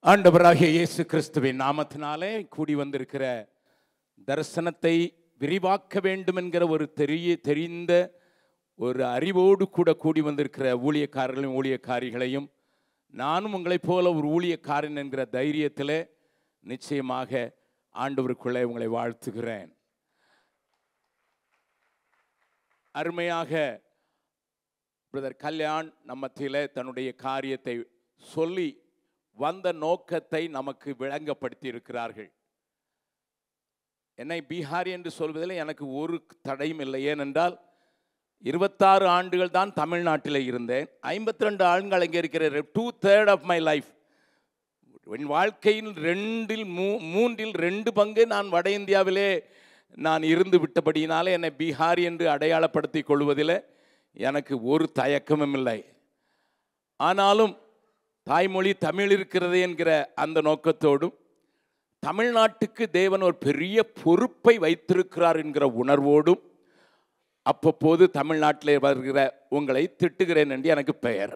ஆண்டவராகிய இயேசு கிறிஸ்துவின் நாமத்தினாலே கூடி வந்திருக்கிற தரிசனத்தை விரிவாக்க வேண்டும் என்கிற ஒரு தெரிந்த ஒரு அறிவோடு கூட கூடி வந்திருக்கிற ஊழியக்காரர்களையும் ஊழியக்காரிகளையும் நானும் உங்களைப் போல ஒரு ஊழியக்காரன் என்கிற தைரியத்தில் நிச்சயமாக ஆண்டவருக்குள்ளே உங்களை வாழ்த்துகிறேன். அருமையாக பிரதர் கல்யாண் நம்மத்திலே தன்னுடைய காரியத்தை சொல்லி வந்த நோக்கத்தை நமக்கு விளங்கப்படுத்தி இருக்கிறார்கள். என்னை பீகாரி என்று சொல்வதில் எனக்கு ஒரு தடையும் இல்லை. ஏனென்றால் 26 ஆண்டுகள் தான் தமிழ்நாட்டில் இருந்தேன். 52 ஆண்டுகள் அங்கே இருக்கிற 2/3 ஆஃப் மை லைஃப். என் வாழ்க்கையில் 3/2 பங்கு நான் வட இந்தியாவிலே நான் இருந்து விட்டபடியினாலே என்னை பீகாரி என்று அடையாளப்படுத்தி கொள்வதில் எனக்கு ஒரு தயக்கமும் இல்லை. ஆனாலும் தாய்மொழி தமிழ் இருக்கிறது என்கிற அந்த நோக்கத்தோடும் தமிழ்நாட்டுக்கு தேவன் ஒரு பெரிய பொறுப்பை வைத்திருக்கிறார் என்கிற உணர்வோடும் அப்பப்போது தமிழ்நாட்டிலே வருகிற உங்களை திட்டுகிறேன் என்று எனக்கு பெயர்.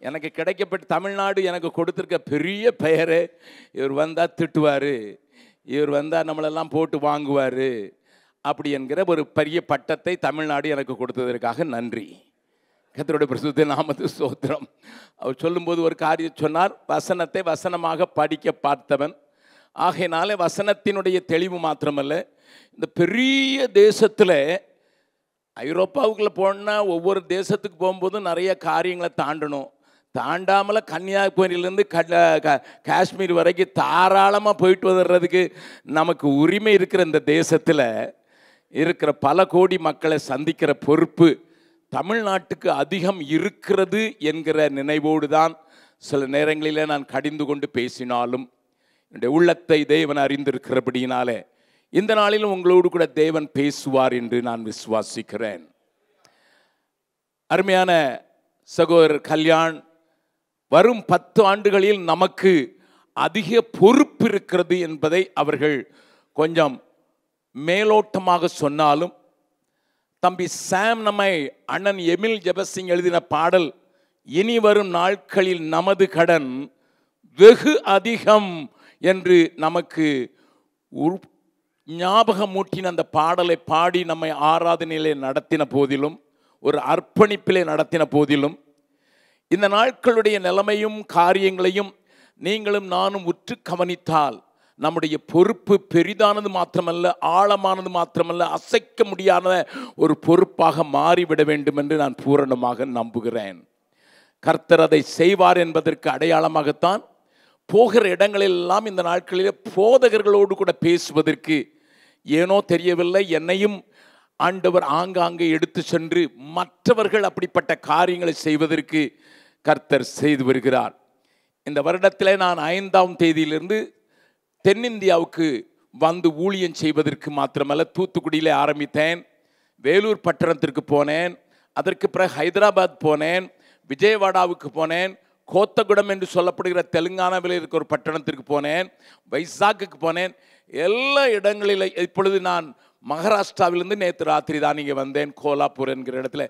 எனக்கு கிடைக்கப்பட்ட தமிழ்நாடு எனக்கு கொடுத்துருக்க பெரிய பெயரு. இவர் வந்தால் திட்டுவார், இவர் வந்தால் நம்மளெல்லாம் போட்டு வாங்குவார், அப்படி என்கிற ஒரு பெரிய பட்டத்தை தமிழ்நாடு எனக்கு கொடுத்ததற்காக நன்றி. கர்த்தருடைய பரிசுத்த நாமத்துக்கு ஸ்தோத்திரம். அவர் சொல்லும்போது ஒரு காரியம் சொன்னார், வசனத்தை வசனமாக படிக்க பார்த்தவன். ஆகையினாலே வசனத்தினுடைய தெளிவு மாத்திரமல்ல, இந்த பெரிய தேசத்தில் ஐரோப்பாவுக்குள்ளே போனால் ஒவ்வொரு தேசத்துக்கு போகும்போதும் நிறைய காரியங்களை தாண்டணும். தாண்டாமல் கன்னியாகுமரியிலேருந்து காஷ்மீர் வரைக்கும் தாராளமாக போயிட்டு வர்றதுக்கு நமக்கு உரிமை இருக்கிற இந்த தேசத்தில் இருக்கிற பல கோடி மக்களை சந்திக்கிற பொறுப்பு தமிழ்நாட்டுக்கு அதிகம் இருக்கிறது என்கிற நினைவோடு தான் சில நேரங்களில் நான் கடிந்து கொண்டு பேசினாலும் என்னுடைய உள்ளத்தை தேவன் அறிந்திருக்கிறபடியினாலே இந்த நாளிலும் உங்களோடு கூட தேவன் பேசுவார் என்று நான் விசுவாசிக்கிறேன். அருமையான சகோதரர் கல்யாண், வரும் 10 ஆண்டுகளில் நமக்கு அதிக பொறுப்பு இருக்கிறது என்பதை அவர்கள் கொஞ்சம் மேலோட்டமாக சொன்னாலும், தம்பி சாம் நம்மை அண்ணன் எமில் ஜெபசிங் எழுதின பாடல் இனி வரும் நாட்களில் நமது கடன் வெகு அதிகம் என்று நமக்கு ஞாபகமூட்டின அந்த பாடலை பாடி நம்மை ஆராதனையிலே நடத்தின போதிலும், ஒரு அர்ப்பணிப்பிலே நடத்தின போதிலும், இந்த நாட்களுடைய நிலைமையும் காரியங்களையும் நீங்களும் நானும் உற்று கவனித்தால் நம்முடைய பொறுப்பு பெரிதானது மாத்திரமல்ல, ஆழமானது மாத்திரமல்ல, அசைக்க முடியாத ஒரு பொறுப்பாக மாறிவிட வேண்டும் என்று நான் பூரணமாக நம்புகிறேன். கர்த்தர் அதை செய்வார் என்பதற்கு அடையாளமாகத்தான் போகிற இடங்களெல்லாம் இந்த நாட்களிலே போதகர்களோடு கூட பேசுவதற்கு ஏனோ தெரியவில்லை, என்னையும் ஆண்டவர் ஆங்காங்கே எடுத்து சென்று மற்றவர்கள் அப்படிப்பட்ட காரியங்களை செய்வதற்கு கர்த்தர் செய்து வருகிறார். இந்த வருடத்திலே நான் 5ஆம் தேதியிலிருந்து தென்னிந்தியாவுக்கு வந்து ஊழியம் செய்வதற்கு மாத்திரமல்ல, தூத்துக்குடியிலே ஆரம்பித்தேன், வேலூர் பட்டணத்திற்கு போனேன், அதற்கு பிறகு ஹைதராபாத் போனேன், விஜயவாடாவுக்கு போனேன், கோத்தகுடம் என்று சொல்லப்படுகிற தெலுங்கானாவில் இருக்கிற ஒரு பட்டணத்திற்கு போனேன், வைசாக்குக்கு போனேன். எல்லா இடங்களிலும் இப்பொழுது நான் மகாராஷ்டிராவிலிருந்து நேற்று ராத்திரி தான் இங்கே வந்தேன், கோலாப்பூர் என்கிற இடத்துல.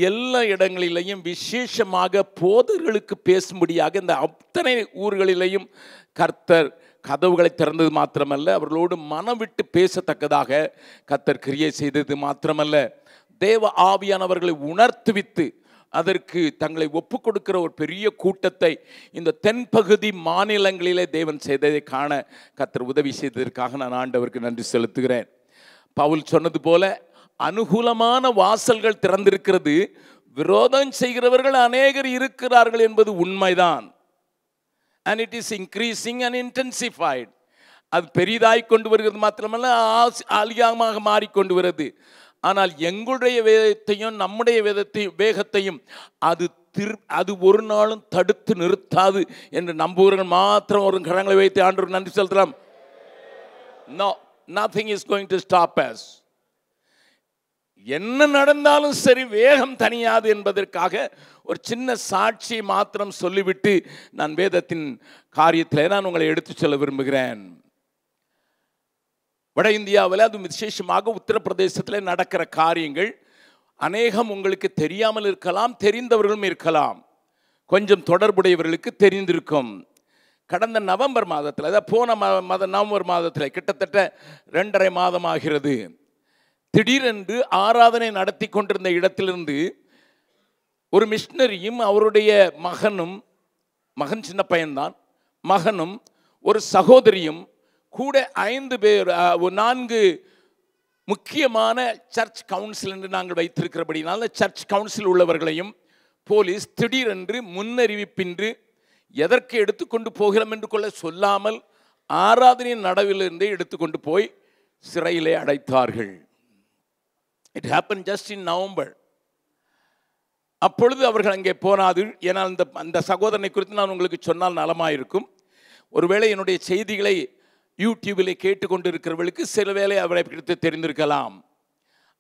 எல்லா இடங்களிலையும் விசேஷமாக போதர்களுக்கு பேசும்படியாக இந்த அத்தனை ஊர்களிலையும் கர்த்தர் கதவுகளை திறந்தது மாத்திரமல்ல, அவர்களோடு மனம் விட்டு பேசத்தக்கதாக கர்த்தர் கிரியை செய்தது மாத்திரமல்ல, தேவ ஆவியானவர்களை உணர்த்துவித்து அதற்கு தங்களை ஒப்பு கொடுக்கிற ஒரு பெரிய கூட்டத்தை இந்த தென்பகுதி மாநிலங்களிலே தேவன் செய்ததை காண கர்த்தர் உதவி செய்ததற்காக நான் ஆண்டவருக்கு நன்றி செலுத்துகிறேன். பவுல் சொன்னது போல அனுகூலமான வாசல்கள் திறந்திருக்கிறது, விரோதம் செய்கிறவர்கள் அநேகர் இருக்கிறார்கள் என்பது உண்மைதான். And it is increasing and intensified. அது பெரிதாய் கொண்டு வருகிறது மாத்திரமல்ல, அதிகமாக மாறிக்கொண்டு வருது. ஆனால் எங்களுடைய வேதத்தையும் நம்முடைய வேகத்தையும் அது ஒரு நாளும் தடுத்து நிறுத்தாது என்று நம்புவர்கள் மாத்திரம் ஒரு கரங்களை வைத்து ஆண்டவருக்கு நன்றி செலுத்தலாம். No, nothing is going to stop us. என்ன நடந்தாலும் சரி வேகம் தனியாது என்பதற்காக ஒரு சின்ன சாட்சியை மாத்திரம் சொல்லிவிட்டு நான் வேதத்தின் காரியத்தில் நான் உங்களை எடுத்து சொல்ல விரும்புகிறேன். வட இந்தியாவில் அது விசேஷமாக உத்தரப்பிரதேசத்தில் நடக்கிற காரியங்கள் அநேகம் உங்களுக்கு தெரியாமல் இருக்கலாம், தெரிந்தவர்களும் இருக்கலாம். கொஞ்சம் தொடர்புடையவர்களுக்கு தெரிந்திருக்கும். கடந்த நவம்பர் மாதத்தில், அதாவது போன நவம்பர் மாதத்தில், கிட்டத்தட்ட 2.5 மாதம் ஆகிறது, திடீரென்று ஆராதனை நடத்தி கொண்டிருந்த இடத்திலிருந்து ஒரு மிஷனரியும் அவருடைய மகன் சின்ன பையன்தான், மகனும் ஒரு சகோதரியும் கூட 5 பேர், 4 முக்கியமான சர்ச் கவுன்சில் என்று நாங்கள் வைத்திருக்கிறபடினால சர்ச் கவுன்சில் உள்ளவர்களையும் போலீஸ் திடீரென்று முன்னறிவிப்பின்றி எதற்கு எடுத்துக்கொண்டு போகிறோம் என்று கொள்ள சொல்லாமல் ஆராதனையின் நடவிலிருந்தே எடுத்துக்கொண்டு போய் சிறையிலே அடைத்தார்கள். It happen just in November. அப்பொழுது அவர்கள் அங்கே போனாது. ஏன்னால் அந்த சகோதரனை குறித்து நான் உங்களுக்கு சொன்னால் நலமாயிருக்கும். ஒருவேளை என்னுடைய செய்திகளை யூடியூபில் கேட்டுக்கொண்டிருக்கிறவர்களுக்கு சில வேளை அவரை குறித்து தெரிந்திருக்கலாம்.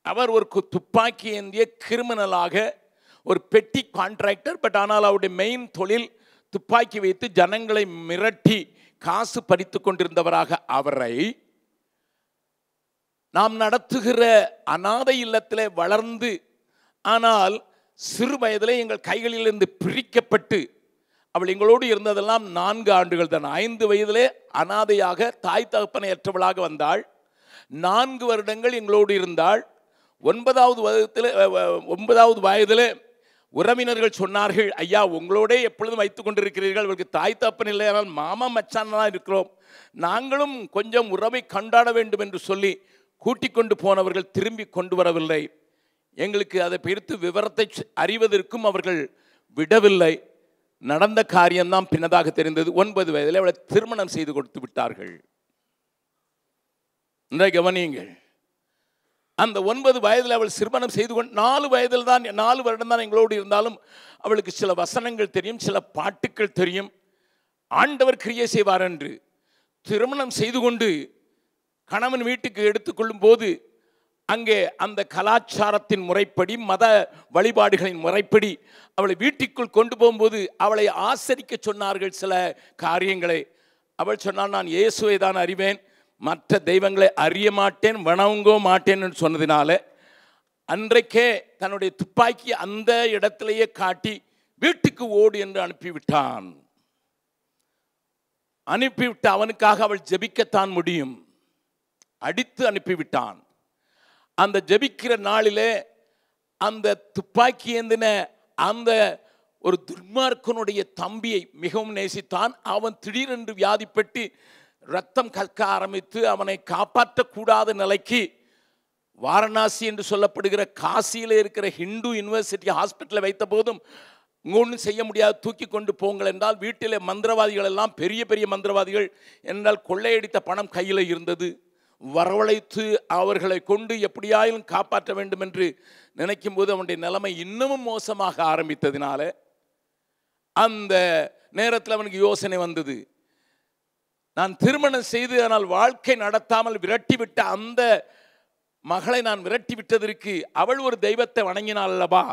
அவர் ஒரு துப்பாக்கி ஏந்திய கிரிமினலாக, ஒரு பெட்டி கான்ட்ராக்டர். பட் ஆனால் அவருடைய மெயின் தொழில் துப்பாக்கி வைத்து ஜனங்களை மிரட்டி காசு பறித்து கொண்டிருந்தவராக அவரை நாம் நடத்துகிற அநாதை இல்லத்திலே வளர்ந்து, ஆனால் சிறு வயதிலே எங்கள் கைகளிலிருந்து பிரிக்கப்பட்டு, அவள் எங்களோடு இருந்ததெல்லாம் 4 ஆண்டுகள் தான். 5 வயதிலே அனாதையாக தாய் தகப்பனை ஏற்றவளாக வந்தாள். 4 வருடங்கள் எங்களோடு இருந்தாள். 9வது வயதிலே உறவினர்கள் சொன்னார்கள், ஐயா உங்களோடே எப்பொழுதும் வைத்துக் கொண்டிருக்கிறீர்கள், அவளுக்கு தாய் தகப்பன் இல்லை, ஆனால் மாமா மச்சான் தான் இருக்கிறோம், நாங்களும் கொஞ்சம் உறவை கொண்டாட வேண்டும் என்று சொல்லி கூட்டிக் கொண்டு போனவர்கள் திரும்பி கொண்டு வரவில்லை. எங்களுக்கு அதை பிரித்து விவரத்தை அறிவதற்கும் அவர்கள் விடவில்லை. நடந்த காரியம்தான் பின்னதாக தெரிந்தது. 9 வயதில் அவளை திருமணம் செய்து கொடுத்து விட்டார்கள். கவனியுங்கள், அந்த 9 வயதில் அவள் திருமணம் செய்து கொண்டு 4 வயதில் தான், 4 வருடம் தான் எங்களோடு இருந்தாலும் அவளுக்கு சில வசனங்கள் தெரியும், சில பாட்டுக்கள் தெரியும். ஆண்டவர் கிரியை செய்வார் என்று திருமணம் செய்து கொண்டு கணவன் வீட்டுக்கு எடுத்துக்கொள்ளும் போது அங்கே அந்த கலாச்சாரத்தின் முறைப்படி, மத வழிபாடுகளின் முறைப்படி அவளை வீட்டுக்குள் கொண்டு போகும்போது அவளை ஆசரிக்க சொன்னார்கள் சில காரியங்களை. அவள் சொன்னால், நான் இயேசுவை தான் அறிவேன், மற்ற தெய்வங்களை அறிய மாட்டேன், வணங்கோ மாட்டேன் என்று சொன்னதினால அன்றைக்கே தன்னுடைய துப்பாக்கி அந்த இடத்திலேயே காட்டி வீட்டுக்கு ஓடு என்று அனுப்பிவிட்டான். அனுப்பிவிட்ட அவனுக்காக அவள் ஜெபிக்கத்தான் முடியும். அடித்து அனுப்பிவிட்டான். அந்த ஜெபிக்கிற நாளிலே அந்த துப்பாக்கி ஏந்தின அந்த ஒரு துர்மார்க்கனுடைய தம்பியை மிகவும் நேசித்தான். அவன் திடீரென்று வியாதிப்பட்டு ரத்தம் கற்க ஆரம்பித்து அவனை காப்பாற்றக்கூடாத நிலைக்கு வாரணாசி என்று சொல்லப்படுகிற காசியில் இருக்கிற ஹிந்து யூனிவர்சிட்டி ஹாஸ்பிட்டலில் வைத்த போதும் ஒன்றும் செய்ய முடியாது, தூக்கி கொண்டு போங்கள் என்றால் வீட்டில் மந்திரவாதிகள் எல்லாம் பெரிய பெரிய மந்திரவாதிகள் என்றால் கொள்ளையடித்த பணம் கையில் இருந்தது. வரவழைத்து அவர்களை கொண்டு எப்படியாயிலும் காப்பாற்ற வேண்டும் என்று நினைக்கும் போது அவனுடைய நிலைமை இன்னமும் மோசமாக ஆரம்பித்ததினால அந்த நேரத்தில் அவனுக்கு யோசனை வந்தது, நான் திருமணம் செய்து ஆனால் வாழ்க்கை நடத்தாமல் விரட்டிவிட்ட அந்த மகளை நான் விரட்டி விட்டதற்கு அவள் ஒரு தெய்வத்தை வணங்கினாள் அல்லவா,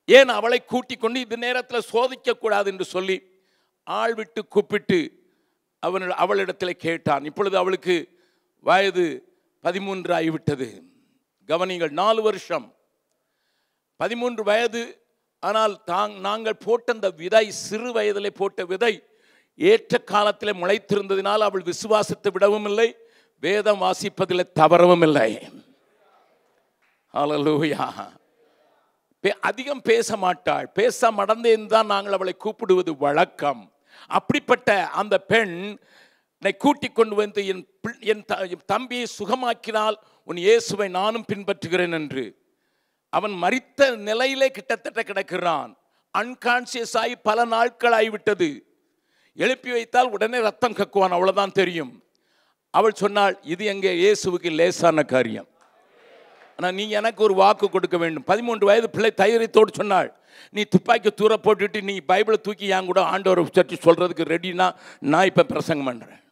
ஏன் அவளை கூட்டிக் கொண்டு இந்த நேரத்தில் சோதிக்க கூடாது என்று சொல்லி ஆள் விட்டு கூப்பிட்டு அவளிடத்தில் கேட்டான். இப்பொழுது அவளுக்கு வயது 13 ஆகிவிட்டது. கவனிங்கள், 4 வருஷம் 13 வயது. ஆனால் நாங்கள் போட்ட அந்த விதை, சிறு வயதிலே போட்ட விதை ஏற்ற காலத்தில் முளைத்திருந்ததினால் அவள் விசுவாசத்தை விடவும் இல்லை, வேதம் வாசிப்பதில் தவறவும் இல்லை. ஹல்லேலூயா. அதிகம் பேச மாட்டாள், பேச மடந்தேன் தான் நாங்கள் அவளை கூப்பிடுவது வழக்கம். அப்படிப்பட்ட அந்த பெண் கூட்டிக் கொண்டு வந்து என் தம்பியை சுகமாக்கினால் உன் இயேசுவை நானும் பின்பற்றுகிறேன் என்று. அவன் மரித்த நிலையிலே கிட்டத்தட்ட கிடக்கிறான். அன்கான்சியஸ் ஆகி பல நாட்கள் ஆகிவிட்டது. எழுப்பி வைத்தால் உடனே ரத்தம் கக்குவான், அவ்வளவுதான் தெரியும். அவள் சொன்னாள், இது எங்கே இயேசுவுக்கு லேசான காரியம், ஆனால் நீ எனக்கு ஒரு வாக்கு கொடுக்க வேண்டும். 13 வயது பிள்ளை தைரியத்தோடு சொன்னாள், நீ துப்பாக்கி தூர போட்டுட்டு நீ பைபிளை தூக்கி என் கூட ஆண்டவரை சர்ச்சு சொல்றதுக்கு ரெடினா நான் இப்போ பிரசங்கம் பண்ணுறேன்.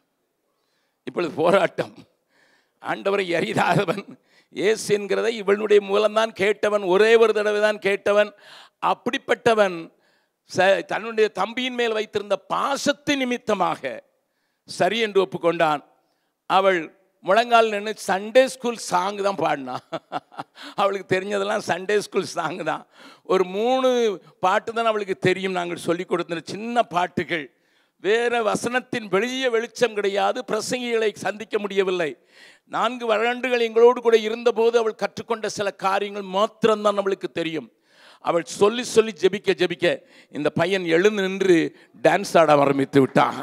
இப்பொழுது போராட்டம். ஆண்டவரை அறியாதவன், இயேசு என்கிறதை இவனுடைய மூலம்தான் கேட்டவன், ஒரே ஒரு தடவை தான் கேட்டவன். அப்படிப்பட்டவன் தன்னுடைய தம்பியின் மேல் வைத்திருந்த பாசத்தின் நிமித்தமாக சரி என்று ஒப்புக்கொண்டான். அவள் முழங்கால் நின்று சண்டே ஸ்கூல் சாங் தான் பாடினா. அவளுக்கு தெரிஞ்சதெல்லாம் சண்டே ஸ்கூல் சாங் தான். ஒரு 3 பாட்டு தான் அவளுக்கு தெரியும். நாங்கள் சொல்லி கொடுத்த சின்ன பாட்டுகள். வேறு வசனத்தின் வெளிய வெளிச்சம் கிடையாது. பிரசங்கிகளை சந்திக்க முடியவில்லை. 4 வருடங்கள் எங்களோடு கூட இருந்தபோது அவள் கற்றுக்கொண்ட சில காரியங்கள் மாத்திரம்தான் அவளுக்கு தெரியும். அவள் சொல்லி சொல்லி ஜெபிக்க ஜெபிக்க இந்த பையன் எழுந்து நின்று டான்ஸ் ஆட ஆரம்பித்து விட்டான்.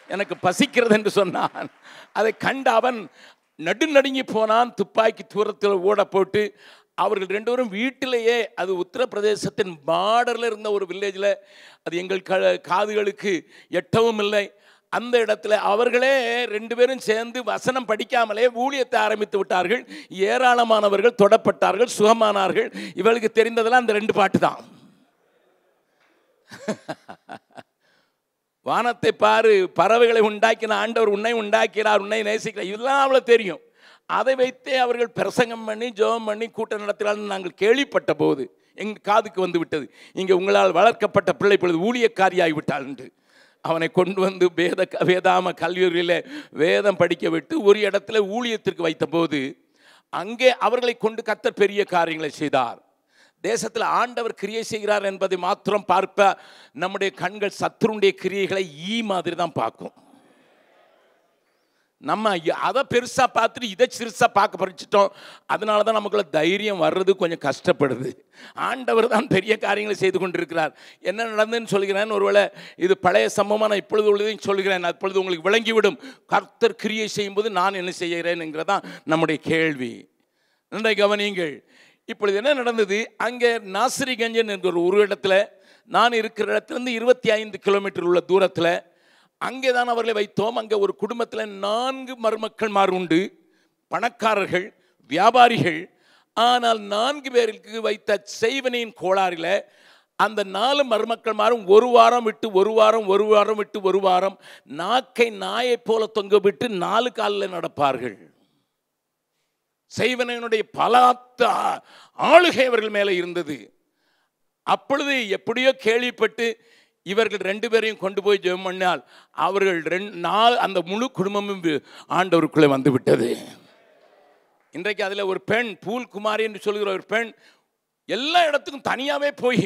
எனக்கு பசிக்கிறது என்று சொன்னான். அதை கண்டு அவன் நடுநடுங்கி போனான். துப்பாக்கி தூரத்தில் ஓட போட்டு அவர்கள் 2 பேரும் வீட்டிலேயே, அது உத்தரப்பிரதேசத்தின் பார்டரில் இருந்த ஒரு வில்லேஜில், அது எங்கள் காதுகளுக்கு எட்டவும் இல்லை, அந்த இடத்துல அவர்களே 2 பேரும் சேர்ந்து வசனம் படிக்காமலே ஊழியத்தை ஆரம்பித்து விட்டார்கள். ஏராளமானவர்கள் தொடப்பட்டார்கள், சுகமானார்கள். இவளுக்கு தெரிந்ததெல்லாம் அந்த 2 பாட்டு தான். வானத்தை பாரு, பறவைகளை உண்டாக்கின ஆண்டவர் உன்னை உண்டாக்கிறார், உன்னை நேசிக்கிறார், இதெல்லாம் அவ்வளோ தெரியும். அதை வைத்தே அவர்கள் பிரசங்கம் பண்ணி ஜெபம் பண்ணி கூட்டம் நடத்துகிறான்னு நாங்கள் கேள்விப்பட்ட போது எங்கள் காதுக்கு வந்து விட்டது. இங்கே உங்களால் வளர்க்கப்பட்ட பிள்ளை பொழுது ஊழியக்காரியாகிவிட்டாள் என்று அவனை கொண்டு வந்து வேதாம கல்லூரியில் வேதம் படிக்க விட்டு ஒரு இடத்துல ஊழியத்திற்கு வைத்த போது அங்கே அவர்களை கொண்டு கர்த்தர் பெரிய காரியங்களை செய்தார். தேசத்தில் ஆண்டவர் கிரியை செய்கிறார் என்பதை மாத்திரம் பார்ப்ப நம்முடைய கண்கள் சத்துருடைய கிரியைகளை மாதிரி தான் பார்க்கும். நம்ம அதை பெருசாக பார்த்துட்டு இதை சிறுசாக பார்க்க பறிச்சிட்டோம். அதனால தான் நமக்குள்ள தைரியம் வர்றது கொஞ்சம் கஷ்டப்படுது. ஆண்டவர் தான் பெரிய காரியங்களை செய்து கொண்டிருக்கிறார். என்ன நடந்துன்னு சொல்கிறேன். ஒருவேளை இது பழைய சம்பவமாக நான் இப்பொழுது உள்ளதையும் சொல்கிறேன். அப்பொழுது உங்களுக்கு விளங்கிவிடும் கர்த்தர் கிரியை செய்யும்போது நான் என்ன செய்கிறேன் என்கிறதான் நம்முடைய கேள்வி. நன்றாக கவனியுங்கள். இப்பொழுது என்ன நடந்தது? அங்கே நாசிரிகஞ்சன் என்கிற ஒரு இடத்துல, நான் இருக்கிற இடத்துலேருந்து 25 கிலோமீட்டர் உள்ள தூரத்தில் அங்கே தான் அவர்களை வைத்தோம். அங்கே ஒரு குடும்பத்தில் 4 மருமக்கள்மார் உண்டு, பணக்காரர்கள், வியாபாரிகள். ஆனால் 4 பேருக்கு வைத்த செய்வனின் கோளாறில் அந்த 4 மருமக்கள்மாரும் ஒரு வாரம் விட்டு ஒரு வாரம், ஒரு வாரம் விட்டு ஒரு வாரம் நாக்கை நாயை போல தொங்க விட்டு 4 காலில் நடப்பார்கள். செய்வனுடைய பலாத்த ஆளுகை அவர்கள் மேலே இருந்தது. அப்பொழுது எப்படியோ கேள்விப்பட்டு இவர்கள் 2 பேரையும் கொண்டு போய் ஜெபம் பண்ணால் அவர்கள் 4 அந்த முழு குடும்பமும் ஆண்டவருக்குள்ளே வந்து விட்டது. இன்றைக்கு அதில் ஒரு பெண், பூல் குமாரி என்று சொல்கிற ஒரு பெண், எல்லா இடத்துக்கும் தனியாகவே போய்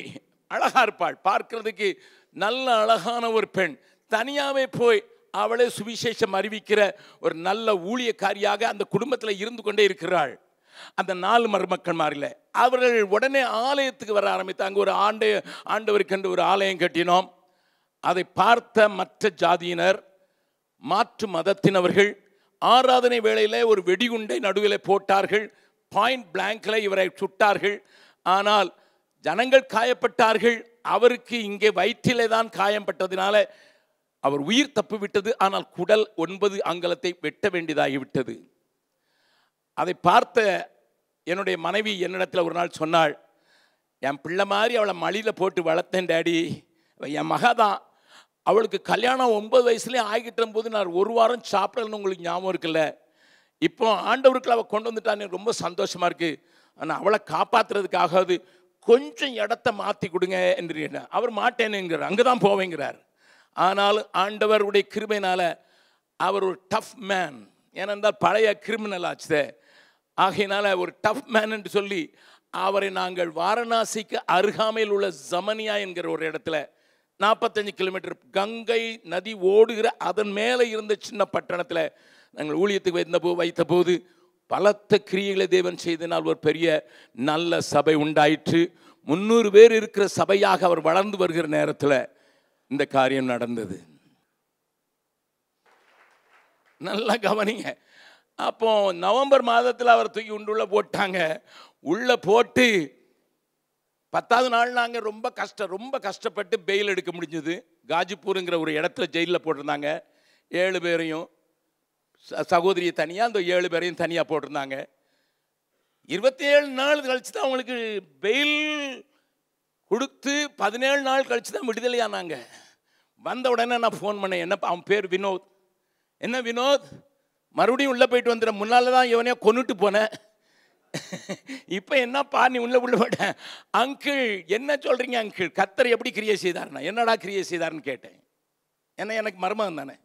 அழகா இருப்பாள், பார்க்கிறதுக்கு நல்ல அழகான ஒரு பெண், தனியாகவே போய் அவளே சுவிசேஷம் அறிவிக்கிற ஒரு நல்ல ஊழியக்காரியாக அந்த குடும்பத்தில் இருந்து கொண்டே இருக்கிறாள். அந்த 4 மருமக்கள்மாரில் அவர்கள் உடனே ஆலயத்துக்கு வர ஆரம்பித்தாங்க. ஒரு ஆண்டவருக்கு என்று ஒரு ஆலயம் கட்டினோம். அதை பார்த்த மற்ற ஜாதியினர், மாற்று மதத்தினவர்கள் ஆராதனை வேளையில் ஒரு வெடிகுண்டை நடுவில் போட்டார்கள். பாயிண்ட் பிளாங்கில் இவரை சுட்டார்கள். ஆனால் ஜனங்கள் காயப்பட்டார்கள். அவருக்கு இங்கே வயிற்றிலே தான் காயம்பட்டதினால அவர் உயிர் தப்பு விட்டது. ஆனால் குடல் 9 அங்குலத்தை வெட்ட வேண்டியதாகிவிட்டது. அதை பார்த்த என்னுடைய மனைவி என்னிடத்தில் ஒரு நாள் சொன்னாள், என் பிள்ளை மாதிரி அவளை மடியில் போட்டு வளர்த்தேன் டாடி, என் மக தான், அவளுக்கு கல்யாணம் 9 வயசுலேயே ஆகிட்ட போது நான் ஒரு வாரம் சாப்பிடலன்னு உங்களுக்கு ஞாபகம் இருக்குல்ல, இப்போ ஆண்டவருக்குள்ள அவள் கொண்டு வந்துட்டான்னு ரொம்ப சந்தோஷமாக இருக்குது. ஆனால் அவளை காப்பாற்றுறதுக்காகாது கொஞ்சம் இடத்த மாற்றி கொடுங்க என்று. அவர் மாட்டேனுங்கிறார், அங்கே தான் போவேங்கிறார். ஆனால் ஆண்டவருடைய கிருபையினால அவர் ஒரு டஃப் மேன், ஏனென்றால் பழைய கிரிமினல் ஆச்சு. ஆகையினால ஒரு டஃப் மேன் என்று சொல்லி அவரை நாங்கள் வாரணாசிக்கு அருகாமையில் உள்ள ஜமனியா என்கிற ஒரு இடத்துல 45 கிலோமீட்டர் கங்கை நதி ஓடுகிற அதன் மேலே இருந்த சின்ன பட்டணத்தில் நாங்கள் ஊழியத்துக்கு வைத்த போது பலத்த கிரியைகளை தேவன் செய்தனால் ஒரு பெரிய நல்ல சபை உண்டாயிற்று. 300 பேர் இருக்கிற சபையாக அவர் வளர்ந்து வருகிற நேரத்தில் இந்த காரியம் நடந்தது. நல்லா கவனிங்க. அப்போ நவம்பர் மாதத்தில் அவர் தூக்கி உள்ள போட்டாங்க. உள்ள போட்டு 10வது நாள் நாங்கள் ரொம்ப கஷ்டப்பட்டு பெயில் எடுக்க முடிஞ்சது. காஜிப்பூருங்கிற ஒரு இடத்துல ஜெயிலில் போட்டிருந்தாங்க. 7 பேரையும், சகோதரியை தனியாக, அந்த 7 பேரையும் தனியாக போட்டிருந்தாங்க. 27 நாள் கழிச்சு தான் அவங்களுக்கு பெயில் கொடுத்து 17 நாள் கழிச்சு தான் விடுதலையானாங்க. வந்த உடனே நான் ஃபோன் பண்ணேன். என்ன, அவன் பேர் வினோத். என்ன வினோத், மறுபடியும் உள்ளே போயிட்டு வந்துட, முன்னால் தான் இவனையோ கொண்டுட்டு போனேன், இப்போ என்னப்பா நீ உள்ள போட்டேன். அங்கிள் என்ன சொல்கிறீங்க அங்கிள், கர்த்தர் எப்படி கிரியை செய்தார்னா? என்னடா கிரியை செய்தார்னு கேட்டேன். ஏன்னா எனக்கு மர்மம் தானே.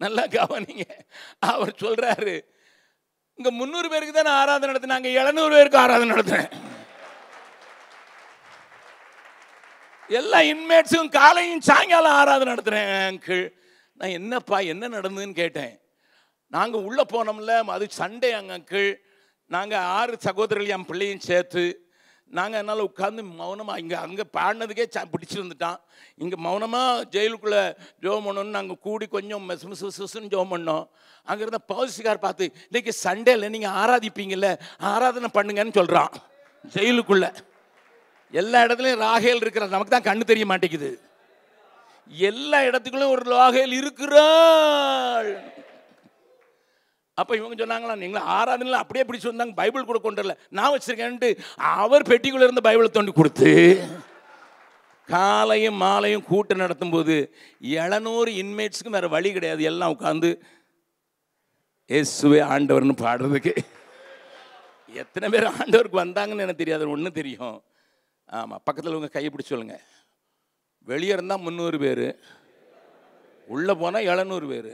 நல்லா கவனிங்க. அவர் சொல்றாரு, இங்க 300 பேருக்கு தான் ஆராதனை நடத்தினாங்க, 700 பேருக்கு ஆராதனை நடத்தினேன். எல்லா இன்மேட்ஸும் காலையும் சாயங்காலம் ஆராதனை நடத்துறேன் அங்கிள். நான் என்னப்பா என்ன நடந்ததுன்னு கேட்டேன். நாங்கள் உள்ளே போனோம்ல, அது சண்டே அங்கிள். நாங்கள் 6 சகோதரர்கள் என் பிள்ளையும் சேர்த்து நாங்கள் அதனால் உட்காந்து மௌனமாக இங்கே அங்கே பாடினதுக்கே பிடிச்சிருந்துட்டான். இங்கே மௌனமாக ஜெயிலுக்குள்ளே ஜோம் பண்ணோன்னு நாங்கள் கூடி கொஞ்சம் மெசுன்னு ஜோம் பண்ணோம். அங்கே இருந்த பவுசிக்கார் பார்த்து, இன்றைக்கி சண்டேல நீங்கள் ஆராதிப்பீங்கள்ல, ஆராதனை பண்ணுங்கன்னு சொல்கிறான். ஜெயிலுக்குள்ளே எல்லா இடத்துலையும் ராகேல் இருக்கிற, நமக்கு தான் கண்ணு தெரிய மாட்டேங்குது. எல்லா இடத்துக்குள்ளும் ஒரு ராகேல் இருக்கிறாள். அப்போ இவங்க சொன்னாங்களா, நீங்களும் ஆராதனையில் அப்படியே பிடிச்சி வந்தாங்க, பைபிள் கூட கொண்டு வரல, நான் வச்சிருக்கேன்ட்டு அவர் பெட்டிக்குள்ளே இருந்த பைபிளை தோண்டி கொடுத்து காலையும் மாலையும் கூட்டம் நடத்தும் போது 700 இன்மேட்ஸுக்கு வேறு வழி கிடையாது, எல்லாம் உட்காந்து இயேசுவே ஆண்டவர்னு பாடுறதுக்கு. எத்தனை பேர் ஆண்டவருக்கு வந்தாங்கன்னு எனக்கு தெரியாது, ஒன்று தெரியும். ஆமாம், பக்கத்தில் உங்கள் கையை பிடிச்சி சொல்லுங்க. வெளியே இருந்தால் 300 பேர், உள்ளே போனால் 700 பேர்.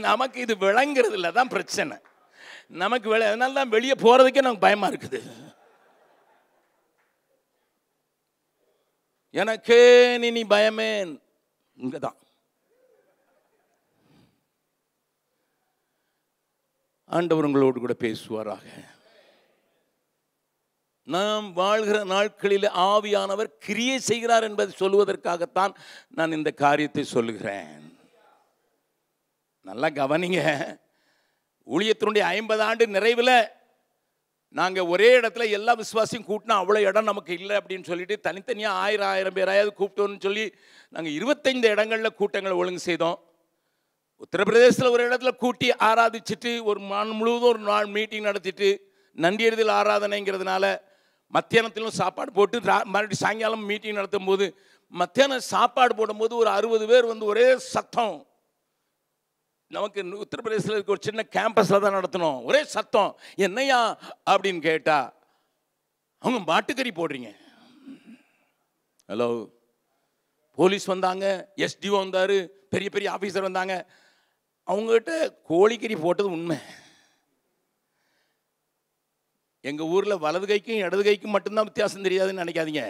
நமக்கு இது விளங்குறது இல்லை, தான் பிரச்சனை. நமக்கு அதனால தான் வெளியே போகிறதுக்கே நமக்கு பயமாக இருக்குது. எனக்கே நீ பயமே இங்கே தான். ஆண்டவர் உங்களோடு கூட பேசுவாராக. நாம் வாழ்கிற நாட்களில் ஆவியானவர் கிரியை செய்கிறார் என்பதை சொல்லுவதற்காகத்தான் நான் இந்த காரியத்தை சொல்லுகிறேன். நல்லா கவனிங்க. ஊழியத்தினுடைய 50 ஆண்டு நிறைவில் நாங்கள் ஒரே இடத்துல எல்லா விசுவாசியும் கூட்டினா அவ்வளோ இடம் நமக்கு இல்லை அப்படின்னு சொல்லிட்டு தனித்தனியாக 1000 பேராயாவது கூப்பிட்டோன்னு சொல்லி நாங்கள் 25 இடங்களில் கூட்டங்களை ஒழுங்கு செய்தோம். உத்தரப்பிரதேசத்தில் ஒரு இடத்துல கூட்டி ஆராதிச்சுட்டு ஒரு முழுவதும் ஒரு நாள் மீட்டிங் நடத்திட்டு நன்றியறிதல் ஆராதனைங்கிறதுனால மத்தியானத்திலும் சாப்பாடு போட்டு மறுபடியும் சாயங்காலம் மீட்டிங் நடத்தும் போது மத்தியானம் சாப்பாடு போடும்போது ஒரு 60 பேர் வந்து ஒரே சத்தம். நமக்கு உத்தரப்பிரதேசத்தில் இருக்க ஒரு சின்ன கேம்பஸில் தான் நடத்தணும். ஒரே சத்தம். என்னையா அப்படின்னு கேட்டா, அவங்க மாட்டுக்கறி போடுறீங்க. ஹலோ, போலீஸ் வந்தாங்க, எஸ்டிஓ வந்தார், பெரிய பெரிய ஆஃபீஸர் வந்தாங்க. அவங்ககிட்ட கோழிக்கறி போட்டது உண்மை. எங்கள் ஊரில் வலது கைக்கும் இடது கைக்கும் மட்டும்தான் வித்தியாசம் தெரியாதுன்னு நினைக்காதீங்க.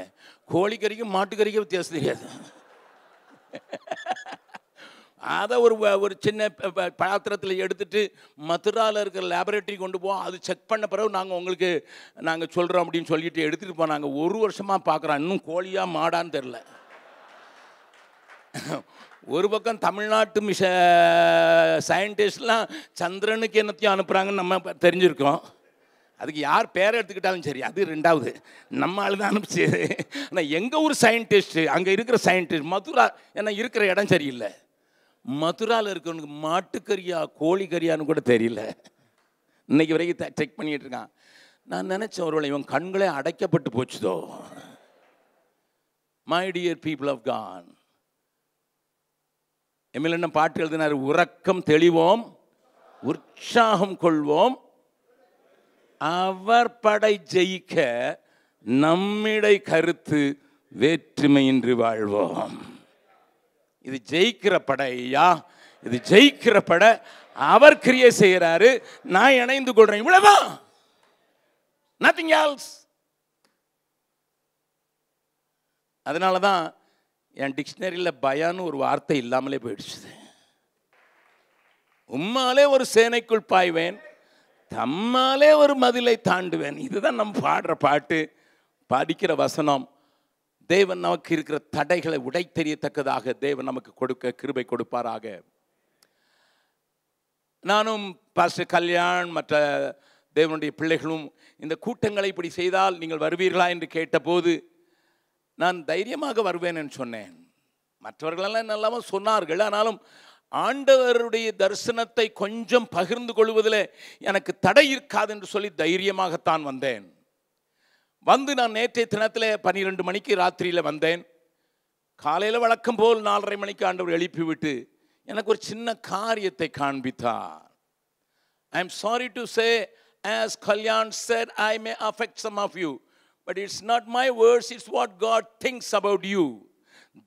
கோழிக்கறிக்கும் மாட்டுக்கறிக்கும் வித்தியாசம் தெரியாது. அதை ஒரு சின்ன பாத்திரத்தில் எடுத்துட்டு மதுராவில் இருக்கிற லேபரேட்டரி கொண்டு போவோம். அது செக் பண்ண பிறகு நாங்கள் சொல்கிறோம் அப்படின்னு சொல்லிட்டு எடுத்துகிட்டு போனாங்க. 1 வருஷமாக பார்க்குறோம், இன்னும் கோழியா மாடான்னு தெரில. ஒரு பக்கம் தமிழ்நாட்டு சயின்டிஸ்ட்லாம் சந்திரனுக்கு என்னத்தையும் அனுப்புகிறாங்கன்னு நம்ம தெரிஞ்சிருக்கோம். அதுக்கு யார் பேரை எடுத்துக்கிட்டாலும் சரி, அது 2வது. நம்ம ஆள் தான் அனுப்பிச்சு. ஆனால் எங்கள் ஊர் சயின்டிஸ்ட்டு, அங்கே இருக்கிற சயின்டிஸ்ட் மதுரா, ஏன்னா இருக்கிற இடம் சரியில்லை. மதுராவில் இருக்கிறவனுக்கு மாட்டுக்கறியா கோழிக்கறியான்னு கூட தெரியல. இன்னைக்கு வரைக்கும் செக் பண்ணிகிட்டு இருக்கான். நான் நினச்சேன், ஒருவேளை இவன் கண்களே அடைக்கப்பட்டு போச்சுதோ. My dear people of God, MLA பாட்டு எழுதினார், உறக்கம் தெளிவோம், உற்சாகம் கொள்வோம், அவர் படை ஜெயிக்க நம்மிடை கருத்து வேற்றுமையின்றி வாழ்வோம். இது ஜெயிக்கிற படை ஐயா, இது ஜெயிக்கிற படை. அவர் கிரியை செய்கிறாரு, நான் இணைந்து கொள்றேன், இவ்வளவுதான். nothing else. அதனால தான் என் டிக்ஷனரியில் பயான்னு ஒரு வார்த்தை இல்லாமலே போயிடுச்சு. உம்மாலே ஒரு சேனைக்குள் பாய்வேன், தம்மாலே ஒரு மதிலை தாண்டுவேன். இதுதான் நம்ம பாடுற பாட்டு, படிக்கிற வசனம். தேவன் நமக்கு இருக்கிற தடைகளை உடை தெரியத்தக்கதாக தேவன் நமக்கு கொடுக்க கிருபை கொடுப்பாராக. நானும் பாஸ்டர் கல்யாண் மற்ற தேவனுடைய பிள்ளைகளும் இந்த கூட்டங்களை இப்படி செய்தால் நீங்கள் வருவீர்களா என்று கேட்டபோது நான் தைரியமாக வருவேன் என்று சொன்னேன். மற்றவர்களெல்லாம் நல்லாம சொன்னார்கள். ஆனாலும் ஆண்டவருடைய தரிசனத்தை கொஞ்சம் பகிர்ந்து கொள்வதில் எனக்கு தடை இருக்காது என்று சொல்லி தைரியமாகத்தான் வந்தேன். வந்து நான் நேற்றைய தினத்தில் 12 மணிக்கு ராத்திரியில் வந்தேன். காலையில் வழக்கம் போல் 4:30 மணிக்கு ஆண்டவர் எழுப்பிவிட்டு எனக்கு ஒரு சின்ன காரியத்தை காண்பித்தார். I am sorry to say, as Kalyan said, I may affect some of you, but it's not my words, it's what God thinks about you.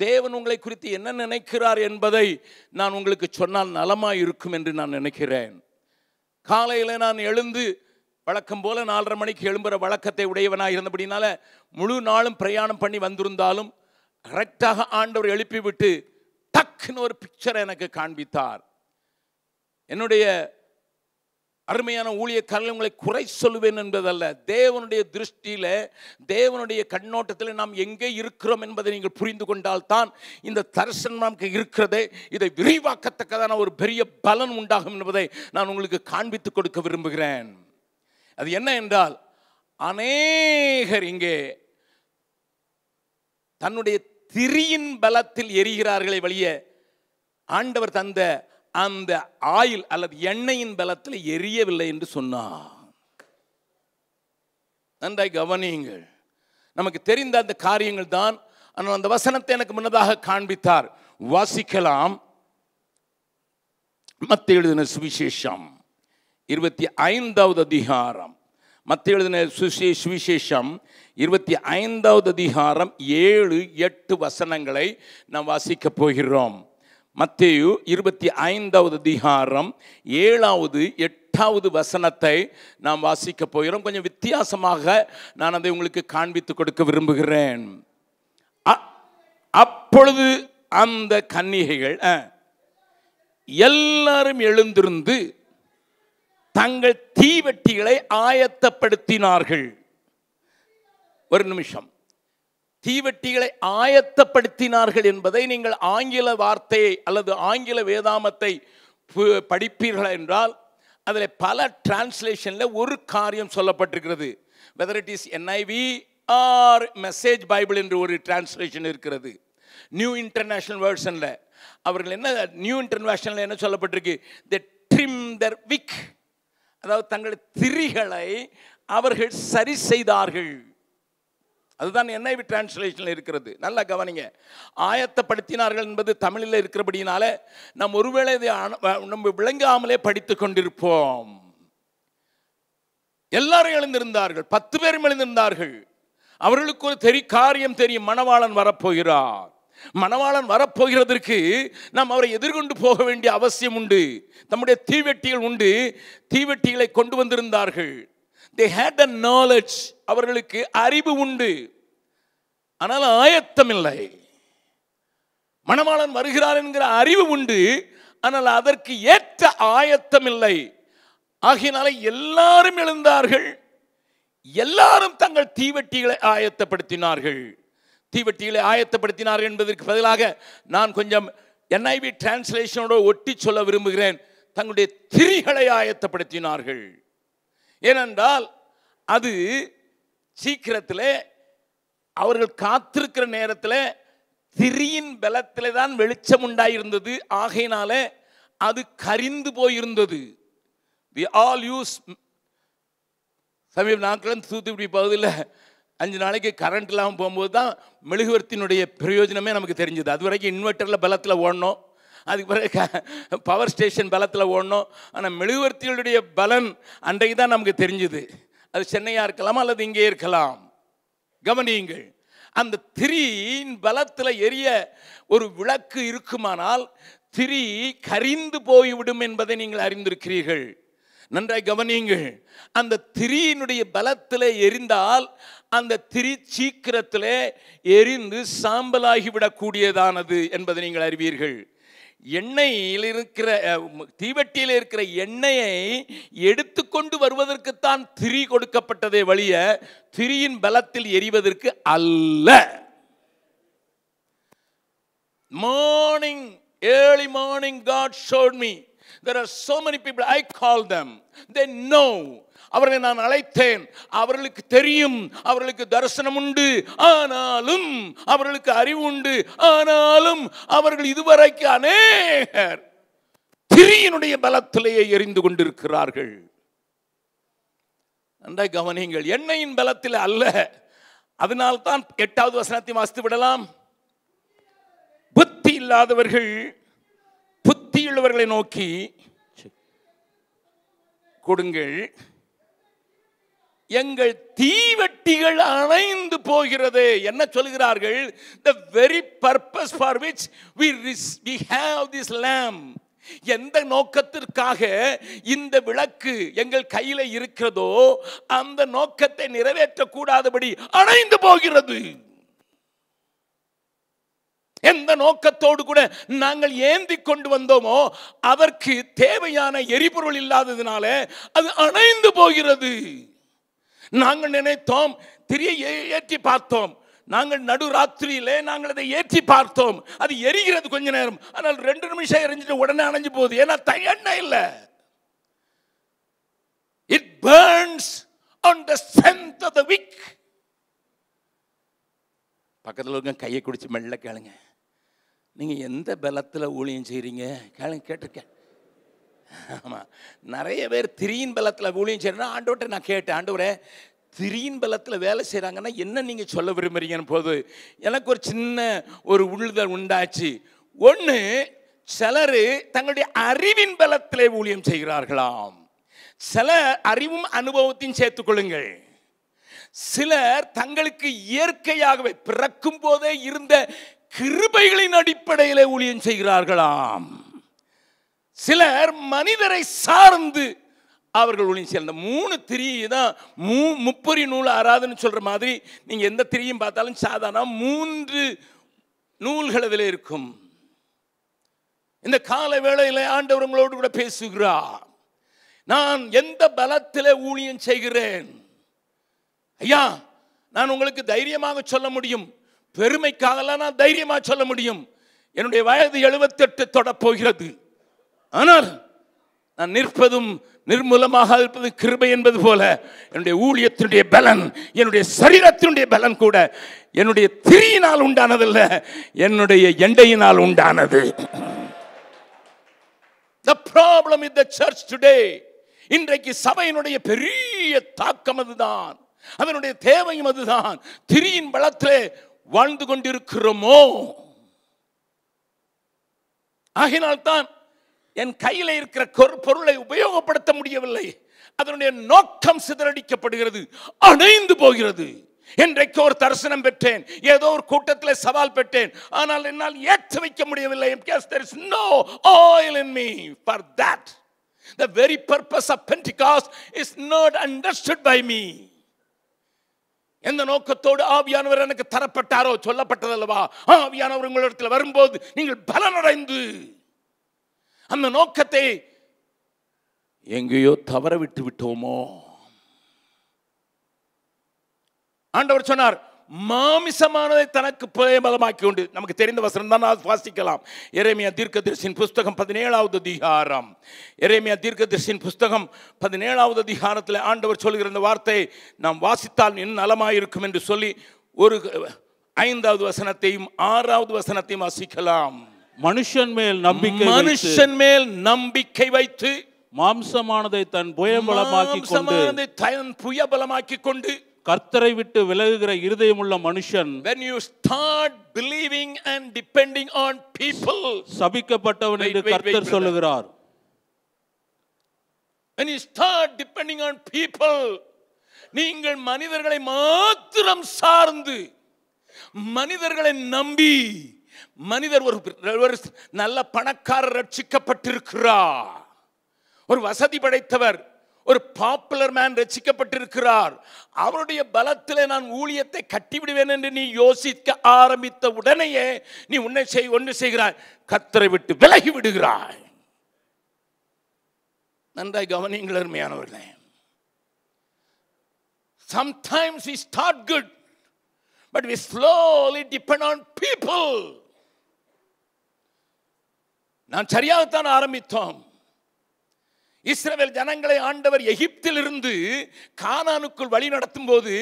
தேவன் உங்களை குறித்து என்ன நினைக்கிறார் என்பதை நான் உங்களுக்கு சொன்னால் நலமாய் இருக்கும் என்று நான் நினைக்கிறேன். காலையில் நான் எழுந்து வழக்கம் போல 4:30 மணிக்கு எழும்புகிற வழக்கத்தை உடையவனாக இருந்தபடினால முழு நாளும் பிரயாணம் பண்ணி வந்திருந்தாலும் கரெக்டாக ஆண்டவர் எழுப்பி விட்டு டக்குன்னு ஒரு பிக்சரை எனக்கு காண்பித்தார். என்னுடைய அருமையான ஊழியக்காரர்கள் உங்களை குறை சொல்லுவேன் என்பதல்ல, தேவனுடைய திருஷ்டியில் தேவனுடைய கண்ணோட்டத்தில் நாம் எங்கே இருக்கிறோம் என்பதை நீங்கள் புரிந்து கொண்டால் தான் இந்த தரிசனம் நமக்கு இருக்கிறதே இதை விரிவாக்கத்தக்கதான ஒரு பெரிய பலன் உண்டாகும் என்பதை நான் உங்களுக்கு காண்பித்து கொடுக்க விரும்புகிறேன். அது என்ன என்றால், அநேகர் இங்கே தன்னுடைய திரியின் பலத்தில் எரிகிறார்களே வழிய ஆண்டவர் தந்த அந்த ஆயில் அல்லது எண்ணெயின் பலத்தில் எரியவில்லை என்று சொன்னார். நன்றாய் கவனியுங்கள். நமக்கு தெரிந்த அந்த காரியங்கள் தான். ஆனால் அந்த வசனத்தை எனக்கு முன்னதாக காண்பித்தார். வாசிக்கலாம். மத்தேயு எழுதின சுவிசேஷம் 25வது அதிகாரம். மத்தேயு எழுதின சுவிசேஷம் 25வது அதிகாரம் 7-8 வசனங்களை நாம் வாசிக்கப் போகிறோம். மத்தேயு 25வது அதிகாரம் 7-8 வசனத்தை நாம் வாசிக்க போகிறோம். கொஞ்சம் வித்தியாசமாக நான் அதை உங்களுக்கு காண்பித்து கொடுக்க விரும்புகிறேன். அப்பொழுது அந்த கன்னிகைகள் எல்லாரும் எழுந்திருந்து தங்கள் தீவெட்டிகளை ஆயத்தப்படுத்தினார்கள். ஒரு நிமிஷம். தீவெட்டிகளை ஆயத்தப்படுத்தினார்கள் என்பதை நீங்கள் ஆங்கில வார்த்தையை அல்லது ஆங்கில வேதாமத்தை படிப்பீர்கள் என்றால் அதில் பல டிரான்ஸ்லேஷனில் ஒரு காரியம் சொல்லப்பட்டிருக்கிறது. Whether it is NIV or message Bible என்று ஒரு டிரான்ஸ்லேஷன் இருக்கிறது. நியூ இன்டர்நேஷனல் வேர்ஷனில் அவர்கள் என்ன, நியூ இன்டர்நேஷனல் என்ன சொல்லப்பட்டிருக்கு? தி ட்ரிம் தர் விக், அதாவது தங்கள் திரிகளை அவர்கள் சரி செய்தார்கள். அதுதான் NIV டிரான்ஸ்லேஷனில் இருக்கிறது. நல்லா கவனிங்க. ஆயத்தப்படுத்தினார்கள் என்பது தமிழில் இருக்கிறபடினால நாம் ஒருவேளை இதை நம்ம விளங்காமலே படித்து கொண்டிருப்போம். எல்லாரும் எழுந்திருந்தார்கள், 10 பேரும் எழுந்திருந்தார்கள். அவர்களுக்கு ஒரு காரியம் தெரியும், மணவாளன் வரப்போகிறார். மணவாளன் வரப்போகிறதற்கு நாம் அவரை எதிர்கொண்டு போக வேண்டிய அவசியம் உண்டு. நம்முடைய தீவெட்டிகள் உண்டு. தீவெட்டிகளை கொண்டு வந்திருந்தார்கள். They had the knowledge, அவர்களுக்கு அறிவு உண்டு. ஆனால் ஆயத்தம் இல்லை. மணவாளன் வருகிறார் என்கிற அறிவு உண்டு, ஆனால் அதற்கு ஏற்ற ஆயத்தம் இல்லை. ஆகையினால எல்லாரும் எழுந்தார்கள். எல்லாரும் தங்கள் தீவெட்டிகளை ஆயத்தப்படுத்தினார்கள். தீவெட்டிகளை ஆயத்தப்படுத்தினார்கள் என்பதற்கு பதிலாக நான் கொஞ்சம் NIV டிரான்ஸ்லேஷனோட ஒட்டி சொல்ல விரும்புகிறேன். தங்களுடைய திரிகளை ஆயத்தப்படுத்தினார்கள். ஏனென்றால் அது சீக்கிரத்தில் அவர்கள் காத்திருக்கிற நேரத்தில் திரியின் பலத்தில் தான் வெளிச்சம் உண்டாயிருந்தது. ஆகையினால அது கரிந்து போயிருந்தது. We all use சமீப நாட்கள் தூத்துக்குடி பகுதியில் 5 நாளைக்கு கரண்ட் இல்லாமல் போகும்போது தான் மெழுகுவர்த்தியினுடைய பிரயோஜனமே நமக்கு தெரிஞ்சது. அது வரைக்கும் இன்வெர்ட்டரில் பலத்தில் ஓடணும், அதுக்கு பிறகு பவர் ஸ்டேஷன் பலத்தில் ஓடணும். ஆனால் மெழுகுவர்த்திகளுடைய பலன் அன்றைக்கு தான் நமக்கு தெரிஞ்சுது. அது சென்னையாக இருக்கலாம் அல்லது இங்கே இருக்கலாம். கவனியுங்கள். அந்த திரியின் பலத்தில் எரிய ஒரு விளக்கு இருக்குமானால் திரி கரிந்து போய்விடும் என்பதை நீங்கள் அறிந்திருக்கிறீர்கள். நன்றாய் கவனியுங்கள். அந்த திரியினுடைய பலத்தில் எரிந்தால் அந்த திரி சீக்கிரத்தில் எரிந்து சாம்பலாகிவிடக்கூடியதானது என்பதை நீங்கள் அறிவீர்கள். எண்ணெயில் இருக்கிற தீவெட்டியில் இருக்கிற எண்ணெயை எடுத்துக்கொண்டு வருவதற்குத்தான் திரி கொடுக்கப்பட்டதே வழிய திரியின் பலத்தில் எரிவதற்கு அல்ல. Morning, early morning, God showed me. There are so many people, I call them. They know. அவர்களை நான் அழைத்தேன். அவர்களுக்கு தெரியும், அவர்களுக்கு தரிசனம் உண்டு, ஆனாலும் அவர்களுக்கு அறிவு உண்டு, ஆனாலும் அவர்கள் இதுவரைக்கு அநேகர் திரியினுடைய பலத்திலேயே எரிந்து கொண்டிருக்கிறார்கள். நன்றாய் கவனியுங்கள். எண்ணெயின் பலத்தில் அல்ல. அதனால்தான் 8வது வசனத்தை வாசித்து விடலாம். புத்தி இல்லாதவர்கள் புத்தியுள்ளவர்களை நோக்கி கொடுங்கள், எங்கள் தீவெட்டி திரிட்டிகள் அணைந்து போகிறது. என்ன சொல்கிறார்கள்? the very purpose for which we have this lamp, எந்த நோக்கத்திற்காக இந்த விளக்கு எங்கள் கையில இருக்கிறதோ அந்த நோக்கத்தை நிறைவேற்றக்கூடாதபடி அணைந்து போகிறது. எந்த நோக்கத்தோடு கூட நாங்கள் ஏந்தி கொண்டு வந்தோமோ அதற்கு தேவையான எரிபொருள் இல்லாததினால அது அணைந்து போகிறது. நாங்கள் நினைத்தோம், திரியை ஏற்றி பார்த்தோம், நாங்கள் நடுராத்திரியிலே நாங்கள் அதை ஏற்றி பார்த்தோம், அது எரிகிறது கொஞ்ச நேரம், ஆனால் 2 நிமிஷம் எரிஞ்சிட்டு உடனே அணைஞ்சு போகுது. ஏன்னா எண்ணெய் இல்லை. It burns on the strength of the wick. பக்கத்தில் இருக்க கையை குடிச்சு மெல்ல கேளுங்க, நீங்க எந்த பலத்தில் ஊழியம் செய்றீங்க கேளுங்க, கேட்டிருக்கேன். ஆமாம், நிறைய பேர் திரியின் பலத்தில் ஊழியம் செய்யறா. ஆண்டவர்கிட்ட நான் கேட்டேன், ஆண்டவரே திரியின் பலத்தில் வேலை செய்கிறாங்கன்னா என்ன நீங்கள் சொல்ல விரும்புறீங்கன்னு போது எனக்கு ஒரு சின்ன ஒரு உள்ளுதல் உண்டாச்சு. ஒன்று, சிலர் தங்களுடைய அறிவின் பலத்திலே ஊழியம் செய்கிறார்களாம். சில அறிவும் அனுபவத்தையும் சேர்த்துக்கொள்ளுங்கள். சிலர் தங்களுக்கு இயற்கையாகவே பிறக்கும் போதே இருந்த கிருபைகளின் அடிப்படையிலே ஊழியம் செய்கிறார்களாம். சிலர் மனிதரை சார்ந்து அவர்கள் ஊழியம் செய்ய. 3 திரி தான் முப்பரி நூல் ஆராதனை சொல்ற மாதிரி. நீங்க எந்த திரியும் பார்த்தாலும் சாதாரண 3 நூல்கள் அதில் இருக்கும். இந்த கால வேளையில ஆண்டவர் உங்களோடு கூட பேசுகிறார். நான் எந்த பலத்திலே ஊழியம் செய்கிறேன்? ஐயா, நான் உங்களுக்கு தைரியமாக சொல்ல முடியும், பெருமைக்காகலாம் நான் தைரியமாக சொல்ல முடியும். என்னுடைய வயது 78 தொடப்போகிறது. ஆனால் நான் நிற்பதும் நிர்மூலமாக இருப்பது கிருபை என்பது போல என்னுடைய ஊழியத்தினுடைய பலன், என்னுடைய சரீரத்தினுடைய பலன் கூட என்னுடைய திரியினால் உண்டானதல்ல, என்னுடைய எண்டையினால் உண்டானது. The problem with the church today, இன்றைக்கு சபையினுடைய பெரிய தாக்கம் அதுதான், அதனுடைய தேவையும் அதுதான். திரியின் பலத்திலே வாழ்ந்து கொண்டிருக்கிறோமோ? ஆகினால்தான் என் கையில் இருக்கிற பொருளை உபயோகப்படுத்த முடியவில்லை. அதனுடைய நோக்கம் சிதறடிக்கப்படுகிறது, அணைந்து போகிறது. இன்றைக்கு ஒரு தரிசனம் பெற்றேன், ஏதோ ஒரு கூட்டத்தில் சவால் பெற்றேன், ஆனால் என்னால் ஏற்ற வைக்க முடியவில்லை. Because there is no oil in me for that. The very purpose of Pentecost is not understood by me. எந்த நோக்கத்தோடு ஆவியானவர் எனக்கு தரப்பட்டாரோ சொல்லப்பட்டதல்லவா, ஆவியானவர் உங்களிடத்தில் வரும்போது நீங்கள் பலனடைந்து அந்த நோக்கத்தை எங்கேயோ தவற விட்டு விட்டோமோ? ஆண்டவர் சொன்னார், மாமிசமானதை தனக்கு பலமாக்கி கொண்டு. நமக்கு தெரிந்த வசனம் தான், வாசிக்கலாம். எரேமியா தீர்க்கதரிசியின் புஸ்தகம் 17வது அதிகாரம். எரேமியா தீர்க்கதரிசியின் புஸ்தகம் 17வது அதிகாரத்தில் ஆண்டவர் சொல்கிற இந்த வார்த்தை நாம் வாசித்தால் இன்னும் நலமாயிருக்கும் என்று சொல்லி ஒரு 5வது வசனத்தையும் 6வது வசனத்தையும் வாசிக்கலாம். மனுஷன் மேல் நம்பிக்கை வைத்து மாம்சமானதை தன் புயபலமாக்கி கொண்டு கர்த்தரை விட்டு விலகுகிற இருதயமுள்ள மனுஷன். When you start believing and depending on people, சபிக்கப்பட்டவன் என்று கர்த்தர் சொல்லுகிறார். When you start depending on people, நீங்கள் மனிதர்களை மாத்திரம் சார்ந்து, மனிதர்களை நம்பி, மனிதர் ஒரு நல்ல பணக்காரர் ரட்சிக்கப்பட்டிருக்கிறார், ஒரு வசதி படைத்தவர், ஒரு பாப்புலர் மேன் ரட்சிக்கப்பட்டிருக்கிறார், அவருடைய பலத்திலே நான் ஊழியத்தை கட்டிவிடுவேன் என்று நீ யோசிக்க ஆரம்பித்த உடனேயே நீ ஒன்று செய்கிறாய், கர்த்தரை விட்டு விலகி விடுகிறாய். நன்றாய் கவனியுங்கள் அருமையானவர்களே. Sometimes we start good, but we slowly depend on people. நான் சரியாகத்தான் ஆரம்பித்தோம். இஸ்ரவேல் ஜனங்களை ஆண்டவர் எகிப்தில் இருந்து கானானுக்குள் வழி நடத்தும் போது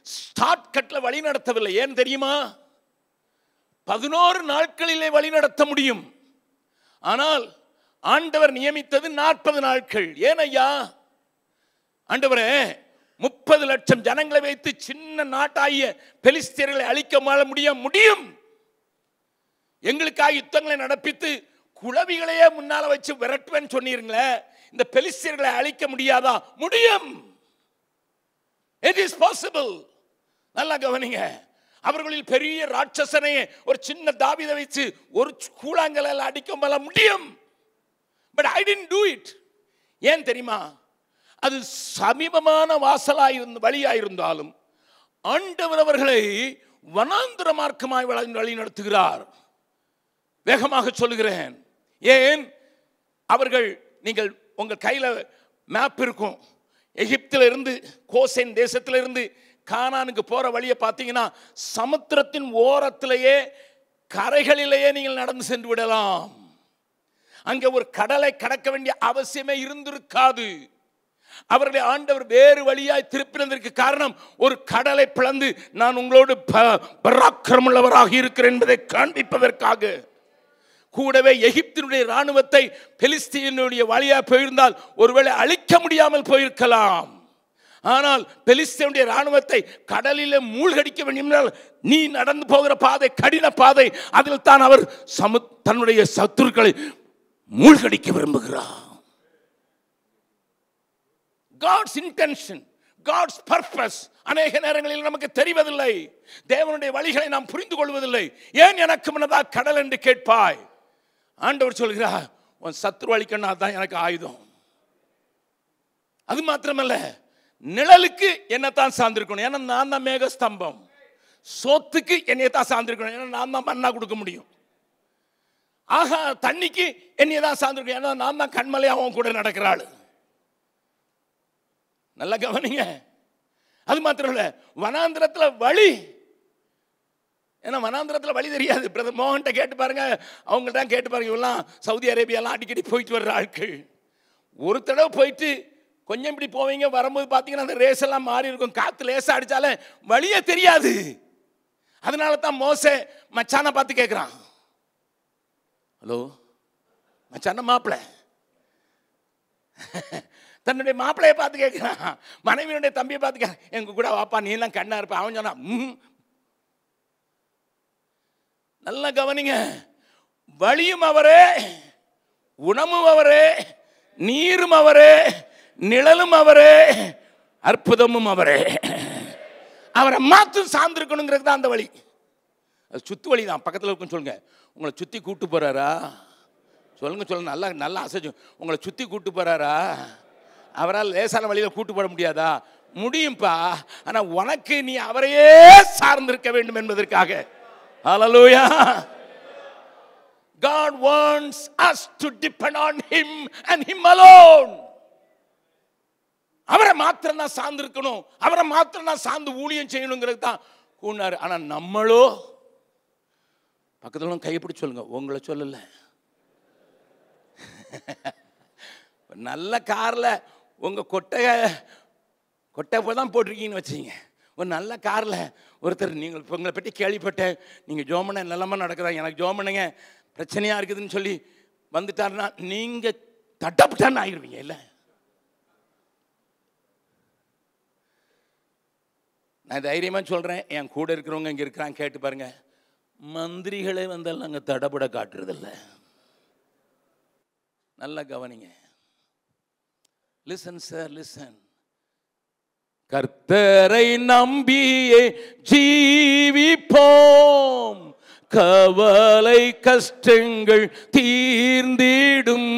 ஸ்டார்ட் கட்ல வழி நடத்தவில்லை. ஏன் தெரியுமா? 11 நாட்களிலே வழி நடத்த முடியும். ஆனால் ஆண்டவர் நியமித்தது 40 நாட்கள். ஏன் ஐயா? ஆண்டவரே, 30 லட்சம் ஜனங்களை வைத்து சின்ன நாட்டாகிய பெலிஸ்தியர்களை அழிக்க முடியும். எங்களுக்காக யுத்தங்களை நடப்பித்து குளவிகளையே முன்னால வச்சு விரட்டுவேன்னு சொன்னீங்களே, இந்த பெலிஸ்தியர்களை அழிக்க முடியாதா? முடியும். It is possible. நல்லா கவனிங்க. அவர்களில் பெரிய ராட்சசனையே ஒரு சின்ன தாவீதை வைத்து ஒரு கூழாங்கல்ல அடிக்க முடியும். But I didn't to it. ஏன் தெரியுமா? அது சமீபமான வழியாயிருந்தாலும் ஆண்டவர் அவர்களை வனாந்திர மார்க்கமாய் வழி நடத்துகிறார். வேகமாக சொல்லுகிறேன். ஏன்? அவர்கள், நீங்கள் உங்கள் கையில் மேப் இருக்கும், எகிப்திலிருந்து கோசேன் தேசத்திலிருந்து கானானுக்கு போற வழியை பார்த்தீங்கன்னா சமுத்திரத்தின் ஓரத்திலேயே கரைகளிலேயே நீங்கள் நடந்து சென்று விடலாம். அங்கே ஒரு கடலை கடக்க வேண்டிய அவசியமே இருந்திருக்காது. அவர்களை ஆண்டவர் வேறு வழியாய் திருப்பினதற்கு காரணம் ஒரு கடலை பிளந்து நான் உங்களோடு பராக்கிரமுள்ளவராக இருக்கிறேன் என்பதை காண்பிப்பதற்காக. கூடவே எகிப்தினுடைய இராணுவத்தை பெலிஸ்தீனுடைய வழியாக போயிருந்தால் ஒருவேளை அழிக்க முடியாமல் போயிருக்கலாம். ஆனால் பெலிஸ்தீனுடைய இராணுவத்தை கடலிலே மூழ்கடிக்க வேண்டும் என்றால் நீ நடந்து போகிற பாதை கடின பாதை. அதில் தான் அவர் தன்னுடைய சத்துருக்களை மூழ்கடிக்க விரும்புகிறார். God's intention, God's purpose அநேக நேரங்களில் நமக்கு தெரிவதில்லை. தேவனுடைய வழிகளை நாம் புரிந்து கொள்வதில்லை. ஏன் எனக்கு முன்னதாக கடல் என்று கேட்பாய்? ஆண்டவர் சொல்கிறார், உன் சத்துரு அழிக்கணும், அதுதான் எனக்கு ஆயுதம். அது மாத்திரமல்ல, நிழலுக்கு என்னத்தான் சார்ந்திருக்கணும், ஏன்னா நான் தான் மேக ஸ்தம்பம். சோத்துக்கு என்னையத்தான் சார்ந்திருக்கணும், ஏன்னா நான் தான் மண்ணா கொடுக்க முடியும். ஆகா, தண்ணிக்கு என்னைய தான் சார்ந்திருக்கணும், ஏன்னா நான் தான் கண்மலையா அவன் கூட நடக்கிறாள். நல்லா கவனிங்க. அது மாத்திரம் இல்ல, வனாந்திரத்தில் வழி, ஏன்னா வனாந்திரத்தில் வழி தெரியாது. பிரதர் மோகன்கிட்ட கேட்டு பாருங்க, அவங்கள்ட்ட கேட்டு பாருங்க. இவெல்லாம் சவுதி அரேபியாலாம் அடிக்கடி போயிட்டு வர்ற ஆட்கள். ஒரு தடவை போயிட்டு கொஞ்சம் இப்படி போவீங்க, வரும்போது பார்த்தீங்கன்னா அந்த ரேஸ் எல்லாம் மாறி இருக்கும். காற்று லேசாக அடித்தாலே வழியே தெரியாது. அதனால தான் மோசே மச்சானை பார்த்து கேட்குறான், ஹலோ மச்சான மாப்பிள்ளை, தன்னுடைய மாப்பிள்ளையை பார்த்து கேட்கிறான், மனைவியுடைய தம்பியை பார்த்து கேட்க, எங்க கூட வாப்பா, நீ எல்லாம் கண்ணா இருப்ப. அவன் சொன்னா, நல்லா கவனிங்க, வழியும் அவரே, உணவும் அவரே, நீரும் அவரே, நிழலும் அவரே, அற்புதமும் அவரே. அவரை மாற்றும் சார்ந்திருக்கணுங்கிறது தான் அந்த வழி. அது சுத்து வழி தான். பக்கத்தில் இருக்குன்னு சொல்லுங்க, உங்களை சுத்தி கூட்டு போறாரா? சொல்லுங்க சொல்லுங்க, நல்லா நல்லா அசைச்சு, உங்களை சுத்தி கூட்டு போறாரா? அவரால் லேசான வழியில் கூட்டு போட முடியாதா? முடியும்பா. ஆனா உனக்கு நீ அவரையே சார்ந்திருக்க வேண்டும் என்பதற்காக. ஹல்லேலூயா. God wants us to depend on him and him alone. அவரை மாத்திரம் தான் சார்ந்திருக்கணும், அவரை மாத்திரம் தான் சார்ந்து ஊழியம் செய்யணுங்கிறது தான் கூண்டாரு. ஆனா நம்மளோ, பக்கத்துல கைப்பிடி சொல்லுங்க, உங்களை சொல்லல. நல்ல கார்ல உங்க கொட்டை போய் தான் போட்டிருக்கீங்கன்னு வச்சுங்க. ஒரு நல்ல காரில் ஒருத்தர், நீங்கள் இப்போ உங்களை பற்றி கேள்விப்பட்டேன், நீங்கள் ஜோமனை நிலமா நடக்குறாங்க, எனக்கு ஜோமனுங்க பிரச்சனையாக இருக்குதுன்னு சொல்லி வந்துட்டாருன்னா நீங்கள் தட்டப்பட்டான்னு ஆகிருவீங்க. இல்லை, நான் தைரியமாக சொல்கிறேன், என் கூட இருக்கிறவங்க இங்கே இருக்கிறாங்க, கேட்டு பாருங்க. மந்திரிகளே வந்தாலும் நாங்கள் தடப்பட காட்டுறதில்ல. நல்லா கவனிங்க. Listen sir, listen. கர்த்தரை நம்பியே ஜீவிப்போம், கவலை கஷ்டங்கள் தீர்ந்திடும்,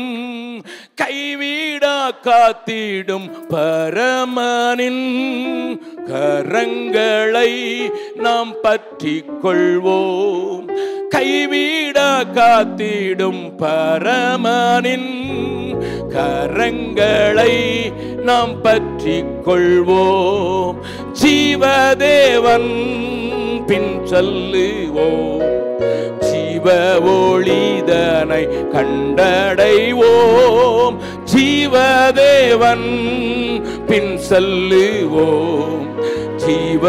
கைவிடா காத்திடும் பரமனின் கரங்களை நாம் பற்றிக் கொள்வோம். கைவிடா காத்திடும் பரமனின் கரங்களை நாம் பற்றிக் கொள்வோம். ஜீவதேவன் பின் சொல்லுவோம், ஜீவ ஒளிதனை கண்டடைவோம். ஜீவதேவன் பின் சொல்லுவோம், ஜீவ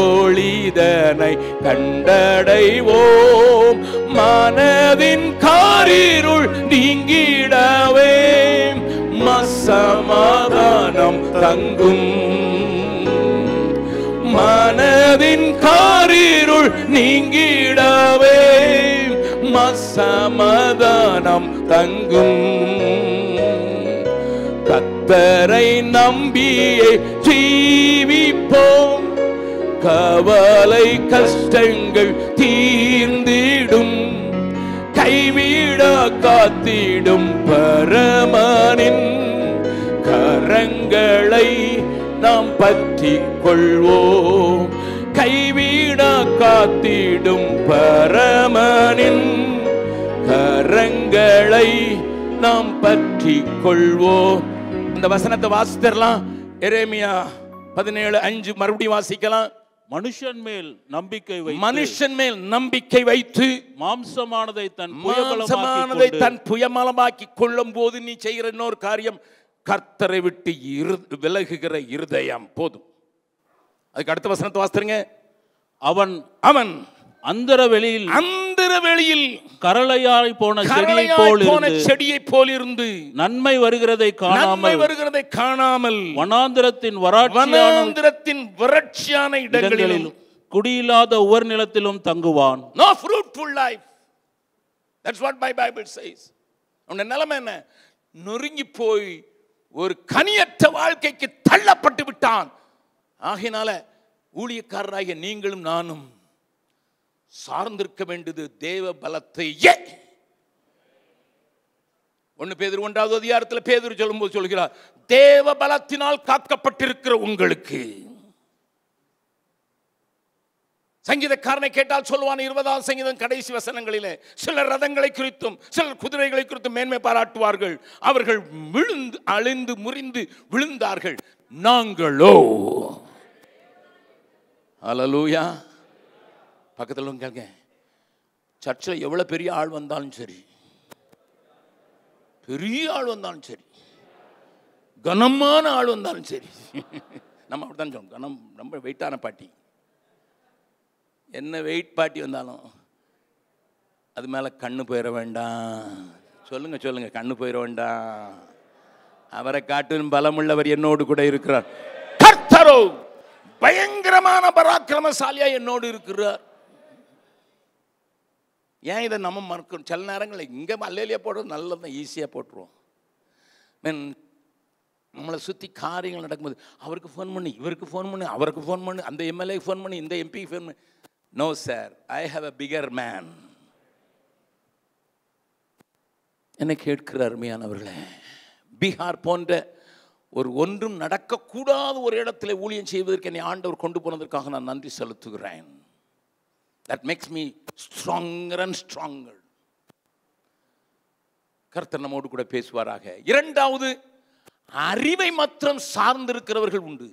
ஒளிதனை கண்டடைவோம். மனதின் காரிருள் நீங்கிடவே சமாதானம் தங்கும். மனதின் காரிருள் நீங்கிடவே சமாதானம் தங்கும். கர்த்தரை நம்பியே ஜீவிப்போம், கவலை கஷ்டங்கள் தீர்ந்திடும், கைவிட காத்திடும் பரமனின் கரங்களை நாம் பற்றி கொள்வோம். கைவிட காத்திடும் பரமனின் கரங்களை நாம் பற்றி கொள்வோம். இந்த வசனத்தை வாசித்தரலாம். எரேமியா 17:5 மறுபடியும் வாசிக்கலாம். மனுஷன் மேல் நம்பிக்கை வைத்து மாம்சமானதை தன் புயமலமாக்கி கொள்ளும் போது நீ செய்கிற இன்னொரு காரியம், கர்த்தரை விட்டு விலகுகிற இருதயம் போதும். அதுக்கு அடுத்த வசனத்தை வாசித்துருங்க. அவன் அந்தர வெளியில் கரளையாய் போன செடியை போல் இருந்து நன்மை வருகிறதை காணாமல் வனாந்திரத்தின் வறட்சியான இடங்களிலும் குடியில்லாத உவர் நிலத்திலும் தங்குவான். No fruitful life. That's what my Bible says. உன்னுடைய நிலைமை என்ன? நொறுங்கி போய் ஒரு கனியற்ற வாழ்க்கைக்கு தள்ளப்பட்டு விட்டான். ஆகையினால ஊழியக்காரராகிய நீங்களும் நானும் சார்ந்திருக்க வேண்டியது தேவ பலத்தையே. 1 பேதுரு 1வது அதிகாரத்தில் பேதுரு சொல்லும்போது சொல்கிறார், தேவ பலத்தினால் காக்கப்பட்டிருக்கிற உங்களுக்கு. சங்கீதக்காரனை கேட்டால் சொல்லுவான் 20ஆம் சங்கீதம் கடைசி வசனங்களிலே, சிலர் ரதங்களை குறித்தும் சிலர் குதிரைகளை குறித்தும் மேன்மை பாராட்டுவார்கள், அவர்கள் விழுந்து அழிந்து முறிந்து விழுந்தார்கள், நாங்களோ. அல்லேலூயா. பக்கத்தில் கேளுங்க, சர்ச்சில் எவ்வளோ பெரிய ஆள் வந்தாலும் சரி, கனமான ஆள் வந்தாலும் சரி, நம்ம அப்படித்தான் சொல்லணும். கனம் ரொம்ப வெயிட்டான பாட்டி, என்ன வெயிட் பாட்டி வந்தாலும் அது மேலே கண்ணு போயிட வேண்டாம். சொல்லுங்க, கண்ணு போயிட வேண்டாம். அவரை காட்டும் பலமுள்ளவர் என்னோடு கூட இருக்கிறார். கர்த்தரோ பயங்கரமான பராக்கிரமசாலியா என்னோடு இருக்கிறார். ஏன் இதை நம்ம மறக்கணும்? சில நேரங்களில் இங்கே அல்லேலியா போடுறது நல்லதான், ஈஸியாக போட்டுருவோம். நம்மளை சுற்றி காரியங்கள் நடக்கும்போது அவருக்கு ஃபோன் பண்ணி, இவருக்கு ஃபோன் பண்ணி, அவருக்கு ஃபோன் பண்ணி, அந்த எம்எல்ஏ ஃபோன் பண்ணி, இந்த எம்பிக்கு ஃபோன் பண்ணி. No sir, I have a figure man. என்னை கேட்கிற அருமையானவர்களே, பீகார் போன்ற ஒரு ஒன்றும் நடக்கக்கூடாத ஒரு இடத்துல ஊழியம் செய்வதற்கு என்னை ஆண்டவர் கொண்டு போனதற்காக நான் நன்றி செலுத்துகிறேன். That makes me stronger and stronger. கர்த்தர் நம்மோடு கூட பேசுவாராக. 2வது, அறிவை மாத்திரம் சார்ந்திருக்கிறவர்கள் உண்டு.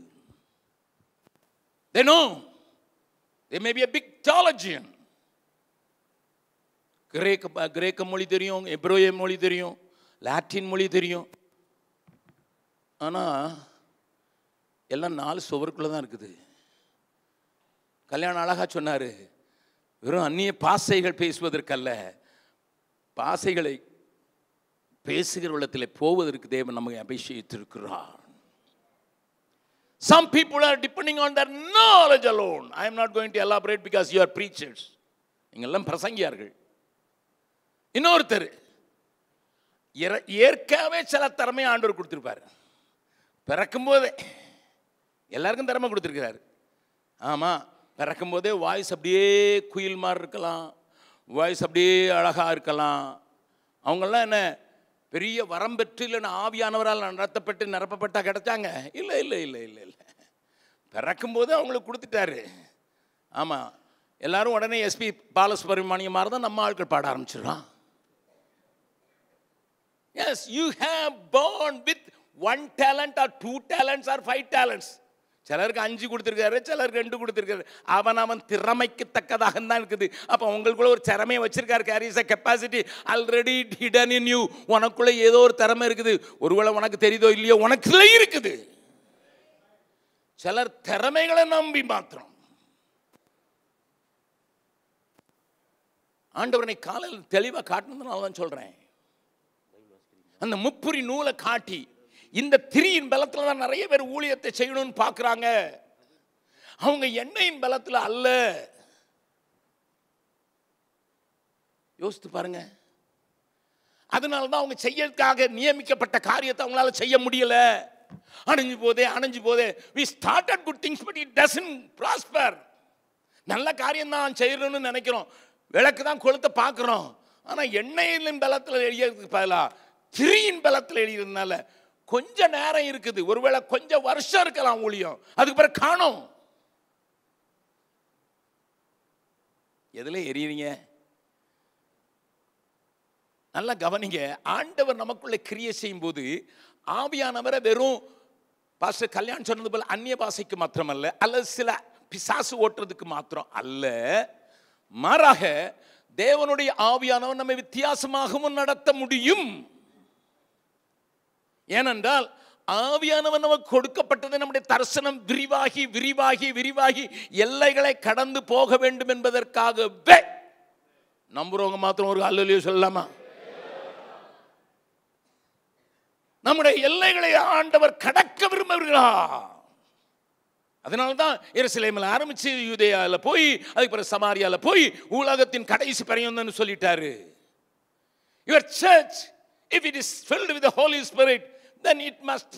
They know. They may be a big theologian. கிரேக்க மொழி தெரியும், எபிரேய மொழி தெரியும், லாட்டின் மொழி தெரியும். ஆனால் எல்லாம் 4 சுவருக்குள்ளே தான் இருக்குது. கல்யாணம் அழகா சொன்னார், வெறும் அந்நிய பாசைகள் பேசுவதற்கல்ல, பாசைகளை பேசுகிற உள்ளத்தில் போவதற்கு தேவன் நமக்கு அபிஷேகித்திருக்கிறார். Some people are depending on their knowledge alone. I am not going to elaborate because you are preachers. நீங்கள்லாம் பிரசங்கியார்கள். இன்னொருத்தர் ஏற்கனவே சில திறமையை ஆண்டவர் கொடுத்திருப்பார். பிறக்கும் போதே எல்லாருக்கும் திறமை கொடுத்துருக்கிறாரு. ஆமாம், பிறக்கும் போதே வாய்ஸ் அப்படியே குயில் மாதிரி இருக்கலாம், வாய்ஸ் அப்படியே அழகாக இருக்கலாம். அவங்கெல்லாம் என்ன பெரிய வரம் பெற்று இல்லைன்னா ஆவியானவரால் நடத்தப்பட்டு நிரப்பப்பட்டா கிடைச்சாங்க? இல்லை இல்லை இல்லை இல்லை இல்லை பிறக்கும் போதே அவங்களுக்கு கொடுத்துட்டாரு. ஆமாம், எல்லாரும் உடனே எஸ்பி பாலசுப்ரமணியம் மாதிரி தான் நம்ம ஆட்கள் பாட ஆரம்பிச்சிடலாம். Yes, you have born with 1 talent or 2 talents or 5 talents. சிலருக்கு 5 கொடுத்துருக்காரு, சிலருக்கு 2 கொடுத்துருக்காரு. அவன் திறமைக்கு தக்கதாக தான் இருக்குது. அப்போ உங்களுக்குள்ள ஒரு திறமையை வச்சிருக்காரு. Carries a capacity already hidden in you. உனக்குள்ள ஏதோ ஒரு திறமை இருக்குது. ஒருவேளை உனக்கு தெரியுதோ இல்லையோ, உனக்குள்ள இருக்குது. சிலர் திறமைகளை நம்பி மாத்திரம். ஆண்டவனை காலையில் தெளிவாக காட்டினதுனால தான் சொல்றேன். அந்த முப்புரி நூலை காட்டி இந்த திரியின் பலத்தில் தான் நிறைய பேர் ஊழியத்தை செய்யணும்னு பார்க்குறாங்க. அவங்க எண்ணெயின் பலத்தில் அல்ல. யோசித்து பாருங்க. அதனால தான் அவங்க செய்யறதுக்காக நியமிக்கப்பட்ட காரியத்தை அவங்களால செய்ய முடியல. அணைஞ்சு போதே அணைஞ்சு போதே. we started good things but it doesn't prosper. நல்ல காரியம் தான் செய்யணும்னு நினைக்கிறோம், விளக்கு தான் கொளுத்த பார்க்குறோம், ஆனால் எண்ணெயின் பலத்தில் எழுதியதுக்கு பதிலாக திரியின் பலத்தில் எழுதியதுனால கொஞ்ச நேரம் இருக்குது, ஒருவேளை கொஞ்சம் வருஷம் இருக்கலாம் ஊழியம், அதுக்கு பிறகு காணோம். எதுல எரியறீங்க? நல்லா கவனிங்க. ஆண்டவர் நமக்குள்ள கிரியை செய்யும் போது ஆவியானவரை வெறும் பாஸ்டர் கல்யாணம் சொன்னது போல அந்நிய பாஷைக்கு மாத்திரமல்ல, அல்லது சில பிசாசு ஓட்டுறதுக்கு மாத்திரம் அல்ல, மாறாக தேவனுடைய ஆவியானவர் நம்மை வித்தியாசமாகவும் நடத்த முடியும். ஏனென்றால் ஆவியானவர் நமக்கு கொடுக்கப்பட்டது நம்முடைய தரிசனம் விரிவாகி விரிவாகி விரிவாகி எல்லைகளை கடந்து போக வேண்டும் என்பதற்காகவே. நம்புறவங்க மாத்திரம் ஒரு அல்லேலூயா சொல்லலாமா? நம்முடைய எல்லைகளை ஆண்டவர் கடக்க விரும்புகிறார். அதனால்தான் எருசலேமில் ஆரம்பிச்சு யூதேயால போய் அதுக்கு பிறகு சமாரியால போய் உலகத்தின் கடைசி பரியந்தன்னு சொல்லிட்டாரு. Your church, if it is filled with the Holy Spirit, then it must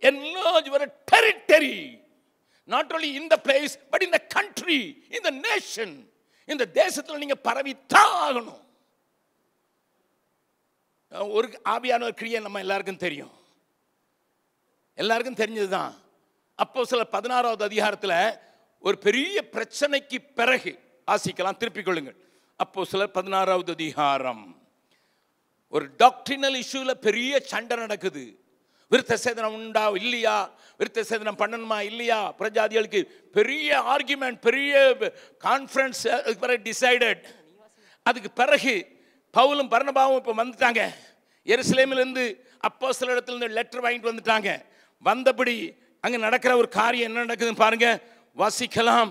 enlarge your territory, not only in the place but in the country, in the nation. இந்த தேசத்தில் நீங்க பரவித்தான் ஆகணும். ஒரு ஆவியானவர் கிரியை நம்ம எல்லாருக்கும் தெரியும், எல்லாருக்கும் தெரிஞ்சதுதான். அப்போஸ்தலர் 16வது அதிகாரத்தில் ஒரு பெரிய பிரச்சனைக்கு பிறகு ஆசிக்கலாம், திருப்பிக் கொள்ளுங்கள். அப்போஸ்தலர் 16வது அதிகாரம், ஒரு டாக்ட்ரினல் இஷ்யூல பெரிய சண்டை நடக்குது. விருத்த சேதனம் உண்டா இல்லையா, விருத்த சேதனம் பண்ணணுமா இல்லையா, பிரஜாதிகளுக்கு பெரிய ஆர்குமெண்ட், பெரிய கான்ஃபரன்ஸ் டிசைடட். அதுக்கு பிறகு பவுலும் பர்னபாவும் இப்போ வந்துட்டாங்க. எருசலேமிலிருந்து அப்போஸ்தலரிடத்திலிருந்து லெட்டர் வாங்கிட்டு வந்துட்டாங்க. வந்தபடி அங்கே நடக்கிற ஒரு காரியம் என்ன நடக்குதுன்னு பாருங்க. வாசிக்கலாம்,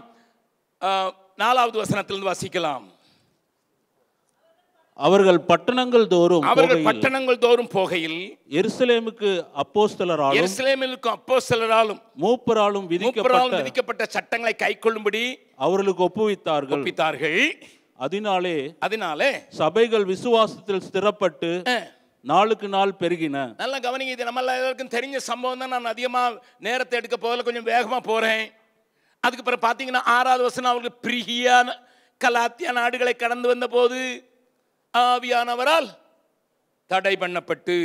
4வது வசனத்திலிருந்து வாசிக்கலாம். அவர்கள் பட்டணங்கள் தோறும் போகையில் எருசலேமுக்கு அப்போஸ்தலராலும் மூப்பராலும் விதிக்கப்பட்ட சட்டங்களை கைக்கொள்ளும்படி அவர்களுக்கு ஒப்புவித்தார்கள். அதனாலே சபைகள் விசுவாசத்தில் ஸ்திரப்பட்டு நாளுக்கு நாள் பெருகின. நல்லா கவனிங்க, இது நம்ம எல்லாருக்கும் தெரிஞ்ச சம்பவம் தான். நான் அதிகமா நேரத்தை எடுக்க போகல, கொஞ்சம் வேகமா போறேன். அதுக்கு பிறகு பாத்தீங்கன்னா 6வது வசனம், அவர்கள் பிரிகியா கலாத்தியா நாடுகளை கடந்து வந்த போது ஆவியானவரால் தடை பண்ணப்பட்டு.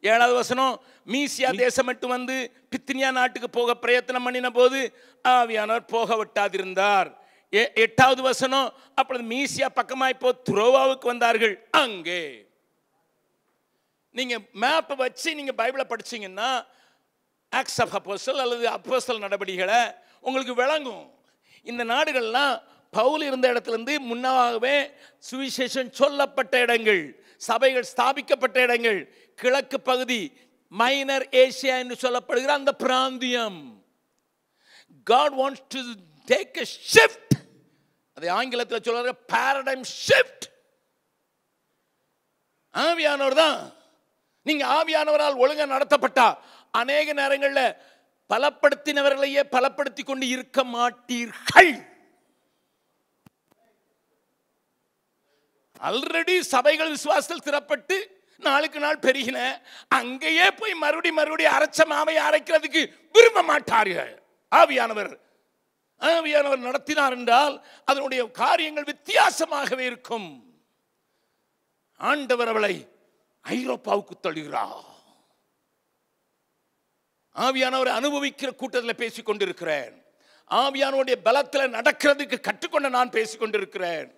7வது வசனம், மீசியா தேசம் மட்டும் வந்து பித்தினியா நாட்டுக்கு போக பிரயத்தனம் பண்ணின போது ஆவியானவர் போக விட்டாதிருந்தார். 8வது வசனம், அப்பொழுது மீசியா பக்கமாய் போ துரோவாவுக்கு வந்தார்கள். அங்கே நீங்க மேப் வச்சு நீங்க பைபிளை படிச்சீங்கன்னா ஆக்ட்ஸ் ஆஃப் அப்போஸ்தலர் அல்லது அப்போஸ்தலர் நடபடிகளை உங்களுக்கு விளங்கும். இந்த நாடுகள்லாம் பவுல் இருந்த இடத்திலிருந்து முன்னாகவே சுவிசேஷம் சொல்லப்பட்ட இடங்கள், சபைகள் ஸ்தாபிக்கப்பட்ட இடங்கள். கிழக்கு பகுதி, மைனர் ஏசியா என்று சொல்லப்படுகிற அந்த பிராந்தியம். God wants to take a shift. அதை ஆங்கிலத்தில் சொல்றாங்க paradigm shift. ஆவியானவர் தான். நீங்க ஆவியானவரால் ஒழுங்கா நடத்தப்பட்டா அநேக நேரங்களில் பலப்படுத்தினவர்களையே பலப்படுத்தி கொண்டு இருக்க மாட்டீர்கள். ஆல்ரெடி சபைகள் விசுவாசத்தில் திறப்பட்டு நாளுக்கு நாள் பெருகின, அங்கேயே போய் மறுபடி அரைச்ச மாவை அரைக்கிறதுக்கு விரும்ப மாட்டார்கள். ஆவியானவர் நடத்தினார் என்றால் அதனுடைய காரியங்கள் வித்தியாசமாகவே இருக்கும். ஆண்டவர் அவளை ஐரோப்பாவுக்கு தள்ளுகிறார். ஆவியானவரை அனுபவிக்கிற கூட்டத்தில் பேசிக் கொண்டிருக்கிறேன். ஆவியானவருடைய பலத்தில் நடக்கிறதுக்கு கற்றுக்கொண்ட நான் பேசிக் கொண்டிருக்கிறேன்.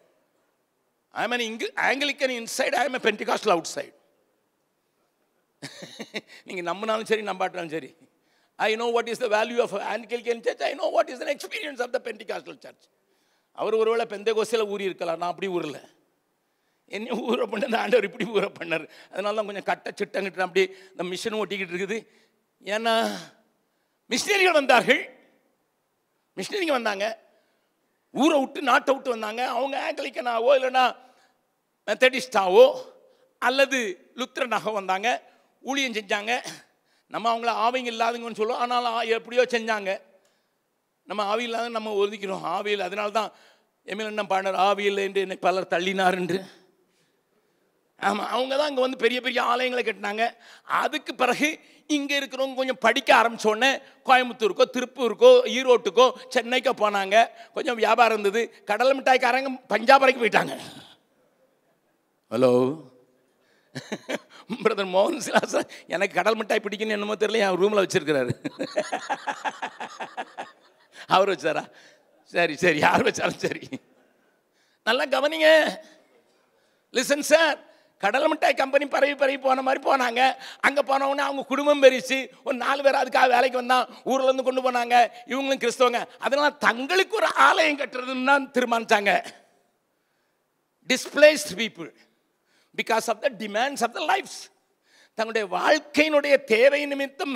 I am an Anglican inside, I am a Pentecostal outside. நீங்க நம்பினாலும் சரி நம்பாட்டாலும் சரி, I know what is the value of Anglican church, I know what is the experience of the Pentecostal church. அவர் ஒருவேளை பெந்தேகோஸ்தில ஊறி இருக்கலாம், நான் அப்படி ஊரல. என்ன ஊற பண்ண ஆண்டவர் இப்படி ஊற பண்ணார். அதனால தான் கொஞ்சம் கட்ட சிட்டங்கிட்டு அப்படி இந்த மிஷன் ஓட்டிக்கிட்டு இருக்குது. ஏன்னா மிஷினரிகள் வந்தார்கள், மிஷினரிங்க வந்தாங்க, ஊரை விட்டு நாட்டை விட்டு வந்தாங்க. அவங்க ஆங்கிலிக்கனாவோ இல்லைன்னா மெத்தடிஸ்டாவோ அல்லது லுத்ரனாகவோ வந்தாங்க, ஊழியம் செஞ்சாங்க. நம்ம அவங்கள ஆவிங்க இல்லாதவங்கன்னு சொல்லுவோம், ஆனால் எப்படியோ செஞ்சாங்க. நம்ம ஆவி இல்லாத நம்ம ஒதுக்கிறோம். ஆவியில் அதனால தான் எம்எல்ஏ பாடினார், ஆவியில் என்று என்னை பலர் தள்ளினார் என்று. ஆமாம், அவங்க தான் அங்கே வந்து பெரிய பெரிய ஆலயங்களை கட்டினாங்க. அதுக்கு பிறகு இங்கே இருக்கிறவங்க கொஞ்சம் படிக்க ஆரம்பித்தோடனே கோயம்புத்தூருக்கோ திருப்பூருக்கோ ஈரோட்டுக்கோ சென்னைக்கோ போனாங்க. கொஞ்சம் வியாபாரம் இருந்தது. கடலை மிட்டாய்க்காரங்க பஞ்சாப் வரைக்கும் போயிட்டாங்க. ஹலோ பிரதர் மோகன் சிலாசா, எனக்கு கடல் மிட்டாய் பிடிக்குன்னு என்னமோ தெரியல, என் ரூமில் வச்சுருக்கிறாரு. அவர் வச்சாரா? சரி சரி, யார் வச்சாலும் சரி. நல்லா கவனிங்க. லிசன் சார், கடலை மிட்டாய் கம்பெனி பரவி பரவி போன மாதிரி போனாங்க. அங்கே போனவுடனே அவங்க குடும்பம் பெருசு, ஒரு 4 பேர் அதுக்காக வேலைக்கு வந்தான். ஊர்லேருந்து கொண்டு போனாங்க. இவங்களும் கிறிஸ்தவங்க. அதனால தங்களுக்கு ஒரு ஆலயம் கட்டுறதுன்னு தான் தீர்மானிச்சாங்க. Displaced people because of the demands of the lifes. தங்களுடைய வாழ்க்கையினுடைய தேவை நிமித்தம்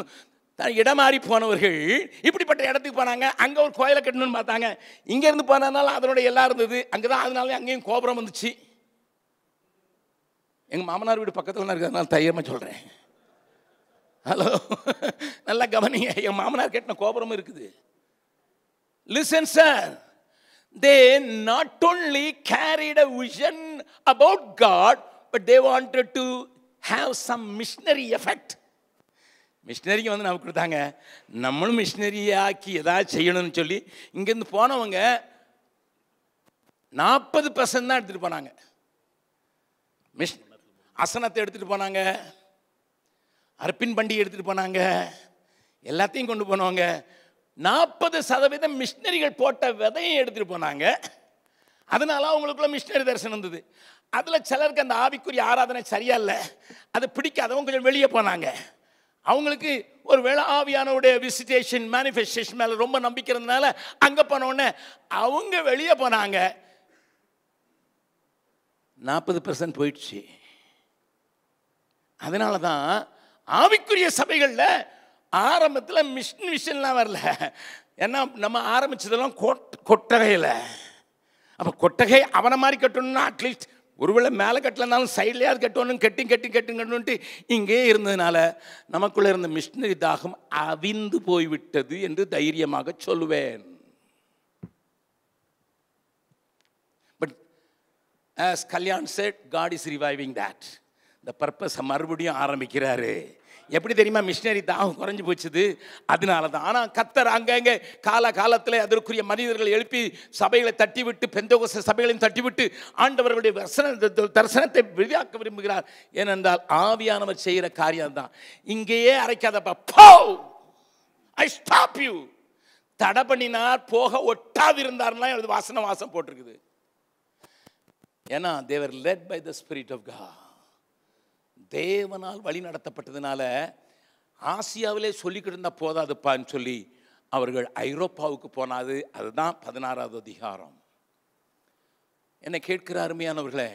இடம் மாறி போனவர்கள் இப்படிப்பட்ட இடத்துக்கு போனாங்க. அங்கே ஒரு கோயிலை கட்டணும்னு பார்த்தாங்க. இங்கேருந்து போனதுனால அதனுடைய எல்லாம் இருந்தது அங்கே தான். அதனால அங்கேயும் கோபுரம் வந்துச்சு. எங்கள் மாமனார் வீடு பக்கத்தில் தான் இருக்கிறதுனால தைரியமாக சொல்கிறேன். ஹலோ, நல்லா கவனிங்க. என் மாமனார் கட்டின கோபுரமும் இருக்குது. Listen sir, they not only carried a vision about God, but they wanted to have some missionary effect. மிஷினரிக்கு வந்து நமக்கு கொடுத்தாங்க, நம்மளும் மிஷினரியாக்கி ஏதாவது செய்யணும்னு சொல்லி இங்கேருந்து போனவங்க 40% தான் எடுத்துகிட்டு போனாங்க. அசனத்தை எடுத்துகிட்டு போனாங்க, அர்ப்பின் பண்டிகை எடுத்துகிட்டு போனாங்க, எல்லாத்தையும் கொண்டு போனவங்க. 40% மிஷினரிகள் போட்ட விதையை எடுத்துகிட்டு போனாங்க. அதனால அவங்களுக்குள்ள மிஷினரி தரிசனம் இருந்தது. அதில் சிலருக்கு அந்த ஆவிக்குரிய ஆராதனை சரியா இல்லை, அது பிடிக்காதவங்க கொஞ்சம் வெளியே போனாங்க. அவங்களுக்கு ஒரு வேளை ஆவியானோடைய விசிட்டேஷன் மேனிஃபெஸ்டேஷன் மேலே ரொம்ப நம்பிக்கை இருந்ததுனால அங்கே போனோடனே அவங்க வெளியே போனாங்க. 40% போயிடுச்சு. அதனால தான் ஆவிக்குரிய சபைகளில் ஆரம்பத்தில் மிஷன்லாம் வரல. ஏன்னா நம்ம ஆரம்பிச்சதெல்லாம் கொட்டகையில். அப்போ கொட்டகை அவனை மாதிரி கட்டணும்னா அட்லீஸ்ட் ஒருவேளை மேலே கட்டலனாலும் சைட்லேயாவது கட்டணும், கட்டுன்ட்டு இங்கே இருந்ததுனால நமக்குள்ளே இருந்த மிஷினரி தாகம் அவிந்து போய்விட்டது என்று தைரியமாக சொல்லுவேன். But as Kalyan said, God is reviving that. The purpose மறுபடியும் ஆரம்பிக்கிறாரு. எப்படி தெரியுமா? மிஷினரி தாகம் குறைஞ்சி போச்சுது, அதனால தான். ஆனால் கர்த்தர் அங்கங்கே காலத்தில் அதற்குரிய மனிதர்கள் எழுப்பி சபைகளை தட்டிவிட்டு, பெந்தேகோஸ்தே சபைகளையும் தட்டிவிட்டு ஆண்டவர்களுடைய தரிசனத்தை விரிவாக்க விரும்புகிறார். ஏனென்றால் ஆவியானவர் செய்கிற காரியம் தான். இங்கேயே அரைக்காதப்பா, போ, ஐ ஸ்டாப் யூ. தடை பண்ணினார், போக ஒட்டாது இருந்தார்னா வாசம் போட்டிருக்குது. ஏன்னா they were led by the Spirit of God. தேவனால் வழி நடத்தப்பட்டதுனால ஆசியாவிலே சொல்லிக்கிட்டு இருந்தால் போதாதுப்பான்னு சொல்லி அவர்கள் ஐரோப்பாவுக்கு போனாது. அதுதான் 16வது அதிகாரம். என்னை கேட்கிற அருமையானவர்களே,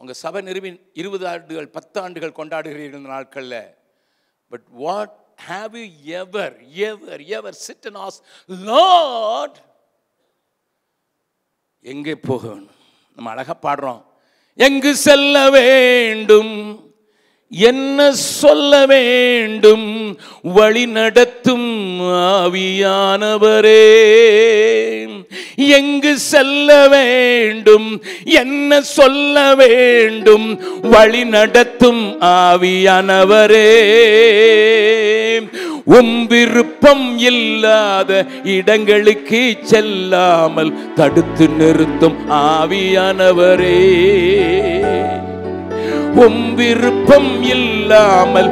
உங்கள் சபை நிறுவி 20 ஆண்டுகள் 10 ஆண்டுகள் கொண்டாடுகிறீர்கள் இந்த நாட்களில். But what have you ever sit and ask, Lord, எங்கே போகணும்? நம்ம அழகாக பாடுறோம், எங்கு செல்ல வேண்டும், என்ன சொல்ல வேண்டும், வழி நடத்தும் ஆவியானவரே. எங்கு செல்ல வேண்டும், என்ன சொல்ல வேண்டும், வழி நடத்தும் ஆவியானவரே. விருப்பம் இல்லாத இடங்களுக்கு செல்லாமல் தடுத்து நிறுத்தும் ஆவியானவரே. விருப்பம் இல்லாமல்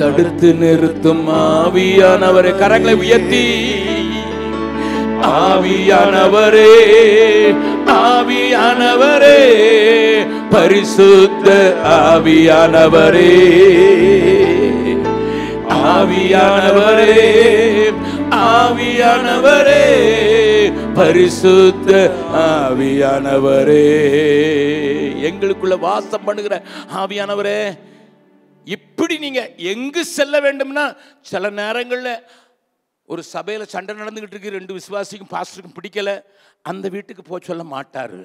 தடுத்து நிறுத்தும் ஆவியானவரே. கரங்களை உயர்த்தி, ஆவியானவரே, ஆவியானவரே, பரிசுத்த ஆவியானவரே, ஆவியானவரே, ஆவியானவரே, பரிசுத்த ஆவியானவரே. எங்களுக்குள்ள வாசம் பண்ணுகிற ஆவியானவரே, இப்படி நீங்க எங்கு செல்ல வேண்டும்னா, சில நேரங்களில் ஒரு சபையில் சண்டை நடந்துகிட்டு இருக்கு, 2 விசுவாசிக்கும் பாஸ்டருக்கும் பிடிக்கல, அந்த வீட்டுக்கு போக சொல்ல மாட்டாரு.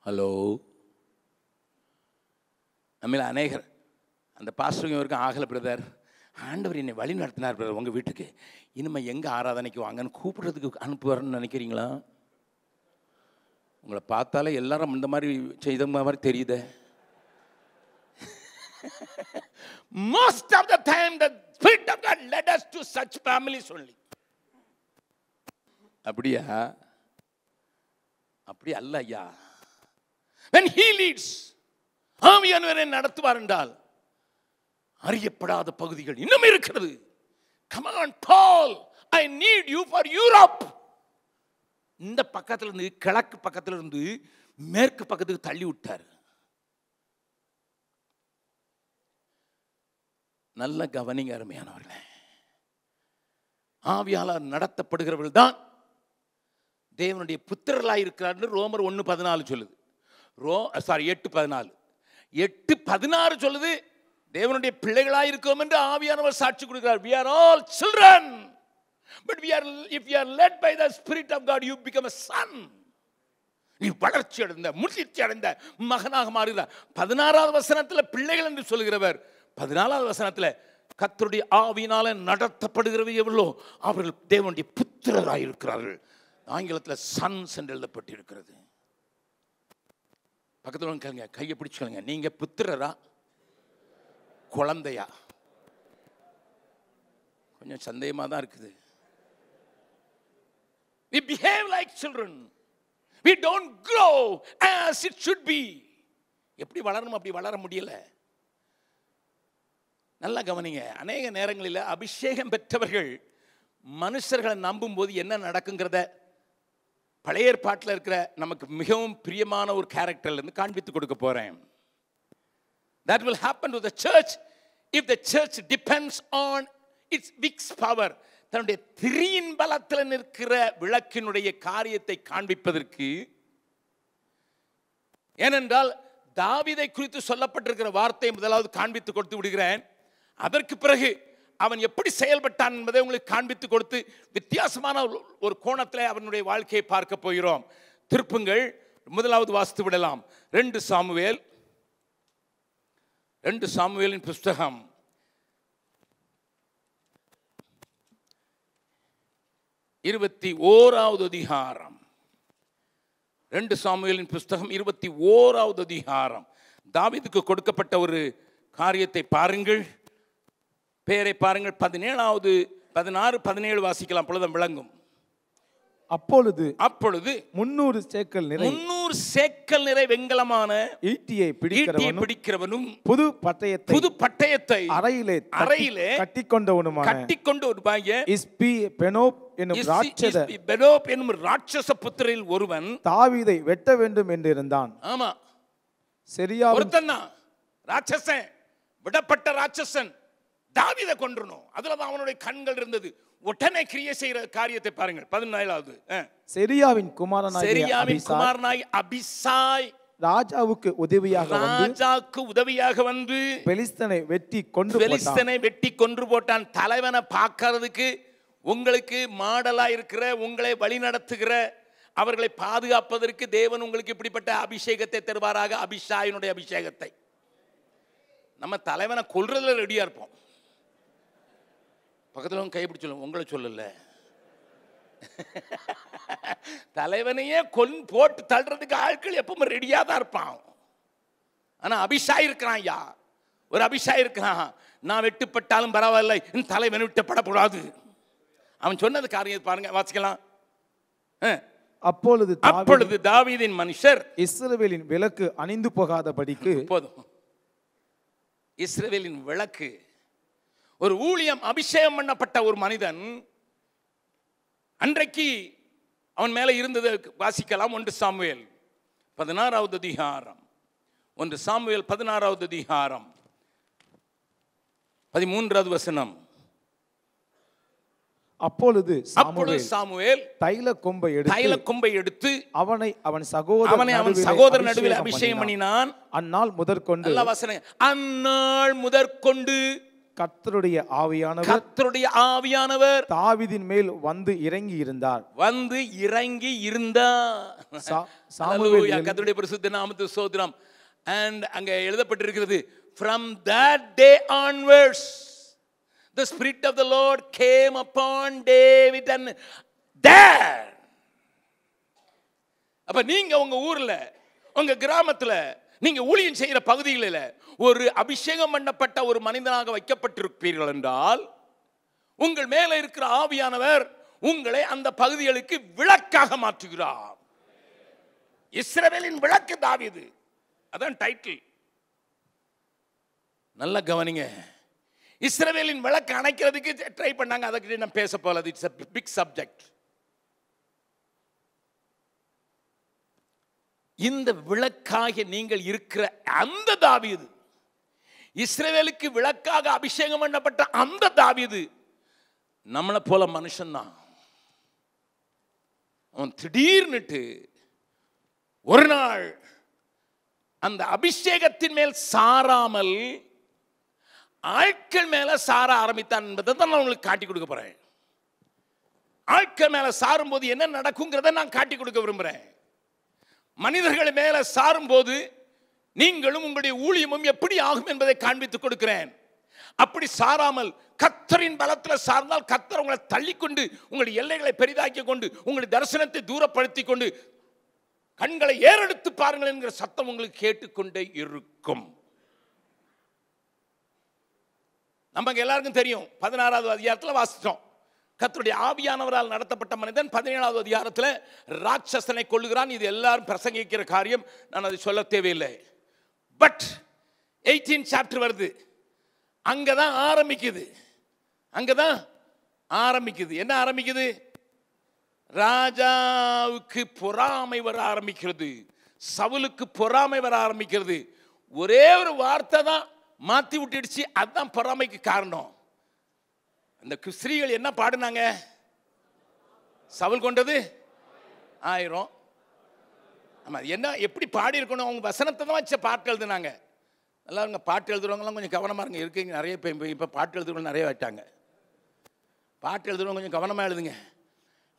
ஹலோ, நம்மள அநேகர் அந்த பாஸ்டருக்கும் இவருக்கும் ஆகலை பிரதர், ஆண்டவர் என்னை வழி நடத்தினார் பிரதர் உங்கள் வீட்டுக்கு, இனிமேல் எங்கே ஆராதனைக்கு வாங்கன்னு கூப்பிடுறதுக்கு அனுப்புவார்னு நினைக்கிறீங்களா? உங்களை பார்த்தாலே எல்லாரும் இந்த மாதிரி செய்த மாதிரி தெரியுதே. Most of the time the Spirit of God led us to such families only. அப்படியா? அப்படி அல்ல ஐயா. When he leads, ஆவியானவரை நடத்துவார் என்றால் அறியப்படாத பகுதிகள் இன்னும் இருக்கிறது. Come on Paul, I need you for Europe. இந்த பக்கத்துல இருந்து கிழக்கு பக்கத்துல இருந்து மேற்கு பக்கத்துக்கு தள்ளி விட்டார். நல்ல கவனிங்க அருமையானவர்களே. ஆவியாளர் நடத்தப்படுகிறவர்கள் தான் தேவனுடைய புத்திரர்களாக இருக்கிறார். ரோமர் 1:14 சொல்லுது. 8:14 8:16 சொல்லுது தேவனுடைய பிள்ளைகளாக இருக்கிறோம் என்று ஆவியானவர் சாட்சி கொடுக்கிறார். We are all children, but if you are led by the Spirit of God, you become a son. நீ வளர்ச்சி அடைந்த முதிர்ச்சி அடைந்த மகனாக மாறுகிறார். 16வது வசனத்தில் பிள்ளைகள் என்று சொல்கிறவர் 14வது வசனத்தில் கர்த்தருடைய ஆவியினால நடத்தப்படுகிறவர் எவ்வளோ அவர்கள் தேவனுடைய புத்திரராக இருக்கிறார்கள். ஆங்கிலத்தில் சன்ஸ் என்று எழுதப்பட்டிருக்கிறது. பக்கத்தில் கேளுங்க, கையை பிடிச்சுக்கலுங்க. நீங்க புத்திரரா குழந்தையா? கொஞ்சம் சந்தேகமாக தான் இருக்குது. We behave like children. We don't grow as it should be. எப்படி வளரணும் அப்படி வளர முடியல. நல்லா கவனிங்க. அநேக நேரங்களில் அபிஷேகம் பெற்றவர்கள் மனுஷர்களை நம்பும் போது என்ன நடக்குங்கிறத பழைய ஏற்பாட்டில் இருக்கிற நமக்கு மிகவும் பிரியமான ஒரு கேரக்டர்ல இருந்து காண்பித்து கொடுக்க போறேன். That will happen to the church if the church depends on its Vicks power. தன்னுடைய திரியின் பலத்தில் நிற்கிற விளக்கினுடைய காரியத்தை காண்பிப்பதற்கு. ஏனென்றால் தாவீதை குறித்து சொல்லப்பட்டிருக்கிற வார்த்தை முதலாவது காண்பித்து கொடுத்து விடுகிறேன். அதற்கு பிறகு அவன் எப்படி செயல்பட்டான் என்பதை உங்களுக்கு காண்பித்து கொடுத்து வித்தியாசமான ஒரு கோணத்தில் அவனுடைய வாழ்க்கையை பார்க்க போகிறோம். திருப்புங்கள், முதலாவது வாசித்து விடலாம். 2 சாமுவேலின் புஸ்தகம் 21வது அதிகாரம். 2 சாமுவேலின் புஸ்தகம் 21வது அதிகாரம். தாவீதுக்கு கொடுக்கப்பட்ட ஒரு காரியத்தை பாருங்கள், பேரை பாருங்கள். 17வது 16 17 வாசிக்கலாம், பொழுதும் விளங்கும். அப்பொழுது 300 சேக்கல் நிறை வெண்கலமான ஈட்டியை பிடிக்கிறவனும் புது பட்டயத்தை அறையிலே கட்டிக்கொண்டு பெனோப் என்னும் ராட்சச புத்திரில் ஒருவன் தாவீதை வெட்ட வேண்டும் என்று இருந்தான். ஆமா, சரியா? ஒருத்தன் ராட்சசன், விடப்பட்ட ராட்சசன் தாவீதை கொன்றணும். அதுலதான் அவனுடைய கண்கள் இருந்தது. உடனே கிரியை செய்யற காரியத்தை பாருங்கள். 17வது செரியாவின் குமாரனாய் அபிசாய் ராஜாவுக்கு உதவியாக வந்து பெலிஸ்தனை வெட்டி கொன்று போட்டான். தலைவனை பார்க்கறதுக்கு உங்களுக்கு மாடலா இருக்கிற, உங்களை வழி நடத்துகிற, அவர்களை பாதுகாப்பதற்கு தேவன் உங்களுக்கு இப்படிப்பட்ட அபிஷேகத்தை தருவாராக. அபிஷாயினுடைய அபிஷேகத்தை. நம்ம தலைவனை கொல்றதுல ரெடியா இருப்போம். பக்கத்தில் கைப்பிடி சொல்லுவோம், உங்களை சொல்லல. தலைவனையே போட்டு தள்ளுறதுக்கு ஆட்கள் எப்பவும் ரெடியா தான் இருப்பான். ஆனா அபிஷாய் இருக்கிறான். ஐயா, ஒரு அபிஷாய் இருக்கிறான். நான் வெட்டுப்பட்டாலும் பரவாயில்லை, தலைவன் வெட்டப்படக்கூடாது. அவன் சொன்னது காரியம் பாருங்க, வாசிக்கலாம். அப்பொழுது தாவீதின் மனுஷர் இஸ்ரவேலின் விளக்கு அணிந்து போகாதபடிக்கு, போதும், இஸ்ரவேலின் விளக்கு, ஒரு ஊழியம், அபிஷேகம் பண்ணப்பட்ட ஒரு மனிதன் அன்றைக்கு அவன் மேல இருந்தது வாசிக்கலாம். 1 சாமுவேல் 16வது அதிகாரம். 1 சாமுவேல் 16வது அதிகாரம் 13வது வசனம். அப்பொழுது சாமுவேல் தைல கொம்பை எடுத்து அவனை அவன் சகோதரன் நடுவில் அபிஷேகம் பண்ணினான். அந்நாள் முதற்கொண்டு கர்த்தருடைய ஆவியானவர் தாவீதின் மேல் வந்து இறங்கி இருந்தார். கர்த்தருடைய பரிசுத்த நாமத்துக்கு ஸ்தோத்திரம். and அங்க எழுதப்பட்டிருக்கிறது, from that day onwards the spirit of the Lord came upon David, and there அப்ப நீங்க உங்க ஊர்ல, உங்க கிராமத்துல, நீங்க ஊழியம் செய்யற பகுதிகளில் ஒரு அபிஷேகம் பண்ணப்பட்ட ஒரு மனிதனாக வைக்கப்பட்டிருப்பீர்கள் என்றால், உங்கள் மேல இருக்கிற ஆவியானவர் உங்களை அந்த பகுதிகளுக்கு விளக்காக மாற்றுகிறார். இஸ்ரவேலின் விளக்கு தாவீது, அதான் டைட்டில். நல்ல கவனிங்க. இஸ்ரவேலின் விளக்கு அணைக்கிறதுக்கு ட்ரை பண்ணாங்க. அதுக்கு நான் பேச போல. It's a big subject. இந்த விளக்காக நீங்கள் இருக்கிற அந்த தாவீது, இஸ்ரவேலுக்கு விளக்காக அபிஷேகம் பண்ணப்பட்ட அந்த தாவீது நம்மளை போல மனுஷன்தான். அவன் திடீர்னுட்டு ஒரு நாள் அந்த அபிஷேகத்தின் மேல் சாராமல் ஆட்கள் மேல சார ஆரம்பித்தான் என்பதை தான் நான் உங்களுக்கு காட்டி கொடுக்க போறேன். ஆட்கள் மேல சாரும் போது என்ன நடக்குங்கிறத நான் காட்டி கொடுக்க விரும்புறேன். மனிதர்கள் மேல சாரும் போது நீங்களும் உங்களுடைய ஊழியமும் எப்படி ஆகும் என்பதை காண்பித்துக் கொடுக்கிறேன். அப்படி சாராமல் கர்த்தரின் பலத்தில் சார்ந்தால் கர்த்தர் உங்களை தள்ளிக்கொண்டு உங்களுடைய எல்லைகளை பெரிதாக்கி கொண்டு உங்களுடைய தரிசனத்தை தூரப்படுத்தி கொண்டு கண்களை ஏறெடுத்து பாருங்கள் என்கிற சத்தம் உங்களுக்கு கேட்டுக்கொண்டே இருக்கும். நமக்கு எல்லாருக்கும் தெரியும். 16வது அதிகாரத்தில் வாசித்தோம். கர்த்தருடைய ஆவியானவரால் நடத்தப்பட்ட மனிதன் 17வது அதிகாரத்தில் ராட்சசனை கொல்லுகிறான். இது எல்லாரும் பிரசங்கிக்கிற காரியம், நான் அதை சொல்ல தேவையில்லை. பட் 18 சாப்டர் வருது, அங்கதான் ஆரம்பிக்குது. அங்கதான் ஆரம்பிக்குது. என்ன ஆரம்பிக்குது? ராஜாவுக்கு பொறாமை வர ஆரம்பிக்கிறது. சவுலுக்கு பொறாமை வர ஆரம்பிக்கிறது. ஒரே ஒரு வார்த்தை தான் மாத்தி விட்டுடுச்சு. அதுதான் பொறாமைக்கு காரணம். அந்த ஸ்திரீகள் என்ன பாடுனாங்க? சவுல் கொண்டது 1000. ஆமா, என்ன எப்படி பாடி இருக்கணும்? அவங்க வசனத்தை தான் வச்ச பாட்டு எழுதுனாங்க. எல்லாருங்க பாட்டு எழுதுறவங்களாம் கொஞ்சம் கவனமா இருங்க. இருக்கீங்க நிறைய பேர் இப்போ பாட்டு எழுதுறவங்க நிறைய வட்டாங்க. பாட்டு எழுதுறவங்க கொஞ்சம் கவனமா எழுதுங்க.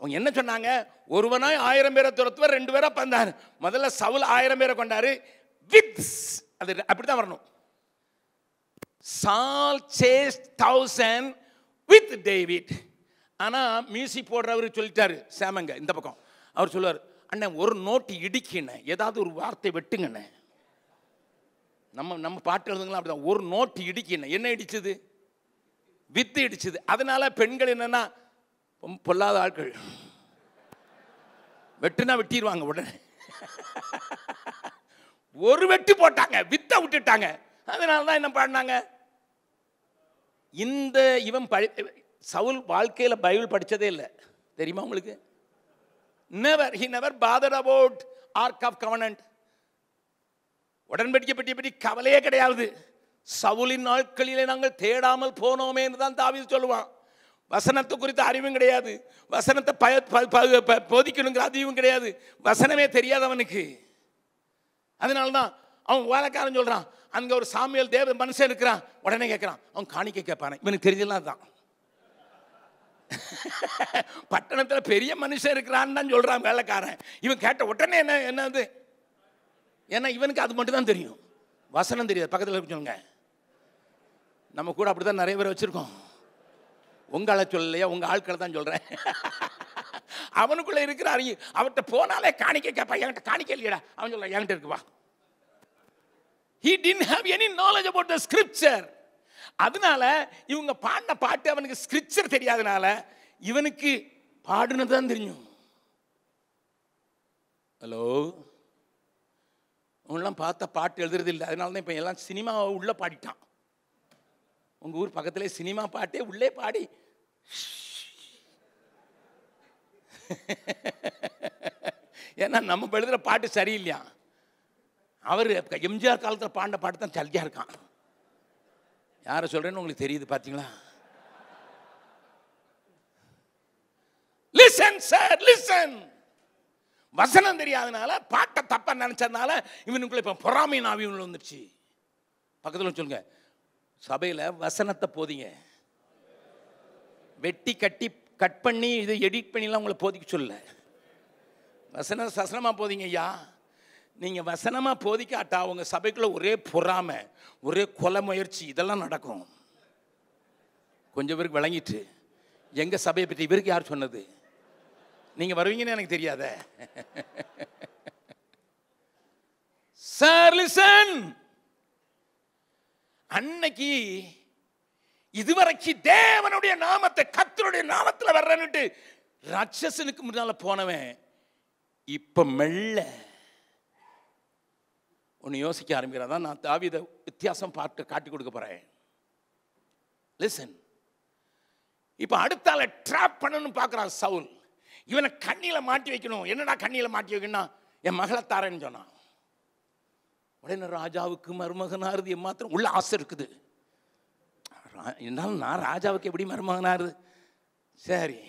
அவங்க என்ன சொன்னாங்க? ஒருவனாய் 1000 பேரை துரத்துவர், 2 பேரா பந்தார். முதல்ல சவுல் 1000 பேரை கொண்டாரு. வித் அது அப்படித்தான் வரணும். சால் சேஸ் 1000 வித் டேவிட். ஆனா மியூசிக் போடுறவர் சொல்லிட்டாரு, சாமங்க இந்த பக்கம். அவர் சொல்லுவார், அண்ணன் ஒரு நோட்டு இடிக்கின, ஏதாவது ஒரு வார்த்தை வெட்டுங்கண்ணே. நம்ம பாட்டு எழுதுங்களா அப்படிதான். ஒரு நோட்டு இடிக்கின, என்ன இடிச்சது? வித்து இடிச்சது. அதனால பெண்கள் என்னன்னா பொல்லாத ஆட்கள், வெட்டுனா வெட்டிடுவாங்க உடனே. ஒரு வெட்டு போட்டாங்க, வித்த விட்டுட்டாங்க. அதனால தான் என்ன பாடினாங்க? இந்த இவன் சவுல் வாழ்க்கையில பைபிள் படிச்சதே இல்லை, தெரியுமா உங்களுக்கு? never, he never bothered about ark of covenant. உடன்படிக்கை பெட்டியை பற்றி கவலையே கிடையாது. சவுலின் நாட்களிலே நாங்கள் தேடாமல் போனோமே என்று தான் தாவீது சொல்லுவான். வசனத்தை குறித்த அறிவும் கிடையாது, வசனத்தை போதிக்கணுங்கிற அறிவும் கிடையாது, வசனமே தெரியாது அவனுக்கு. அதனால்தான் அவன் வேலைக்காரன் சொல்றான், அங்க ஒரு சாமியல் தேவ மனுஷன் இருக்கிறான். உடனே கேட்கிறான், அவன் காணிக்கை கேட்பானே. இவனுக்கு தெரிஞ்சலாம் தான் பட்டணத்துல பெரிய மனுஷன் இருக்கிறான்னு தான் சொல்றான் வேலைக்காரன். இவன் கேட்ட உடனே என்னது? ஏன்னா இவனுக்கு அது மட்டும் தான் தெரியும், வசனம் தெரியாது. பக்கத்தில் சொல்லுங்க, நம்ம கூட அப்படிதான் நிறைய பேர் வச்சிருக்கோம். உங்க ஆளை சொல்லலையா, உங்க ஆட்களை தான் சொல்றேன். அவனுக்குள்ள இருக்கிற அறிவு, அவன்கிட்ட போனாலே காணிக்கை கேட்பான். என்கிட்ட காணிக்கை இல்லையடா, அவன் சொல்ல என்கிட்ட இருக்குவா. He didn't have any knowledge about the scripture. அதனால இவங்க பாடின பாட்டு அவனுக்கு ஸ்கிரிப்சர் தெரியாதனால இவனுக்கு பாடுனதான் தெரியும். ஹலோ, அவங்களாம் பார்த்தா பாட்டு எழுதுறது இல்லை. அதனால தான் இப்போ எல்லாம் சினிமாவை உள்ள பாடிட்டான். உங்க ஊர் பக்கத்திலே சினிமா பாட்டே உள்ளே பாடி. ஏன்னா நம்ம எழுதுற பாட்டு சரியில்லையா. அவர் எம்ஜிஆர் காலத்தில் பாடின பாட்டு தான் சரியா இருக்கான். யாரை சொல்றேன்னு உங்களுக்கு தெரியுது பார்த்தீங்களா? Listen sir, listen. வசனம் தெரியாதனால, பாட்டை தப்பா நினைச்சதுனால இவனுக்குள்ள இப்ப பொறாமை நாவி வந்துருச்சு. பக்கத்தில் சொல்லுங்க, சபையில் வசனத்தை போதிங்க. வெட்டி கட் பண்ணி இதை எடிட் பண்ணிலாம் உங்களை போதிக்க சொல்ல. வசனமா போதிங்க ஐயா. நீங்க வசனமா போதிக்காட்டா உங்க சபைக்குள்ள ஒரே பொறாமை, ஒரே கொலை முயற்சி, இதெல்லாம் நடக்கும். கொஞ்சம் பேருக்கு விளங்கிட்டு, எங்க சபையை பற்றி இவருக்கு யார் சொன்னது? நீங்க வருவீங்கன்னு எனக்கு தெரியாத. சார் லிசன், அன்னைக்கு இதுவரைக்கும் தேவனுடைய நாமத்தை, கர்த்தருடைய நாமத்தில் வர்றன்னுட்டு ராட்சசனுக்கு முன்னால போனவன் இப்ப மெல்ல ஒன்னு யோசிக்க ஆரம்பிக்கிறதா. நான் தாவீதை வித்தியாசம் பார்க்க காட்டி கொடுக்க போறேன். லிசன், இப்ப அடுத்தால ட்ராப் பண்ணணும்னு பார்க்கிறான் சவுல். இவனை கண்ணில மாட்டி வைக்கணும். என்னடா கண்ணில மாட்டி வைக்கணும்? என் மகளை தாரேன்னு சொன்னான். உடனே ராஜாவுக்கு மருமகனாருது மாத்திரம் உள்ள ஆசை இருக்குது. இருந்தாலும் நான் ராஜாவுக்கு எப்படி மருமகனாருது? சரி,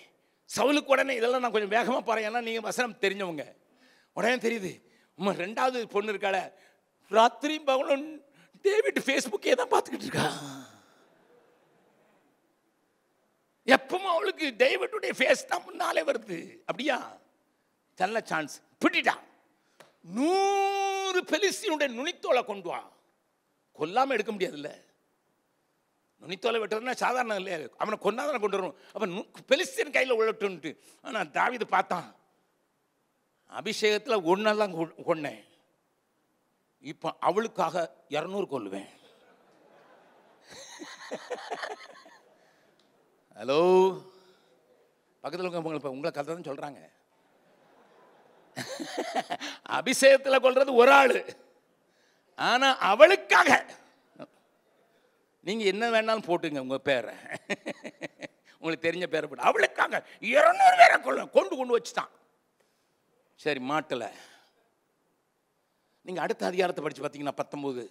சவுலுக்கு உடனே இதெல்லாம் நான் கொஞ்சம் வேகமாக போகிறேன், ஏன்னா நீங்கள் வசனம் தெரிஞ்சவங்க. உடனே தெரியுது, ரெண்டாவது பொண்ணு இருக்காள, ராத்திரி பகலும் டேவிட் ஃபேஸ்புக்கே தான் பார்த்துக்கிட்டு இருக்கா. எப்பவும் அவளுக்கு டேவிட்டுடைய ஃபேஸ் தான் முன்னாலே வருது. அப்படியா? நல்ல சான்ஸ் பிடிட்டா. 100 பெலிஸ்தீனுடைய நுனித்தோலை கொண்டு வா. கொல்லாமல் எடுக்க முடியாதுல்ல. நுனித்தோலை வெட்டுறதுனா சாதாரண இல்லையா? அவனை கொண்டாதான கொண்டு வரணும். அப்போ பெலிஸ்தீன் கையில் உள்ளட்டுன்ட்டு. ஆனால் தாவீது பார்த்தான், அபிஷேகத்தில் ஒன்றெல்லாம் கொன்னேன், இப்போ அவளுக்காக 200 கொல்லுவேன். ஹலோ, பக்கத்தில் உங்களை கதை தான் சொல்கிறாங்க. அபிஷேகத்தில் கொல்றது ஒரு ஆள், ஆனா அவளுக்காக நீங்க என்ன வேணாலும் போட்டுங்க உங்க பேரை, உங்களுக்கு தெரிஞ்ச பேரை போட்டு, அவளுக்காக 200 பேரை கொண்டு வச்சுட்டான். சரி, மாட்டல. நீங்க அடுத்த அதிகாரத்தை படிச்சு பார்த்தீங்கன்னா 19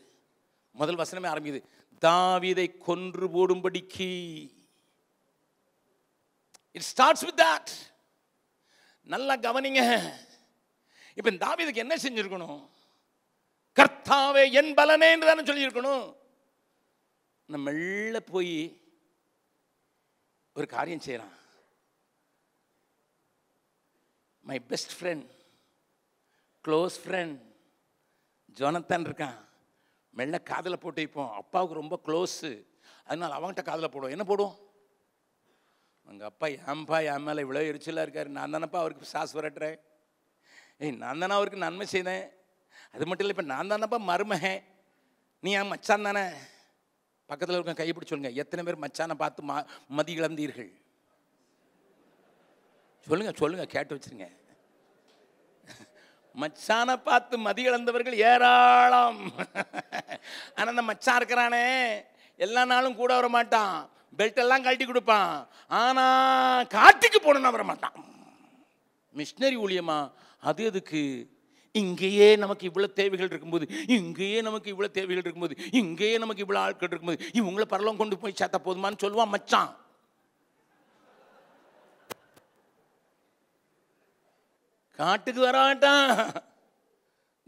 முதல் வசனமே ஆரம்பிக்குது, தாவீதை கொன்று போடும்படிக்கு. It starts with that. நல்லா கவனிங்க. இப்ப தாவீதுக்கு என்ன செஞ்சிருக்கணும்? கர்த்தாவே என் பலனே என்று தானே சொல்லியிருக்கணும். நம்ம மெல்ல போய் ஒரு காரியம் செய்யலாம். My best friend, close friend Jonathan இருக்கான். மெல்ல காதில் போட்டு வைப்போம். அப்பாவுக்கு ரொம்ப க்ளோஸு, அதனால அவங்ககிட்ட காதில் போடுவோம். என்ன போடுவோம்? எங்கள் அப்பா ஏன்பா என் மேலே இவ்வளோ எரிச்சலாக இருக்காரு, நான் தானப்பா அவருக்கு சாஸ் வரட்டுறேன், நான் தானே அவருக்கு நன்மை செய்தேன், அது மட்டும் இல்லை இப்போ நான் தானப்பா மருமகன், நீ என் மச்சான் தானே. பக்கத்தில் இருக்க கையை பிடிச்சி சொல்லுங்க, எத்தனை பேர் மச்சானை பார்த்து மதி இழந்தீர்கள்? சொல்லுங்க சொல்லுங்க, கேட்டு வச்சிருங்க. மச்சானை பார்த்து மதி இழந்தவர்கள் ஏராளம். ஆனால் அந்த மச்சான் இருக்கிறானே எல்லா நாளும் கூட வர மாட்டான், பெல்ட் எல்லாம் கழட்டி கொடுப்பான், ஆனா காட்டுக்கு போகணும்னு வர மாட்டான். மிஷினரி ஊழியமா? அது எதுக்கு? இங்கேயே நமக்கு இவ்வளவு தேவைகள் இருக்கும்போது, இங்கேயே நமக்கு இவ்வளவு தேவைகள் இருக்கும்போது, இங்கேயே நமக்கு இவ்வளவு ஆட்கள் இருக்கும்போது, இவங்களை பரலோகம் கொண்டு போய் சேர்த்தா போதுமான்னு சொல்லுவான் மச்சான். காட்டுக்கு வராட்டான்.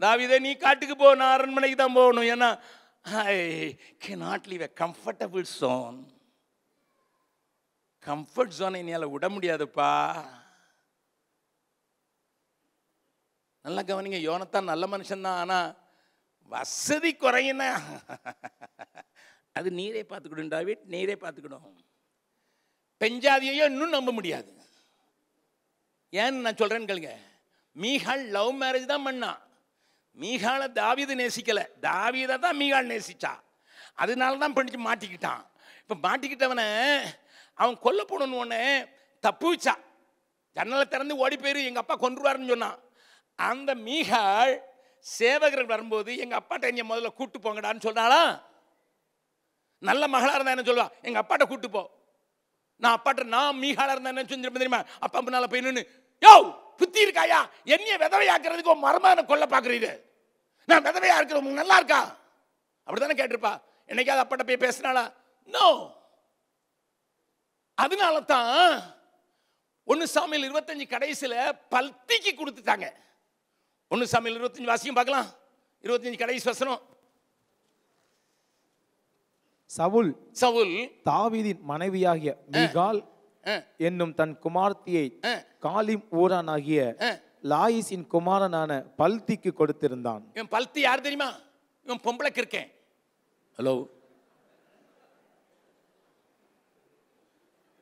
தாவீதே நீ காட்டுக்கு போ, நான் அரண்மனைக்கு தான் போகணும். ஏன்னா I cannot live a comfortable zone. Comfort ஜோனை என்னால விட முடியாதுப்பா. நல்லா கவனிங்க, யோனத்தான் நல்ல மனுஷன் தான், ஆனா வசதி குறையினா அது நீரே பார்த்துக்கிடும் டாவிட், நீரே பார்த்துக்கிடும். பெஞ்சாதியையோ இன்னும் நம்ப முடியாது. ஏன்னு நான் சொல்றேன்னு கேளுங்க. மீகாள் லவ் மேரேஜ் தான் பண்ணா. மீகாளை தாவீது நேசிக்கல, தாவீதை தான் மீகாள் நேசிச்சா. அதனால தான் பண்ணிச்சு மாட்டிக்கிட்டான். இப்போ மாட்டிக்கிட்டவனை அவன் கொல்ல போடணும். ஒன்று தப்புச்சா, ஜன்னலை திறந்து ஓடி போயிரு, எங்கள் அப்பா கொன்றுவாருன்னு சொன்னான். அந்த மீகாள் சேவகர்கள் வரும்போது எங்கள் அப்பாட்ட என்னை முதல்ல கூட்டு போங்கடான்னு சொன்னாலா? நல்ல மகளாக இருந்தா என்ன சொல்லுவா? எங்கள் அப்பாட்ட கூட்டு போ. நான் அப்பாட்ட நான் மீகாளாக இருந்தா என்ன செஞ்சிருப்பேன் தெரியுமா? அப்பா முன்னால போய் நின்று, யோ புத்தி இருக்காயா, என்னைய விதவையாக்குறதுக்கு உன் மருமகனை கொல்ல பார்க்குறீரு, நான் விதவையா இருக்கிற உங்களுக்கு நல்லா இருக்கா? அப்படித்தானே கேட்டிருப்பா. என்னைக்காவது அப்பாட்ட போய் பேசினாளா? நோ. அதனால தான் 1 சாமுவேல் 25 கடைசியில் பல்திக்கு கொடுத்துட்டாங்க. 1 சாமுவேல் 25 வாசியம் பார்க்கலாம். 25 கடைசி வசனம். சவுல் தாவீதின் மனைவியாகிய மீகாள் என்னும் தன் குமார்த்தியை காலிம் ஊரானாகிய லாயிசின் குமாரனான பல்திக்கு கொடுத்திருந்தான். இவன் பல்தி யார் தெரியுமா? இவன் பொம்பளைக்கு இருக்கேன். ஹலோ,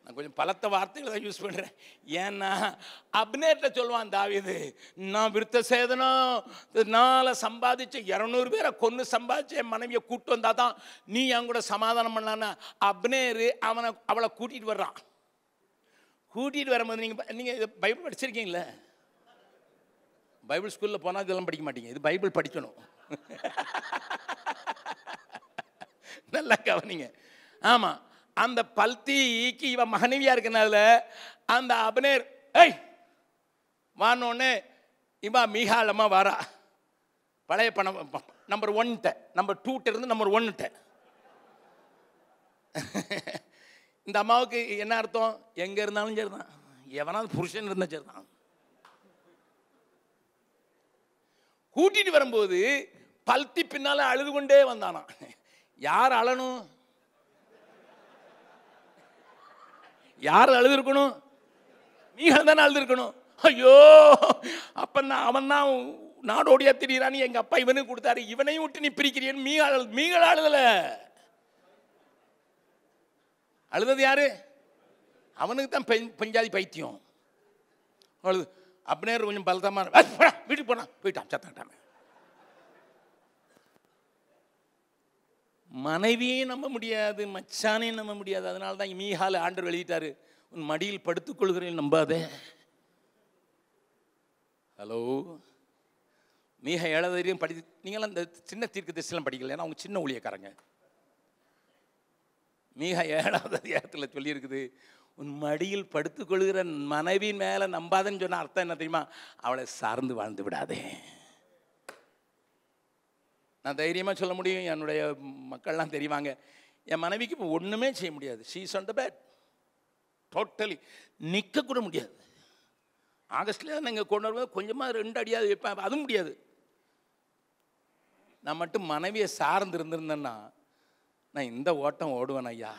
நான் கொஞ்சம் பலத்த வார்த்தைகளை தான் யூஸ் பண்ணுறேன். ஏன்னா அப்னேர்ட்ட சொல்லுவான் தாவீது, நான் விருத்த சேதனால சம்பாதிச்சு 200 பேரை கொன்று சம்பாதிச்சு என் மனைவியை கூப்பிட்டு வந்தா தான் நீ என் கூட சமாதானம் பண்ணலான்னு அப்னேரு அவளை கூட்டிகிட்டு வர்றான். கூட்டிகிட்டு வரும்போது நீங்கள் இதை பைபிள் படிச்சிருக்கீங்களே? பைபிள் ஸ்கூலில் போனால் இதெல்லாம் படிக்க மாட்டீங்க. இது பைபிள் படிக்கணும். நல்லா கவனிங்க. ஆமாம், அந்த பல்திக்கு இவன் மனைவியா இருக்கனால அந்த அப்னேர் வானோடனே இவன் மீகாலம்மா வாரா. பழைய பணம் நம்பர் 1 நம்பர் 2 இருந்து நம்பர் 1. இந்த அம்மாவுக்கு என்ன அர்த்தம்? எங்கே இருந்தாலும் சரிதான், எவனாவது புருஷன் இருந்தால் சரிதான். கூட்டிட்டு வரும்போது பல்தி பின்னால அழுது கொண்டே வந்தானா. யார் அழணும்? யார் அழுது இருக்கணும்? மீகால் தானே அழுது இருக்கணும். ஐயோ, அப்ப அவன் தான் நாடோடியா திடீரான்னு எங்க அப்பா இவனுக்கு கொடுத்தாரு, இவனையும் விட்டு நீ பிரிக்கிறீன்னு மீகால் அழுதல. அழுதது யாரு? அவனுக்கு தான் பஞ்சாதி பைத்தியம் அழுது. அப்னேர் கொஞ்சம் பலத்தமா வீட்டுக்கு போயிட்டான், சத்தாட்டாம. மனைவியையும் நம்ப முடியாது, மச்சானையும் நம்ப முடியாது. அதனால தான் மீகால் ஆண்டவர் எழுதிட்டாரு, உன் மடியில் படுத்துக் கொள்கிறேன் நம்பாதே. ஹலோ, மீக 7 படி. நீங்களாம் இந்த சின்ன தீர்க்க தரிசனம் படிக்கல, ஏன்னா அவங்க சின்ன ஊழியக்காரங்க. மீக 7வது அதிகாரத்தில் சொல்லியிருக்குது, உன் மடியில் படுத்துக்கொள்கிற மனைவியின் மேலே நம்பாதன்னு சொன்ன அர்த்தம் என்ன தெரியுமா? அவளை சார்ந்து வாழ்ந்து விடாதே. நான் தைரியமாக சொல்ல முடியும், என்னுடைய மக்கள்லாம் தெரிவாங்க, என் மனைவிக்கு இப்போ ஒன்றுமே செய்ய முடியாது. She is on the bed totally. நிற்க கூட முடியாது. ஆகஸ்ட்லேயே நீங்கள் கொண்டு வரும்போது கொஞ்சமாக 2 அடியாவது வைப்பேன், அதுவும் முடியாது. நான் மட்டும் மனைவியை சார்ந்து இருந்திருந்தேன்னா நான் இந்த ஓட்டம் ஓடுவேன் ஐயா.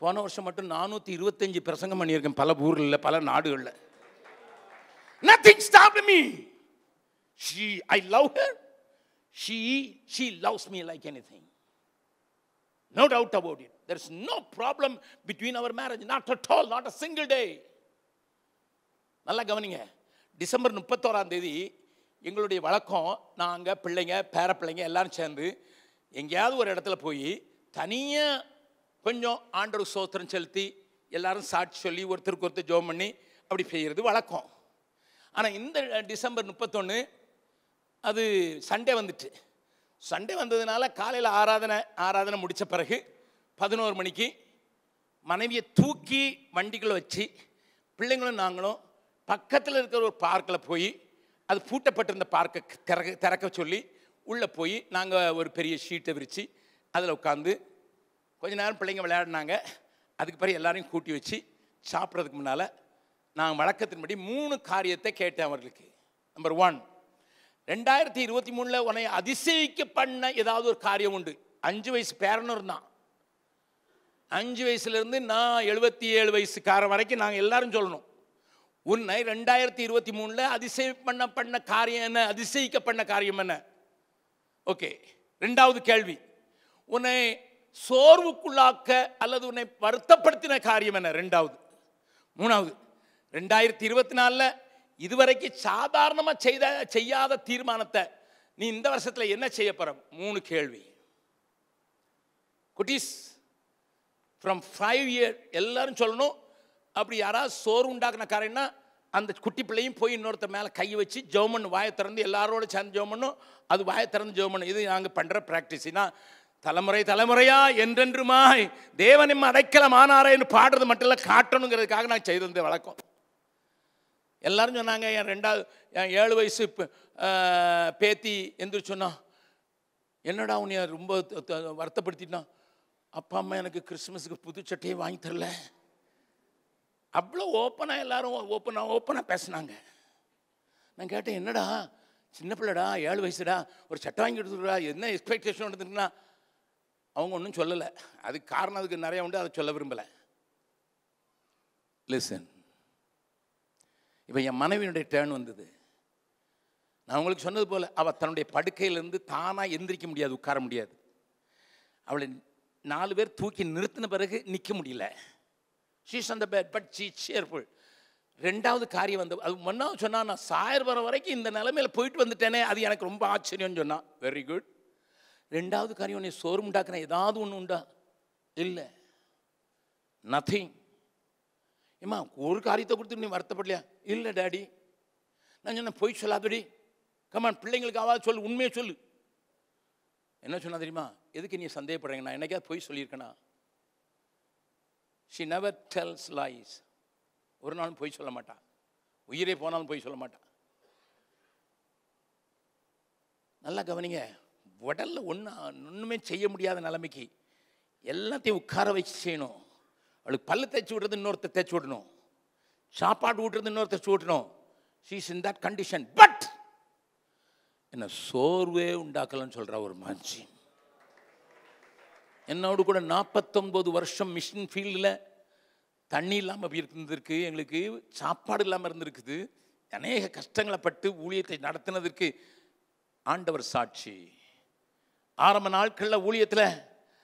போன வருஷம் மட்டும் 425 பிரசங்கம் பண்ணியிருக்கேன், பல ஊரில், பல நாடுகளில். Nothing stopped me. I love her. She loves me like anything. No doubt about it. There is no problem between our marriage. Not at all. Not a single day. நல்லா கவனிங்க. டிசம்பர் 31 எங்களுடைய வழக்கம், நாங்கள் பிள்ளைங்க பேர பிள்ளைங்க எல்லாரும் சேர்ந்து எங்கேயாவது ஒரு இடத்துல போய் தனியாக கொஞ்சம் ஆண்டவர் ஸ்தோத்திரம் செலுத்தி எல்லாரும் சாட்சி சொல்லி ஒருத்தருக்கு ஒருத்தர் ஜெபம் பண்ணி அப்படி செய்கிறது வழக்கம். ஆனால் இந்த டிசம்பர் 31 அது சண்டே வந்துட்டு. சண்டே வந்ததுனால காலையில் ஆராதனை முடித்த பிறகு 11 மணிக்கு மனைவியை தூக்கி வண்டிகளை வச்சு பிள்ளைங்களும் நாங்களும் பக்கத்தில் இருக்கிற ஒரு பார்க்கில் போய், அது பூட்டப்பட்டிருந்த பார்க்கை திறக்க சொல்லி உள்ளே போய் நாங்கள் ஒரு பெரிய ஷீட்டை விரித்து அதில் உட்காந்து கொஞ்ச நேரம் பிள்ளைங்க விளையாடினாங்க. அதுக்கு பிறகு எல்லாரையும் கூட்டி வச்சு சாப்பிட்றதுக்கு முன்னால் நான் வழக்கத்தின்படி 3 காரியத்தை கேட்டேன் அவர்களுக்கு. நம்பர் 1, 2023 உன்னை அதிசயிக்க பண்ண ஏதாவது ஒரு காரியம் உண்டு. 5 வயசு பேரனும் இருந்தான். 5 வயசுலேருந்து நான் 77 வயசுக்காரன் வரைக்கும் நாங்கள் எல்லாரும் சொல்லணும், உன்னை 2023 அதிசய காரியம் என்ன, அதிசயிக்க பண்ண காரியம் என்ன? ஓகே. 2வது கேள்வி, உன்னை சோர்வுக்குள்ளாக்க அல்லது உன்னை வருத்தப்படுத்தின காரியம் என்ன? 2வது. 3வது, 2024 இதுவரைக்கும் சாதாரணமாக செய்யாத தீர்மானத்தை நீ இந்த வருஷத்தில் என்ன செய்ய போற? 3 கேள்வி. குட்டீஸ் ஃப்ரம் 5 இயர் எல்லாரும் சொல்லணும். அப்படி யாராவது சோறு உண்டாக்குன காரியம்னா அந்த குட்டி பிள்ளையும் போய் இன்னொருத்த மேலே கை வச்சு ஜெபம் பண்ணு, வாயை திறந்து எல்லாரோட சேர்ந்து ஜெபம் பண்ணும். அது வாயை திறந்து ஜெபம் பண்ணு. இது நாங்கள் பண்ணுற ப்ராக்டிஸ்னா தலைமுறையா என்றென்றுமாய் தேவனின் அடைக்கலம் ஆனாரேன்னு பாடுறது மட்டும் இல்லை, காட்டணுங்கிறதுக்காக நான் செய்திருந்த வழக்கம். எல்லாரும் சொன்னாங்க, என் 7 வயசு பேத்தி எந்திரிச்சு சொன்னா, என்னடா உன்னை ரொம்ப வருத்தப்படுத்திட்டான், அப்பா அம்மா எனக்கு கிறிஸ்துமஸுக்கு புது சட்டையை வாங்கி தரல. அவ்வளோ ஓப்பனாக எல்லாரும் ஓப்பனாக பேசினாங்க. நான் கேட்டேன், என்னடா சின்ன பிள்ளைடா, 7 வயசுடா, ஒரு சட்டை வாங்கி கொடுத்துருடா, என்ன எக்ஸ்பெக்டேஷன் எடுத்துருக்குன்னா அவங்க ஒன்றும் சொல்லலை. அதுக்கு காரணம் அதுக்கு நிறைய உண்டு, அதை சொல்ல விரும்பலை. லிசன், இப்போ என் மனைவியினுடைய டேர்ன் வந்தது. நான் உங்களுக்கு சொன்னது போல் அவள் தன்னுடைய படுக்கையிலேருந்து தானாக எந்திரிக்க முடியாது, உட்கார முடியாது. அவளை 4 பேர் தூக்கி நிறுத்தின பிறகு நிற்க முடியல. She is on the bed, but she is cheerful. ரெண்டாவது காரியம் வந்து அது முன்னா சொன்னா, நான் சாயர் வர வரைக்கும் இந்த நிலைமையில போயிட்டு வந்துட்டேனே, அது எனக்கு ரொம்ப ஆச்சரியம்னு சொன்னா. Very good. ரெண்டாவது காரியம், நீ சோறு உண்டாக்குற ஏதாவது ஒன்று உண்டா? இல்லை, நத்திங். ஏம்மா ஒரு காரியத்தை கொடுத்து நீ வருத்தப்படலையா? இல்லை டாடி. நான் சொன்னேன், போய் சொல்லாதடி, கமான் பிள்ளைங்களுக்கு ஆவாது சொல்லு, உண்மையை சொல்லு. என்ன சொன்னா தெரியுமா? எதுக்கு நீ சந்தேகப்படுறீங்க? நான் என்னைக்காவது போய் சொல்லியிருக்கேனா? She never tells lies. ஒரு நாளும் போய் சொல்ல மாட்டான். உயிரே போனாலும் போய் சொல்ல மாட்டான். நல்லா கவனிங்க. உடல்ல ஒன்றுமே செய்ய முடியாத நிலைமைக்கு எல்லாத்தையும் உட்கார வச்சு செய்யணும். அவளுக்கு பல்லு தைச்சி விடுறது இன்னொருத்தர் தைச்சி விடணும், சாப்பாடு விட்டுறது இன்னொருத்தர் விட்டணும். She is in that condition. But என்ன சோர்வே உண்டாக்கலன்னு சொல்ற ஒரு மனுஷன். என்னோடு கூட 49 வருஷம் மிஷன் ஃபீல்டில் தண்ணி இல்லாமல் இருந்திருக்கு, எங்களுக்கு சாப்பாடு இல்லாமல் இருந்திருக்குது, அநேக கஷ்டங்களை பட்டு ஊழியத்தை நடத்தினதற்கு ஆண்டவர் சாட்சி. ஆரம்ப நாட்களில் ஊழியத்தில்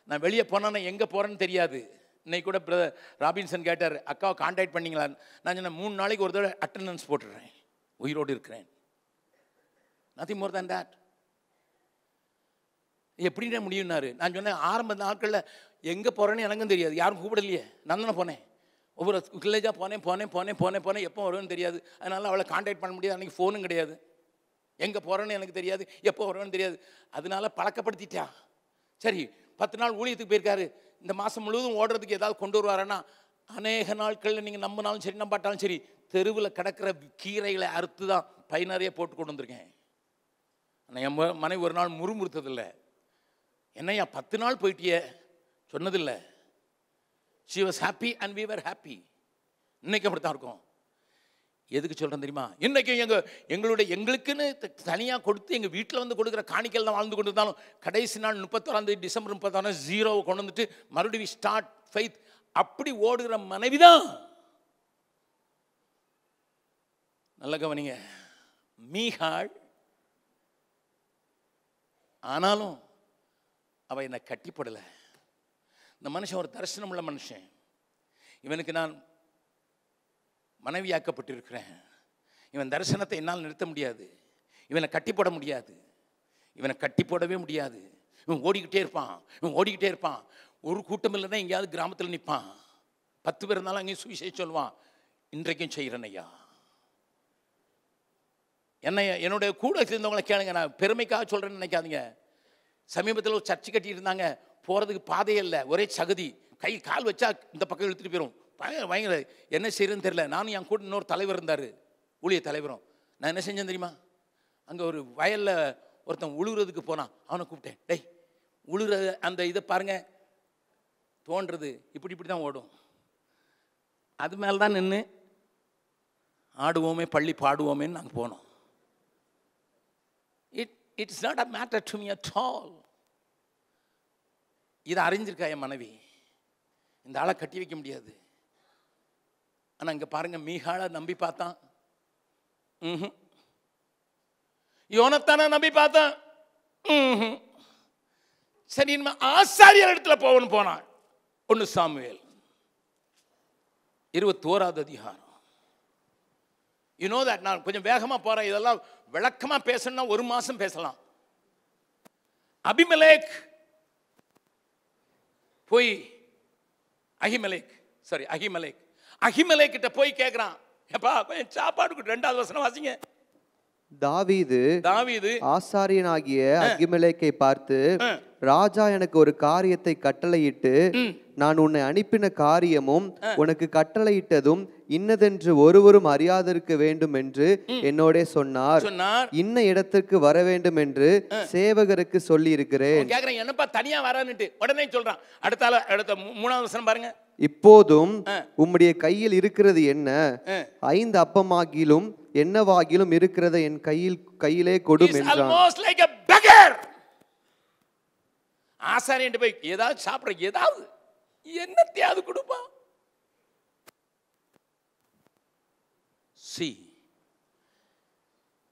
நான் வெளியே போனேன்னா எங்கே போகிறேன்னு தெரியாது. இன்னைக்கு கூட பிரதர் ராபின்சன் கேட்டார், அக்காவை கான்டாக்ட் பண்ணிங்களான்னு. நான் சொன்னேன், 3 நாளைக்கு ஒரு தடவை அட்டண்டன்ஸ் போட்டுடுறேன், உயிரோடு இருக்கிறேன். Nothing more than that. எப்படின்னா முடியும்னாரு. நான் சொன்னேன், ஆரம்ப நாட்களில் எங்கே போகிறேன்னு எனக்கும் தெரியாது, யாரும் கூப்பிடலையே, நான் தானே போனேன். ஒவ்வொரு வில்லேஜாக போனேன். எப்போ வருவேன்னு தெரியாது. அதனால் அவளை கான்டாக்ட் பண்ண முடியாது. அன்றைக்கி ஃபோனும் கிடையாது. எங்கே போகிறேன்னு எனக்கு தெரியாது, எப்போ வருவேன்னு தெரியாது. அதனால பழக்கப்படுத்திட்டா. சரி, 10 நாள் ஊழியத்துக்கு போயிருக்காரு, இந்த மாதம் முழுவதும் ஓடுறதுக்கு ஏதாவது கொண்டு வருவாரன்னா, அநேக நாட்களில் நீங்கள் நம்பினாலும் சரி நம்பாட்டாலும் சரி, தெருவில் கிடக்கிற கீரைகளை அறுத்து தான் பை நிறைய போட்டு கொண்டு வந்திருக்கேன். ஆனால் என் மனைவி ஒரு நாள் முறுமுறுத்ததில்லை. என்னையா 10 நாள் போயிட்டியே சொன்னதில்லை. She was happy and we were happy. இன்னைக்கு அப்படித்தான் இருக்கும். எதுக்கு சொல்கிறேன் தெரியுமா? இன்றைக்கி எங்களுக்குன்னு தனியாக கொடுத்து எங்கள் வீட்டில் வந்து கொடுக்குற காணிக்கையில் தான் வாழ்ந்து கொண்டு இருந்தாலும், கடைசி நாள் 31 டிசம்பர் 31 0 கொண்டு வந்துட்டு மறுபடியும் ஸ்டார்ட் ஃபெய்த் அப்படி ஓடுகிற மனைவி தான். நல்ல கவனிங்க. மீகாள் ஆனாலும் அவ என்னை கட்டிப்படலை. இந்த மனுஷன் ஒரு தரிசனம் உள்ள மனுஷன். இவனுக்கு நான் மனைவியாக்கப்பட்டிருக்கிறேன். இவன் தரிசனத்தை என்னால் நிறுத்த முடியாது. இவனை கட்டி போட முடியாது. இவனை கட்டி போடவே முடியாது. இவன் ஓடிக்கிட்டே இருப்பான். ஒரு கூட்டம் இல்லைன்னா எங்கேயாவது கிராமத்தில் நிற்பான். 10 பேர் இருந்தாலும் அங்கேயும் சுவிசேஷம் சொல்லுவான். இன்றைக்கும் செய்கிறேன் ஐயா. என்னுடைய கூட இருந்தவங்களை கேளுங்க, நான் பெருமைக்காக சொல்கிறேன்னு நினைக்காதீங்க. சமீபத்தில் ஒரு சர்ச்சு கட்டிட்டு இருந்தாங்க, போகிறதுக்கு பாதையே இல்லை, ஒரே சகதி, கை கால் வச்சா இந்த பக்கம் இழுத்துட்டு போயிடும். பயங்கர என்ன செய்யறதுன்னு தெரியல. நானும் என் கூட இன்னொரு தலைவர் இருந்தார், ஊழிய தலைவரும். நான் என்ன செஞ்சேன் தெரியுமா? அங்கே ஒரு வயலில் ஒருத்தன் உழுகிறதுக்கு போனான். அவனை கூப்பிட்டேன், டேய் உழுகிற அந்த இதை பாருங்க, தோன்றது இப்படி தான் ஓடும், அது மேலே தான் நின்று ஆடுவோமே பள்ளி பாடுவோமேன்னு நாங்கள் போனோம். It's not a matter to me at all. இதை அறிஞ்சிருக்கா என் மனைவி. இந்த ஆளை கட்டி வைக்க முடியாது. ஆனால் இங்கே பாருங்க, மீகாளை நம்பி பார்த்தான், யோனத்தானை நம்பி பார்த்தான், சரி இனிமே ஆசாரியர் இடத்துல போனான். 1 சாமுவேல் 21வது அதிகாரம். You know that. நான் கொஞ்சம் வேகமாக போகிறேன், இதெல்லாம் விளக்கமாக பேசணும்னா 1 மாதம் பேசலாம். அபிமெலேக் போய் அகிமெலேக் கிட்ட போய் கேட்கிறான், எப்பா கொஞ்சம் சாப்பாடு 2வது வசனம் வாசிங்க. தாவீது ஆசாரியனாகிய அகிமெலேக்கை பார்த்து, ராஜா எனக்கு ஒரு காரியத்தை கட்டளையிட்டு, நான் உன்னை அனுப்பின காரியமும் உனக்கு கட்டளையிட்டதும் இன்னதென்று ஒருவரும் அறியாதிருக்க வேண்டும் என்று என்னோட சொன்னார். இன்ன இடத்திற்கு வர வேண்டும் என்று சேவகருக்கு சொல்லி இருக்கிறேன். என்னப்பா தனியா வரான்னுட்டு உடனே சொல்றான். அடுத்த 3வது வசனம் பாருங்க. இப்போதும் உம்முடைய கையில் இருக்கிறது என்ன? 5 அப்பமாகிலும் என்னவாகிலும் இருக்கிறத என் கையிலே கொடும் என்றான். ஆசாரியன் போய் ஏதாவது சாப்பிட, ஏதாவது என்னத்தையாவது கொடுப்பா.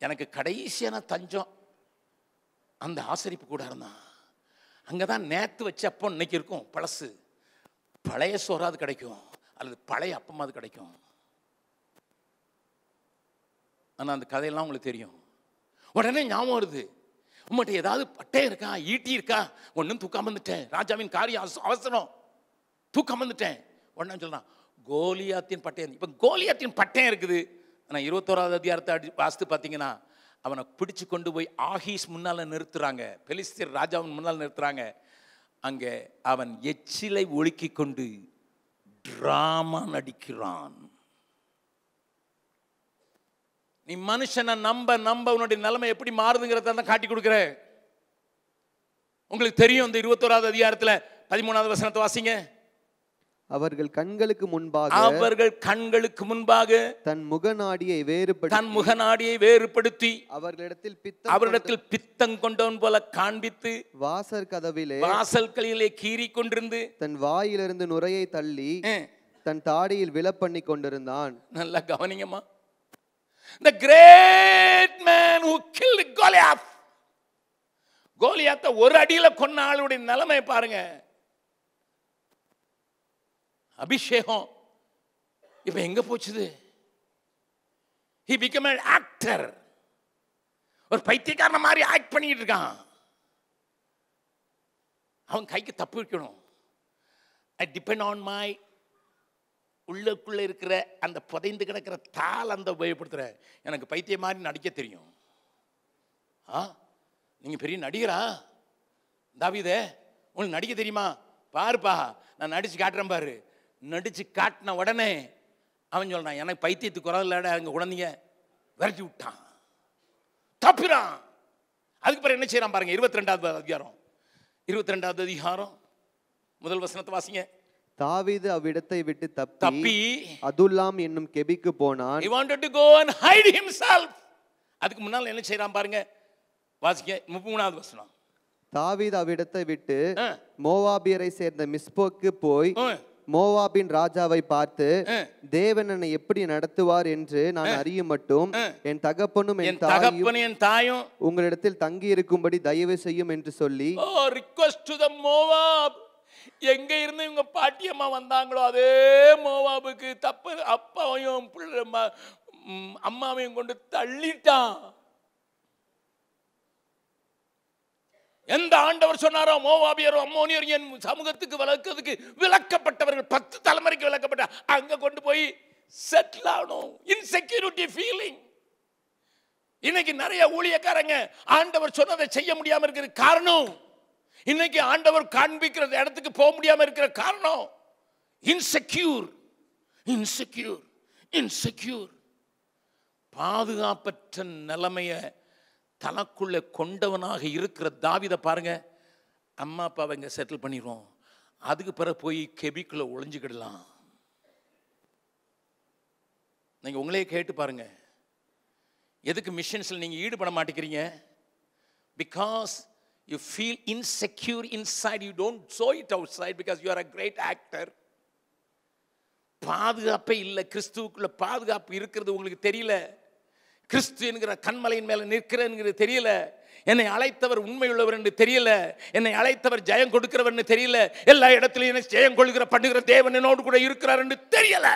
எனக்கு கடைசியான தஞ்சம் அந்த ஆசரிப்பு கூட இருந்தான். அங்கதான் நேத்து வச்ச அப்போ இன்னைக்கு இருக்கும் பழசு, பழைய சோறாது கிடைக்கும். அல்லது பழைய அப்பமாவது கிடைக்கும். ஆனால் அந்த கதையெல்லாம் உங்களுக்கு தெரியும். உடனே ஞாபகம் வருது, உங்கள்கிட்ட ஏதாவது பட்டை இருக்கா, ஈட்டி இருக்கா? ஒன்றும் தூக்காம வந்துட்டேன், ராஜாவின் காரியம் அவசரம், தூக்காம வந்துட்டேன். உடனே சொல்றான் கோலியாத்தின் பட்டயம். இப்போ கோலியாத்தின் பட்டயம் இருக்குது. ஆனால் 21வது அதிகாரத்தை வாசித்து பார்த்தீங்கன்னா அவனை பிடிச்சு கொண்டு போய் ஆகீஸ் முன்னால் நிறுத்துறாங்க, பெலிஸ்தர் ராஜாவின் முன்னால் நிறுத்துறாங்க. அங்கே அவன் எச்சிலை ஒழுக்கி கொண்டு டிராமா நடிக்கிறான். நீ மனுஷனை நம்ப நம்ப உன்னுடைய நிலைமை எப்படி மாறுதுங்கிறத தான் காட்டி கொடுக்குற. உங்களுக்கு தெரியும், இந்த 21வது அதிகாரத்தில் 13வது வசனத்தை வாசிங்க. அவர்கள் கண்களுக்கு முன்பாக தன் முகநாடியை வேறுபடுத்தி அவரிடத்தில் பித்தம் கொண்டவன் போல காண்பித்து வாசல் கதவிலே கீறி கொண்டிருந்து தன் வாயிலிருந்து நுரையை தள்ளி தன் தாடியில் விழப்பண்ணி கொண்டிருந்தான். நல்லா கவனிங்கம்மா. The great man who killed Goliath. கோலியாத்தை ஒரு அடியில கொன்ன ஆளுடைய நிலைமை பாருங்க. அபிஷேகம் இப்ப எங்க போச்சுது? He became an actor. ஒரு பைத்தியக்காரன மாதிரி ஆக்ட் பண்ணிட்டு இருக்கான். அவன் கைக்கு தப்பு வைக்கணும். I depend on my உள்ளுக்குள்ள இருக்கிற அந்த புதைந்து கிடக்கிற தாளந்த உபயோகப்படுத்துற. எனக்கு பைத்திய மாதிரி நடிக்க தெரியும். நீங்க பெரிய நடிகரா தாவீதே, உங்களுக்கு நடிக்க தெரியுமா? பாருப்பா நான் நடிச்சு காட்டுறேன் பாரு. நடிச்சு காட்டின உடனே அவன் சொல்றான் எனக்கு பைத்தியத்துக்கு குறவில்லை, அங்கே குழந்தைங்க விரட்டி விட்டான், தப்பிறான். அதுக்கு பிறகு என்ன செய்யறான் பாருங்க. 22வது அதிகாரம் முதல் வசனத்தை வாசிங்க. தாவீது அவ்விடத்தை விட்டு தப்பி அதுல்லாம் என்னும் கெபிக்கு போனான். He wanted to go and hide himself. அதுக்கு முன்னால் என்ன செய்யறான் பாருங்க, வாசிங்க 33வது வசனம். தாவீது அவ்விடத்தை விட்டு மோவாபியரை சேர்ந்த மிஸ்போக்கு போய் மோவாபின் ராஜாவை பார்த்து, தேவன் என்னை எப்படி நடத்துவார் என்று நான் அறியும் மட்டும் என் தகப்பனும் என் தாயும் உங்களிடத்தில் தங்கி இருக்கும்படி தயவு செய்யும் என்று சொல்லி request to the Moab. எங்க இருந்து இவங்க பாட்டியம்மா வந்தாங்களோ அதே மோவாபுக்கு தப்பு அப்பாவையும் அம்மாவையும் கொண்டு தள்ளிட்டான். எந்த ஆண்டவர் சொன்னாரோ மோவாபியரும் அம்மோனியரும் என் சமூகத்துக்கு விளக்குறதுக்கு விளக்கப்பட்டவர்கள் 10 தலைமுறைக்கு விளக்கப்பட்ட அங்க கொண்டு போய் செட்டில் ஆகணும். Insecurity feeling. இன்னைக்கு நிறைய ஊழியக்காரங்க ஆண்டவர் சொன்னதை செய்ய முடியாம இருக்கிற காரணம், இன்னைக்கு ஆண்டவர் காண்பிக்கிற இடத்துக்கு போக முடியாம இருக்கிற காரணம் இன்செக்யூர். பாதுகாப்பற்ற நிலைமையை தனக்குள்ள கொண்டவனாக இருக்கிற தாவீதை பாருங்க. அம்மா அப்பாவை இங்க செட்டில் பண்ணிடுவோம், அதுக்கு பிறகு போய் கெபிக்குள்ள ஒளிஞ்சுக்கிடலாம். நீங்க உங்களே கேட்டு பாருங்க, எதுக்கு மிஷன்ஸ்ல நீங்க ஈடுபட மாட்டேங்கிறீங்க? Because you feel insecure inside, you don't show it outside because you are a great actor. பாதுகாப்பே இல்லை. கிறிஸ்துவுக்குள்ள பாதுகாப்பு இருக்கிறது உங்களுக்கு தெரியல. கிறிஸ்து என்கிற கண்மலையின் மேல நிற்கிறேன்னு தெரியல. என்னை அழைத்தவர் உண்மையுள்ளவர் என்று தெரியல. என்னை அழைத்தவர் ஜெயம் கொடுக்கிறவர் என்று தெரியல. எல்லா இடத்திலும் என்னை ஜெயம் கொள்கிற பண்ணுகிற தேவன் என்னோடு கூட இருக்கிறார் என்று தெரியல.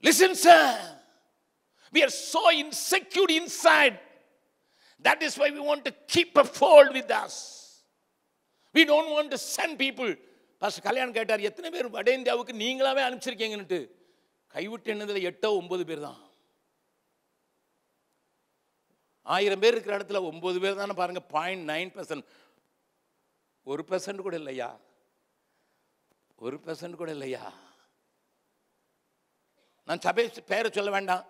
Listen sir, we are so insecure inside. That is why we want to keep a fold with us. We don't want to send people. Pastor கல்யாணம் கேட்டார், எத்தனை பேர் வட இந்தியாவுக்கு நீங்களாவே அனுப்பிச்சிருக்கீங்கன்னுட்டு. கைவிட்டு என்னதுல 8-9 பேர் தான். 1000 பேர் இருக்கிற இடத்துல 9 பேர் தானே பாருங்க. 0.9%, 1% கூட இல்லையா, 1% கூட இல்லையா. நான் சபை பேரை சொல்ல வேண்டாம்,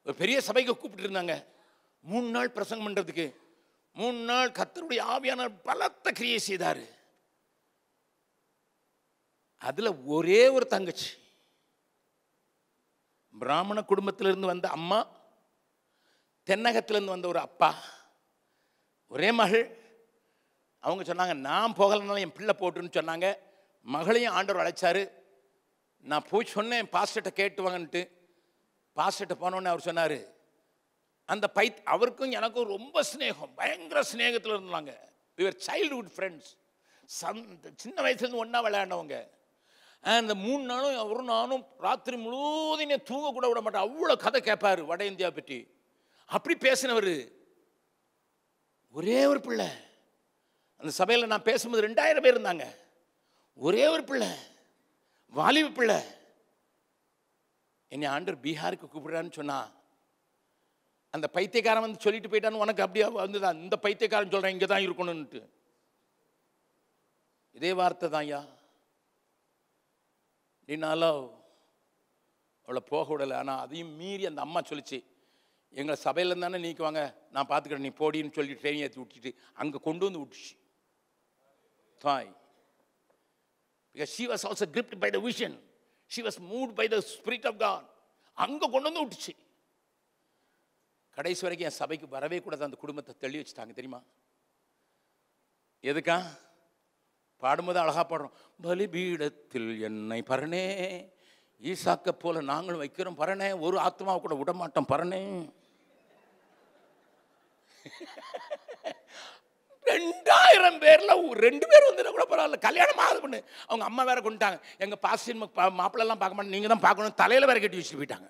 ஒரு பெரிய சபைக்கு கூப்பிட்டு இருந்தாங்க. 3 நாள் பிரசங்கம் பண்றதுக்கு. 3 நாள் கர்த்தருடைய ஆவியானவர் பலத்த கிரியை செய்தார். அதுல ஒரே ஒரு தங்கச்சி, பிராமண குடும்பத்திலிருந்து வந்த அம்மா, தென்னகத்திலிருந்து வந்த ஒரு அப்பா, ஒரே மகள். அவங்க சொன்னாங்க நான் போகலனாலும் என் பிள்ளை போட்டுன்னு சொன்னாங்க. மகளையும் ஆண்டவர் அழைச்சாரு. நான் போய் சொன்னேன் பாஸ்டர்கிட்ட கேட்டுவாங்கன்ட்டு. பாஸ்டர்கிட்ட போனோடனே அவர் சொன்னார், அந்த அவருக்கும் எனக்கும் ரொம்ப ஸ்நேகம், பயங்கர ஸ்நேகத்தில் இருந்தாங்க. we were childhood friends. சின்ன வயசுலேருந்து ஒன்றா விளையாண்டவங்க. அந்த 3 நாளும் அவரும் நானும் ராத்திரி முழுவதும் தூங்க கூட விட மாட்டேன். அவ்வளோ கதை கேட்பார் வட இந்தியா பற்றி. அப்படி பேசினவர். ஒரே ஒரு பிள்ளை. அந்த சபையில் நான் பேசும்போது 2000 பேர் இருந்தாங்க. ஒரே ஒரு பிள்ளை, வாலிப பிள்ளை. என்னை ஆண்டவர் பீகாருக்கு கூப்பிடுறான்னு சொன்னா, அந்த பைத்தியக்காரன் வந்து சொல்லிட்டு போயிட்டான்னு உனக்கு அப்படியே வந்துதான். இந்த பைத்தியக்காரன் சொல்கிறேன் இங்கே தான் இருக்கணும்னுட்டு. இதே வார்த்தை தான் ஐயா. நீனாலும் அவளை போக விடலை. ஆனால் அதையும் மீறி அந்த அம்மா சொல்லிச்சு, எங்களை சபையில் தானே நீக்குவாங்க, நான் பார்த்துக்கிறேன், நீ போடின்னு சொல்லி ட்ரெயின் ஏற்றி விட்டுட்டு அங்கே கொண்டு வந்து விட்டுச்சு தாய். Because she was also gripped by the vision. She was moved by the Spirit of God. அங்கே கொண்டு வந்து விட்டுச்சு. கடைசி வரைக்கும் என் சபைக்கு வரவே கூடாது. அந்த குடும்பத்தை தள்ளி வச்சுட்டாங்க தெரியுமா? எதுக்கா? பாடும்போது அழகா பாடுறோம், பலிபீடத்தில் என்னை பரணே, ஈசாக்க போல நாங்களும் வைக்கிறோம் பரணே, ஒரு ஆத்மாவை கூட விடமாட்டோம் பரணே. 2000 பேர்ல 2 பேர் வந்து கூட பரவாயில்ல, கல்யாணம் ஆகுது பண்ணு. அவங்க அம்மா வேற கொண்டுட்டாங்க. எங்க பாஸ்டின் மாப்பிள்ளெல்லாம் பார்க்க மாட்டேன், நீங்க தான் பார்க்கணும், தலையில வேற கட்டி வச்சுட்டு போயிட்டாங்க.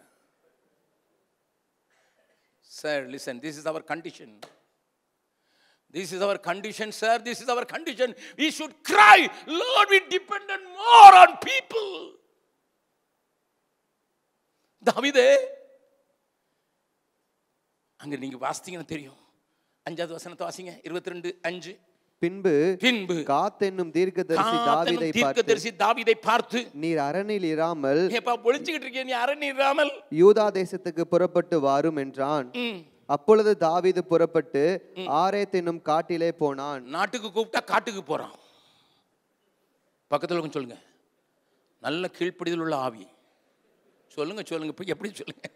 Sir, listen, this is our condition. This is our condition, sir. This is our condition. We should cry, Lord, we depend more on people. தாவீதே, அங்க நீங்க வாசித்தீங்கன்னா தெரியும். 5வது வசனத்தை வாசிங்க, 22:5. பின்பு காத் என்னும் தீர்க்கதரிசி தாவீதை பார்த்து, நீர் அரணில் இராமல், ஏப்பா ஒளிச்சிக்கிட்டு இருக்கீங்க, நீ அரணில் இராமல் யூதா தேசத்துக்கு புறப்பட்டு வாரும் என்றான். அப்பொழுது தாவீது புறப்பட்டு ஆரேத் என்னும் காட்டிலே போனான். நாட்டுக்கு கூப்பிட்டா காட்டுக்கு போறான். பக்கத்தில் கொஞ்சம் சொல்லுங்க, நல்ல கீழ்ப்படிதல் உள்ள ஆவி. சொல்லுங்க சொல்லுங்க, இப்போ எப்படி சொல்லுங்க?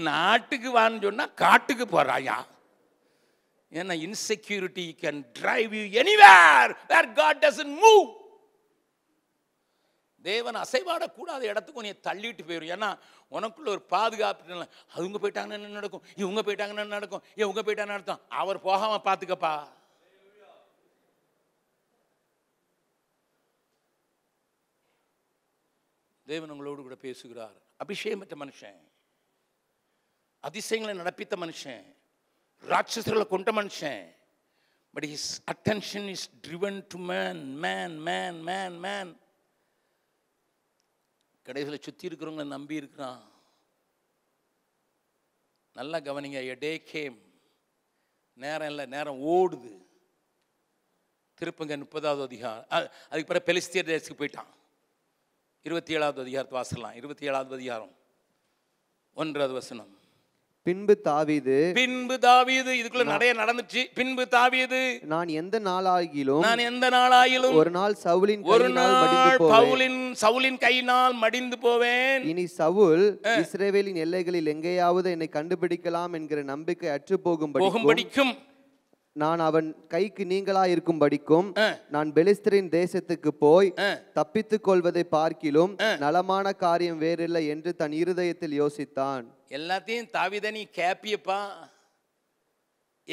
நாட்டுக்கு வான்னு சொன்னா காட்டுக்கு போறாயா? ஏன்னா insecurity can drive you anywhere where God doesn't move. தேவன் அசைவாடக்கூடாத இடத்துக்கு நீ தள்ளிட்டு போயிடும். ஏன்னா உனக்குள்ள ஒரு பாதுகாப்பு. அவங்க போயிட்டாங்கன்னா என்ன நடக்கும், இவங்க போயிட்டாங்கன்னா என்ன நடக்கும், இவங்க போயிட்டாங்கன்னு நடத்தும். அவர் போகாம பார்த்துக்கப்பா. தேவன் உங்களோடு கூட பேசுகிறார். அபிஷேகம் பெற்ற மனுஷன், அதிசயங்களை நடப்பித்த மனுஷன், ராட்சசர்களை கொண்ட மனுஷன். But his attention is driven to man, man, man, man, man. கடைசியில் சுற்றி இருக்கிறவங்களை நம்பி இருக்கிறான். நல்லா கவனிங்க. எ டே கேம், நேரம் இல்லை, நேரம் ஓடுது. திருப்பங்க 30வது அதிகாரம். அதுக்கு பிறகு பெலிஸ்தியர் தேசத்துக்கு போயிட்டான். 27வது அதிகாரத்தை வாசலாம். 27வது அதிகாரம் 1வது வசனம். பின்பு தாவீது இதுக்குள்ள நிறைய நடந்துச்சு. பின்பு தாவீது, நான் எந்த நாளாகிலும் ஒரு நாள் சவுலின் கையினால் மடிந்து போவேன். இனி சவுல் இஸ்ரவேலின் எல்லைகளில் எங்கேயாவது என்னை கண்டுபிடிக்கலாம் என்கிற நம்பிக்கை அற்று போகும்படிக்கும், நான் அவன் கைக்கு நீங்களா இருக்கும்படிக்கும் நான் பெலிஸ்தரின் தேசத்துக்கு போய் தப்பித்துக் கொள்வதை பார்க்கிலும் நலமான காரியம் வேறில்லை என்று தன் இருதயத்தில் யோசித்தான். எல்லாத்தையும் தாவீதே நீ கேப்பியப்பா,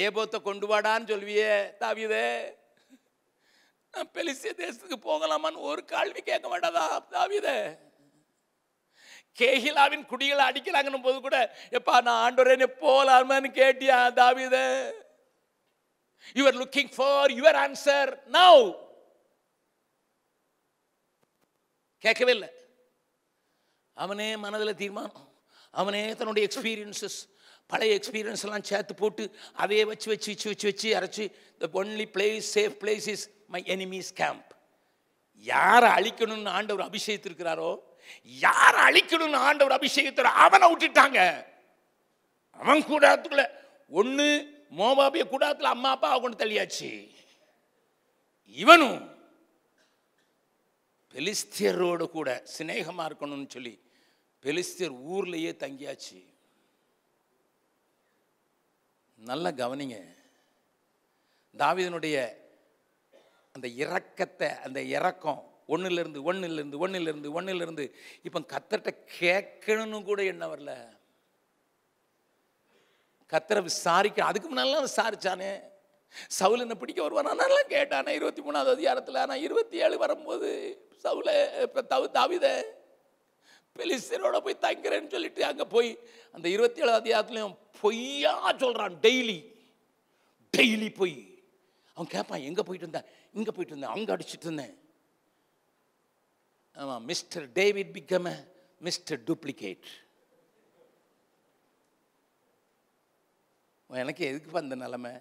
ஏபோத்தை கொண்டு வாடான்னு சொல்வியே தாவீதே. நான் பெலிஸ்திய தேசத்துக்கு போகலாமான்னு ஒரு கேள்வி கேட்க மாட்டாதா தாவீதே? கேகிலாவின் குடிகளை அடிக்கலாங்கன்னு போது கூட எப்பா நான் ஆண்டவரே போலாமான்னு கேட்டியா தாவீதே? You are looking for your answer now. கேட்கவே இல்லை. அவனே மனதில் தீர்மானம், அவனே தன்னுடைய எக்ஸ்பீரியன்சஸ், பழைய எக்ஸ்பீரியன்ஸ் எல்லாம் சேர்த்து போட்டு அதையே வச்சு அரைச்சி, the only place, safe place is my enemy's camp. யாரை அழிக்கணும்னு ஆண்டவர் அபிஷேகத்திருக்கிறாரோ, யாரை அழிக்கணும்னு ஆண்டவர் அபிஷேகத்திற அவனை விட்டுட்டாங்க. அவன் கூடாரத்துக்குள்ள ஒன்று மோவாபிய கூடாரத்தில் அம்மா அப்பா கொண்டு தள்ளியாச்சு. இவனும் பெலிஸ்தியரோடு கூட சிநேகமா இருக்கணும்னு சொல்லி பெலிஸ்தியர் ஊர்லயே தங்கியாச்சு. நல்லா கவனிங்க. தாவீதினுடைய அந்த இரக்கத்தை, அந்த இரக்கம் ஒன்னிலிருந்து இப்ப கர்த்தர்ட்ட கேட்கணும்னு கூட என்ன வரல. கர்த்தரை விசாரிக்க, அதுக்கு முன்னால விசாரிச்சானே, சவுல் என்ன பிடிக்க வருவானா கேட்டானா 23வது அதிகாரத்தில். ஆனால் 27 வரும்போது சவுலை தாவீதை பெலிஸ்தரோட போய் தங்கிறேன்னு சொல்லிட்டு அங்கே போய் அந்த 27 அதிகாரத்துலையும் பொய்யா சொல்கிறான். டெய்லி போய் அவன் கேட்பான், எங்கே போயிட்டு இருந்தேன், இங்கே போயிட்டு இருந்தேன், அங்கே அடிச்சுட்டு இருந்தேன். ஆமாம், mister David become mister duplicate. எனக்கு எதுக்குப்பா அந்த நிலைமை,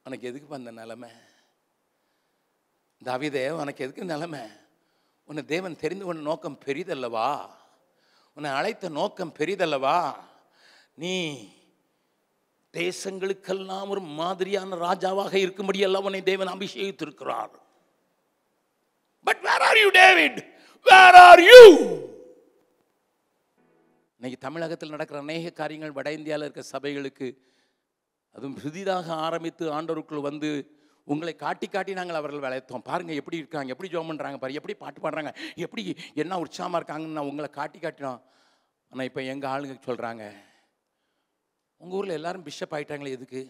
உனக்கு எதுக்குப்பா அந்த நிலைமை? தாவீதே, உனக்கு எதுக்கு நிலைமை? உன்னை தேவன் தெரிந்து கொண்ட நோக்கம் பெரிதல்லவா? உன்னை அழைத்த நோக்கம் பெரிதல்லவா? நீ தேசங்களுக்கெல்லாம் ஒரு மாதிரியான ராஜாவாக இருக்கும்படியெல்லாம் உன்னை தேவன் அபிஷேகித்திருக்கிறார். But where are you David? Where are you? இன்னைக்கு தமிழகத்தில் நடக்கிற அநேக காரியங்கள் வட இந்தியாவில் இருக்க சபைகளுக்கு, அதுவும் புதிதாக ஆரம்பித்து ஆண்டவருக்குள் வந்து உங்களை காட்டி நாங்கள் அவர்கள் வளைத்தோம். பாருங்கள் எப்படி இருக்காங்க, எப்படி ஜெபம் பண்ணுறாங்க, பாரு எப்படி பாட்டு பாடுறாங்க, எப்படி என்ன உற்சாகமாக இருக்காங்கன்னு நான் உங்களை காட்டினோம். ஆனால் இப்போ எங்கள் ஆளுங்க சொல்கிறாங்க, உங்கள் ஊரில் எல்லாரும் பிஷப் ஆகிட்டாங்களே, எதுக்கு?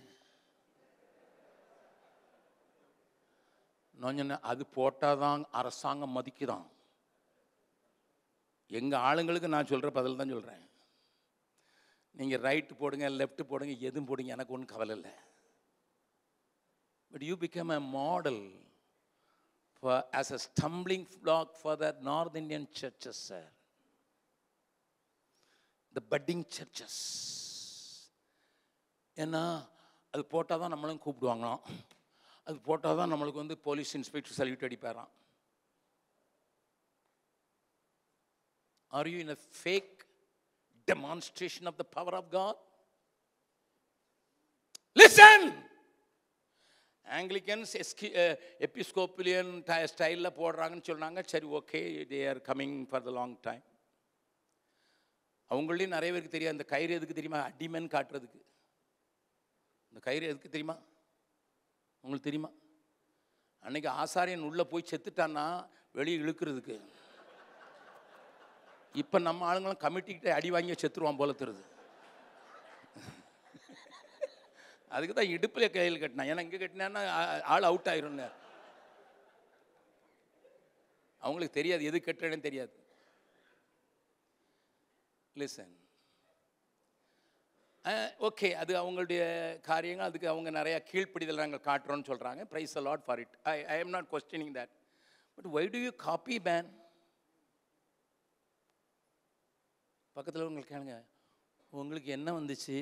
நான் சொன்னேன், அது போட்டால் தான் அரசாங்கம் மதிக்குதான். எங்கள் ஆளுங்களுக்கு நான் சொல்கிற பதில் தான் சொல்கிறேன். நீங்கள் ரைட்டு போடுங்க, லெஃப்ட் போடுங்க, எதுவும் போடுங்க, எனக்கு ஒன்றும் கவலை இல்லை. But you become a model as a stumbling block for the North Indian churches, sir. The budding churches. ஏன்னா அது போட்டால் தான் நம்மளும் கூப்பிடுவாங்களாம், அது போட்டால் தான் நம்மளுக்கு வந்து போலீஸ் இன்ஸ்பெக்டர் சல்யூட் அடிப்பாராம். Are you in a fake demonstration of the power of God? Listen! Anglicans Episcopalian ஸ்டைலில் போடுறாங்கன்னு சொன்னாங்க. சரி, okay, they are coming for the long time. அவங்களையும் நிறைய பேருக்கு தெரியாது. அந்த கயிறு எதுக்கு தெரியுமா? அடிமன் காட்டுறதுக்கு. இந்த கயிறு எதுக்கு தெரியுமா? உங்களுக்கு தெரியுமா? அன்னைக்கு ஆசாரியன் உள்ளே போய் செத்துட்டான்னா வெளியே இழுக்கிறதுக்கு. இப்போ நம்ம ஆளுங்களும் கமிட்டிக்கிட்ட அடி வாங்கி செத்துருவான் போல தெரியுது. அதுக்கு தான் இடுப்பில் கையில் கட்டினா. ஏன்னா இங்கே கட்டினா ஆள் அவுட் ஆயிரும்ல. அவங்களுக்கு தெரியாது எது கட்டுறேன்னு தெரியாது. லிசன், ஓகே, அது அவங்களுடைய காரியங்கள். அதுக்கு அவங்க நிறையா கீழ்ப்படிதல் நாங்கள் காட்டுறோன்னு சொல்கிறாங்க. Praise the Lord for it. I am not questioning that. But why do you copy man? பக்கத்தில் உங்களுக்கு கேளுங்க, உங்களுக்கு என்ன வந்துச்சு?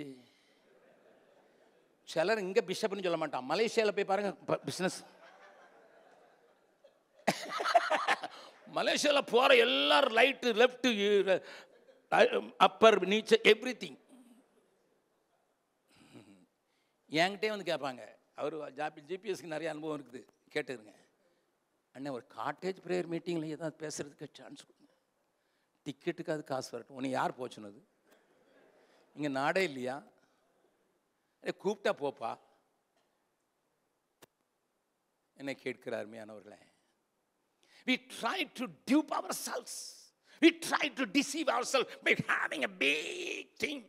சிலர் இங்கே பிஷப்னு சொல்ல மாட்டான். மலேசியாவில் போய் பாருங்க, பிஸ்னஸ். மலேசியாவில் போகிற எல்லாரும் ரைட்டு லெஃப்ட்டு அப்பர் நீச்சல் எவ்ரி திங். என்கிட்டே வந்து கேட்பாங்க. அவர் ஜிபிஎஸ்க்கு நிறைய அனுபவம் இருக்குது, கேட்டுருங்க. அண்ணே, ஒரு காட்டேஜ் ப்ரேயர் மீட்டிங்கில் ஏதாவது பேசுகிறதுக்கு சான்ஸ் கொடுங்க, டிக்கெட்டுக்கு அது காசு வரட்டும். உன்னை யார் போச்சுனது? இங்கே நாடே இல்லையா? கூப்பிட்டா போப்பா. என்னை கேட்கிறார் அருமையானவர்களே. We try to dupe ourselves. We try to deceive ourselves by having a big thing.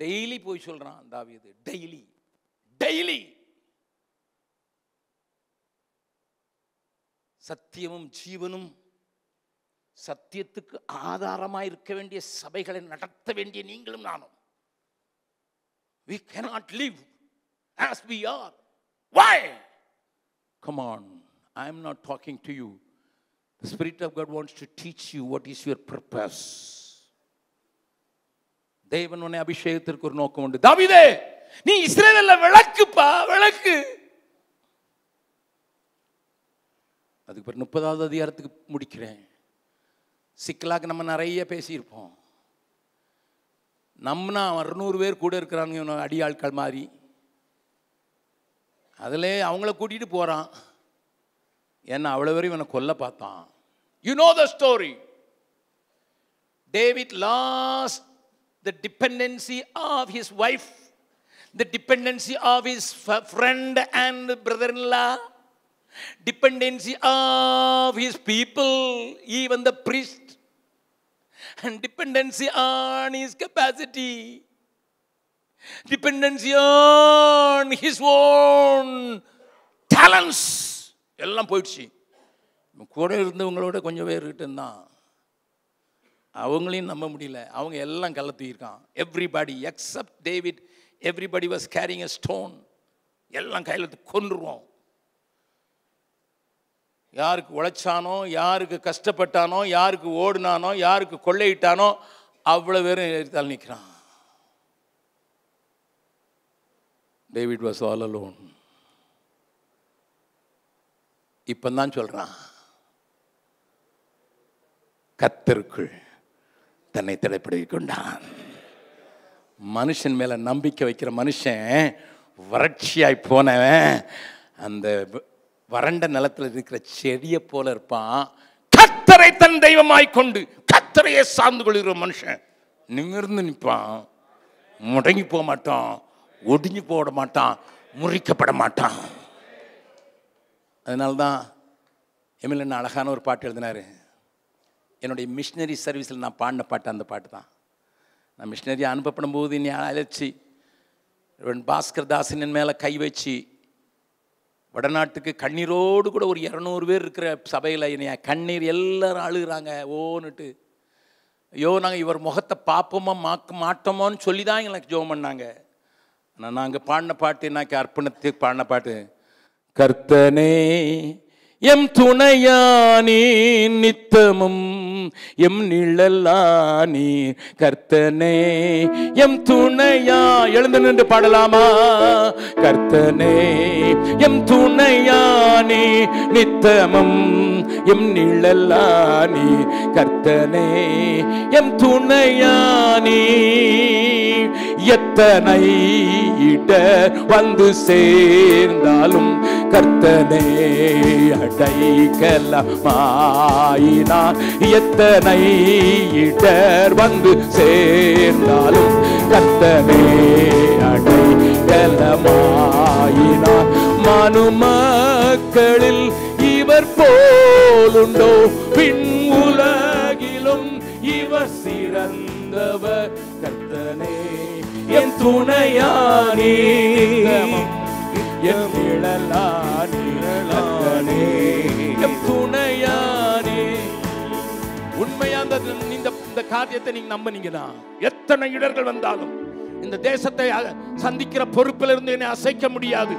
Daily போய் சொல்றான் தாவீது. டெய்லி சத்தியமும் ஜீவனும் சத்தியத்துக்கு ஆதாரமாக இருக்க வேண்டிய சபைகளை நடத்த வேண்டிய நீங்களும் நானும். We cannot live as we are. Why? Come on, I am not talking to you. The Spirit of God wants to teach you what is your purpose. தேவன் உன்னை அபிஷேகத்திற்கு ஒரு நோக்கம் உண்டு. தாவீதே, நீ இஸ்ரவேல்ல விளக்குப்பா, விளக்கு. அதுக்கு பிறகு 30வது அதிகாரத்துக்கு முடிக்கிறேன். சிக்கலாக்கு நம்ம நிறைய பேசியிருப்போம். நம்மனா 600 பேர் கூட இருக்கிறாங்க அடியாட்கள் மாதிரி. அதில் அவங்கள கூட்டிகிட்டு போகிறான். ஏன்னா அவ்வளோ வரையும் இவனை கொல்ல பார்த்தான். You know the story. David last the dependency of his wife, the dependency of his friend and brother-in-law, dependency of his people, even the priest, and dependency on his capacity. dependency on his own talents எல்லாம் போயிடுச்சு. கூட இருந்தவங்களோட கொஞ்சம் பேர் இருந்தான், அவங்களையும் நம்ப முடியல. அவங்க எல்லாம் கள்ள தூக்கியிருக்கான். Everybody except David, everybody was carrying a stone. எல்லாம் கையில் கொன்றுவோம். யாருக்கு உழைச்சானோ, யாருக்கு கஷ்டப்பட்டானோ, யாருக்கு ஓடினானோ, யாருக்கு கொள்ளையிட்டானோ அவ்வளோ பேரும் எதிர்த்தால் நிற்கிறான். David was all alone. இப்போ தான் சொல்கிறான், கர்த்தருக்குள் தன்னை திடப்படுத்திக் கொண்டான். மனுஷன் மேலே நம்பிக்கை வைக்கிற மனுஷன் வறட்சியாய் போனவன் அந்த வறண்ட நிலத்தில் இருக்கிற செடியை போல இருப்பான். கர்த்தரை தன் தெய்வமாய் கொண்டு கர்த்தரையே சார்ந்து கொள்கிற மனுஷன் நிமிர்ந்து நிற்பான். முடங்கி போக மாட்டான், ஒடிஞ்சு போட மாட்டான், முறிக்கப்பட மாட்டான். அதனால்தான் எம்எல்ஏ அழகான ஒரு பாட்டு எழுதினார். என்னுடைய மிஷினரி சர்வீஸில் நான் பாடின பாட்டு அந்த பாட்டு தான். நான் மிஷினரி அனுப்பப்படும் போது என்னை அழைச்சி பாஸ்கர் தாசின் மேலே கை வச்சு வடநாட்டுக்கு கண்ணீரோடு கூட ஒரு 200 பேர் இருக்கிற சபையில் என்னைய கண்ணீர் எல்லாரும் அழுகிறாங்க ஓன்னுட்டு. ஐயோ நாங்கள் இவர் முகத்தை பார்ப்போமா மாட்டோமோன்னு சொல்லி தான் எனக்கு ஜெபம் பண்ணாங்க. ஆனால் நாங்கள் பாடின பாட்டு என்னாக்கு அர்ப்பணத்துக்கு பாடின பாட்டு, கர்த்தனே எம் துணையானி நித்தமும் எம் நிழலானி, கர்த்தனே எம் துணையா. எழுந்து நின்று பாடலாமா? கர்த்தனே எம் துணையானி நித்தமும் எம் நிழலானி, கர்த்தனே எம் துணையானி. எத்தனை இடர் வந்து சேர்ந்தாலும் கர்த்தனே அடைக்கலமாயினார். எத்தனை இடர் வந்து சேர்ந்தாலும் கர்த்தனே அடைக்கலமாயினார். மனுமக்களில் இவர் போலுண்டோ, பின் உலகிலும் இவர் சிறந்தவர். கர்த்தனே என் துணையானி, என் நிழலானி, கர்த்தனே என் துணையானி. உண்மையா இந்த காரியத்தை நீங்க நம்பினீங்கன்னா எத்தனை இடர்கள் வந்தாலும் இந்த தேசத்தை சந்திக்கிற பொறுப்பில் இருந்து என்னை அசைக்க முடியாது.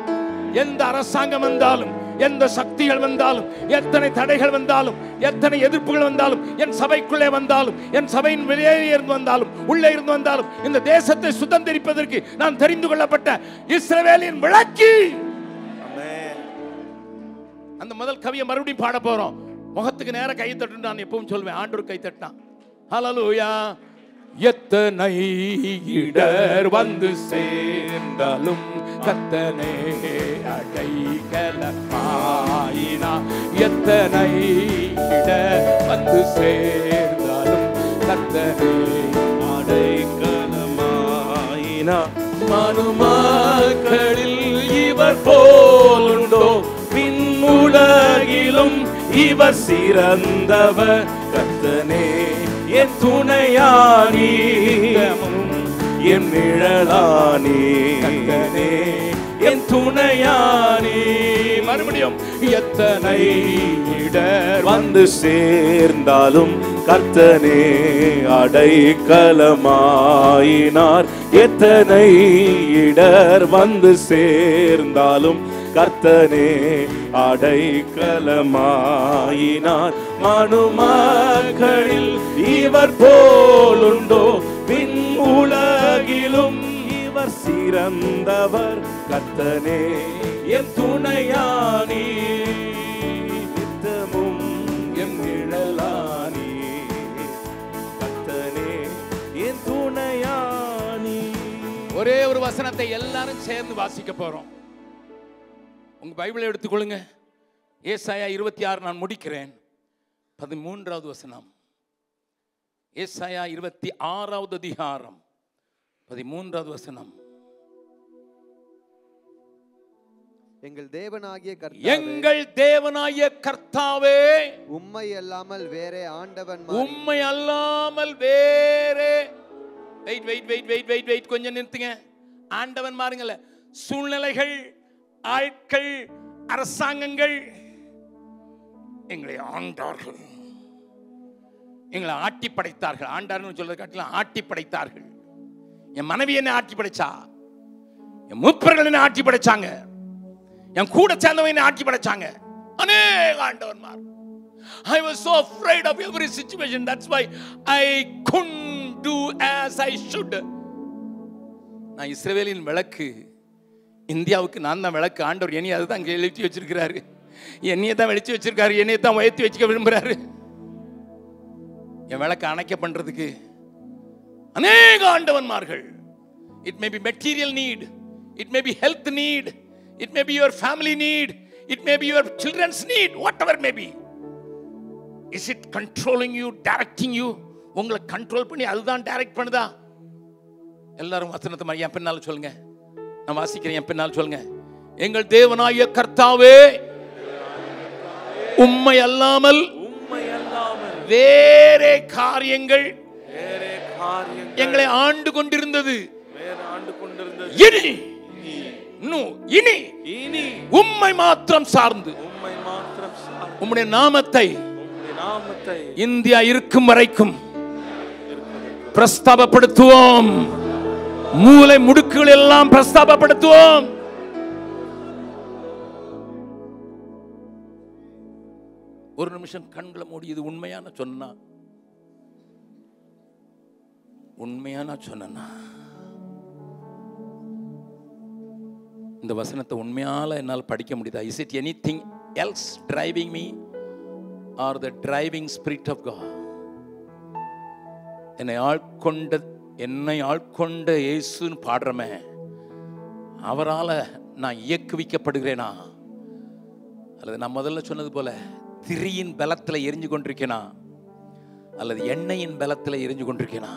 எந்த அரசாங்கம் வந்தாலும், எந்த சக்திகள் வந்தாலும், எத்தனை தடைகள் வந்தாலும், எத்தனை எதிர்ப்புகள் வந்தாலும், என் சபைக்குள்ளே வந்தாலும், என் சபையின் வெளியே இருந்து வந்தாலும், உள்ளே இருந்து வந்தாலும், இந்த தேசத்தை சுதந்திரிப்பதற்கு நான் தெரிந்து கொள்ளப்பட்ட இஸ்ரவேலின் விளக்கி. அந்த முதல் கவியை மறுபடியும் பாட போறோம். முகத்துக்கு நேர கை தட்டு நான் எப்பவும் சொல்வேன், ஆண்டவர் கை தட்டான். ஹல்லேலூயா. எத்தனை இடர் வந்து சேர்ந்தாலும் கர்த்தனே அடைக்கலமாயினார். எத்தனை இடர் வந்து சேர்ந்தாலும் கர்த்தனே அடைக்கலமாயினார். மனுமக்களில் இவர் போலுண்டோ, பின் உலகிலும் இவர் சிறந்தவர். கர்த்தனே என் துணையானி, என் நிழலானி, கர்த்தனே என் துணையானி. மறுபடியும் எத்தனை இடர் வந்து சேர்ந்தாலும் கர்த்தனே அடைக்கலமாயினார். எத்தனை இடர் வந்து சேர்ந்தாலும் கர்த்தனே அடைக்கலமாயினார். மனுமக்களில் இவர் போலுண்டோ, பின் உலகிலும் இவர் சிறந்தவர். கர்த்தனே என் துணையானி, நித்தமும் என் நிழலானி, கர்த்தனே என் துணையானி. ஒரே ஒரு வசனத்தை எல்லாரும் சேர்ந்து வாசிக்க போறோம். உங்க பைபிளை எடுத்துக்கொள்ளுங்க. ஏசாயா 26 நான் முடிக்கிறேன். 13வது வசனம். ஏசாயா 26வது அதிகாரம் 13வது வசனம். எங்கள் தேவனாகிய கர்த்தாவே, உம்மை அல்லாமல் வேறே ஆண்டவன், உம்மை அல்லாமல் வேறே. வெயிட் கொஞ்சம் நிறுத்துங்க. ஆண்டவன் பாருங்கள, சூழ்நிலைகள், ஆட்கள், அரசாங்கங்கள் எங்களை ஆண்டார்கள், எங்களை ஆட்டி படைத்தார்கள். ஆண்டார்னு சொல்றதை காட்டிலும் ஆட்டி படைத்தார்கள். என் மனைவி என்ன ஆட்டி படைச்சா, என் மூப்பர்கள் என்ன ஆட்டி படைச்சாங்க, என் கூட சேர்ந்தவங்க என்ன ஆட்டி படைச்சாங்க. அநேக ஆண்டவன்மார். I was so afraid of every situation. That's why I couldn't do as I should. நான் இஸ்ரவேலின் விளக்கு, இந்தியாவுக்கு நான் தான் விளக்கு. ஆண்டவர் என்னைய அதுதான் எழுதி வச்சிருக்கிறாரு, என்னைய தான் வெளிச்சு வச்சிருக்காரு, என்னைய தான் உயர்த்தி வச்சுக்க விரும்புறாரு. என் விளக்கு அணைக்க பண்றதுக்கு அநேக ஆண்டவன்மார்கள். It may be material need, it may be health need, it may be your family need, it may be your children's need, whatever may be. Is it controlling you, directing you? உங்களை control பண்ணி அதுதான் direct பண்ணுதா? எல்லாரும் வசனத்தை என் பின்னால சொல்லுங்க, நான் வாசிக்கிறேன், என் பின்னால் சொல்லுங்க. எங்கள் தேவனாகிய கர்த்தாவே, உம்மை அல்லாமல் வேறே காரியங்கள் எங்களை ஆண்டு கொண்டிருந்தது. இனி உம்மை மாத்திரம் சார்ந்து உம்முடைய நாமத்தை இந்தியா இருக்கும் வரைக்கும் பிரஸ்தாபப்படுத்துவோம். மூலை முடுக்குகள் எல்லாம் பிரஸ்தாபப்படுத்துவோம். ஒரு நிமிஷம் கண்களை மூடி இது உண்மையான சொன்னா, உண்மையான சொன்னா, இந்த வசனத்தை உண்மையால என்னால் படிக்க முடியுதா? Is it anything else driving me or the driving spirit of God? என்னை ஆட்கொண்ட இயேசுன்னு பாடுறமே, அவரால் நான் இயக்குவிக்கப்படுகிறேனா, அல்லது நான் முதல்ல சொன்னது போல திரியின் பலத்தில் எரிஞ்சு கொண்டிருக்கேனா, அல்லது எண்ணெயின் பலத்தில் எரிஞ்சு கொண்டிருக்கேனா?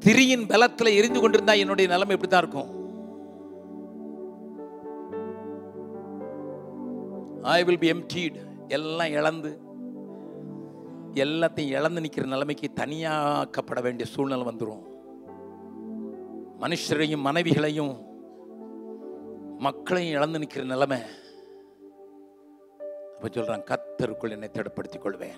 திரியின் பலத்தில் எரிந்து கொண்டிருந்தா என்னுடைய நிலைமை எப்படித்தான் இருக்கும்? I will be emptied. எல்லாம் இழந்து, எல்லாத்தையும் இழந்து நிற்கிற நிலைமைக்கு தனியாக்கப்பட வேண்டிய சூழ்நிலை வந்துடும். மனுஷரையும் மனைவிகளையும் மக்களையும் இழந்து நிற்கிற நிலைமை. அப்ப சொல்றான், கர்த்தருக்குள் என்னை திடப்படுத்திக் கொள்வேன்.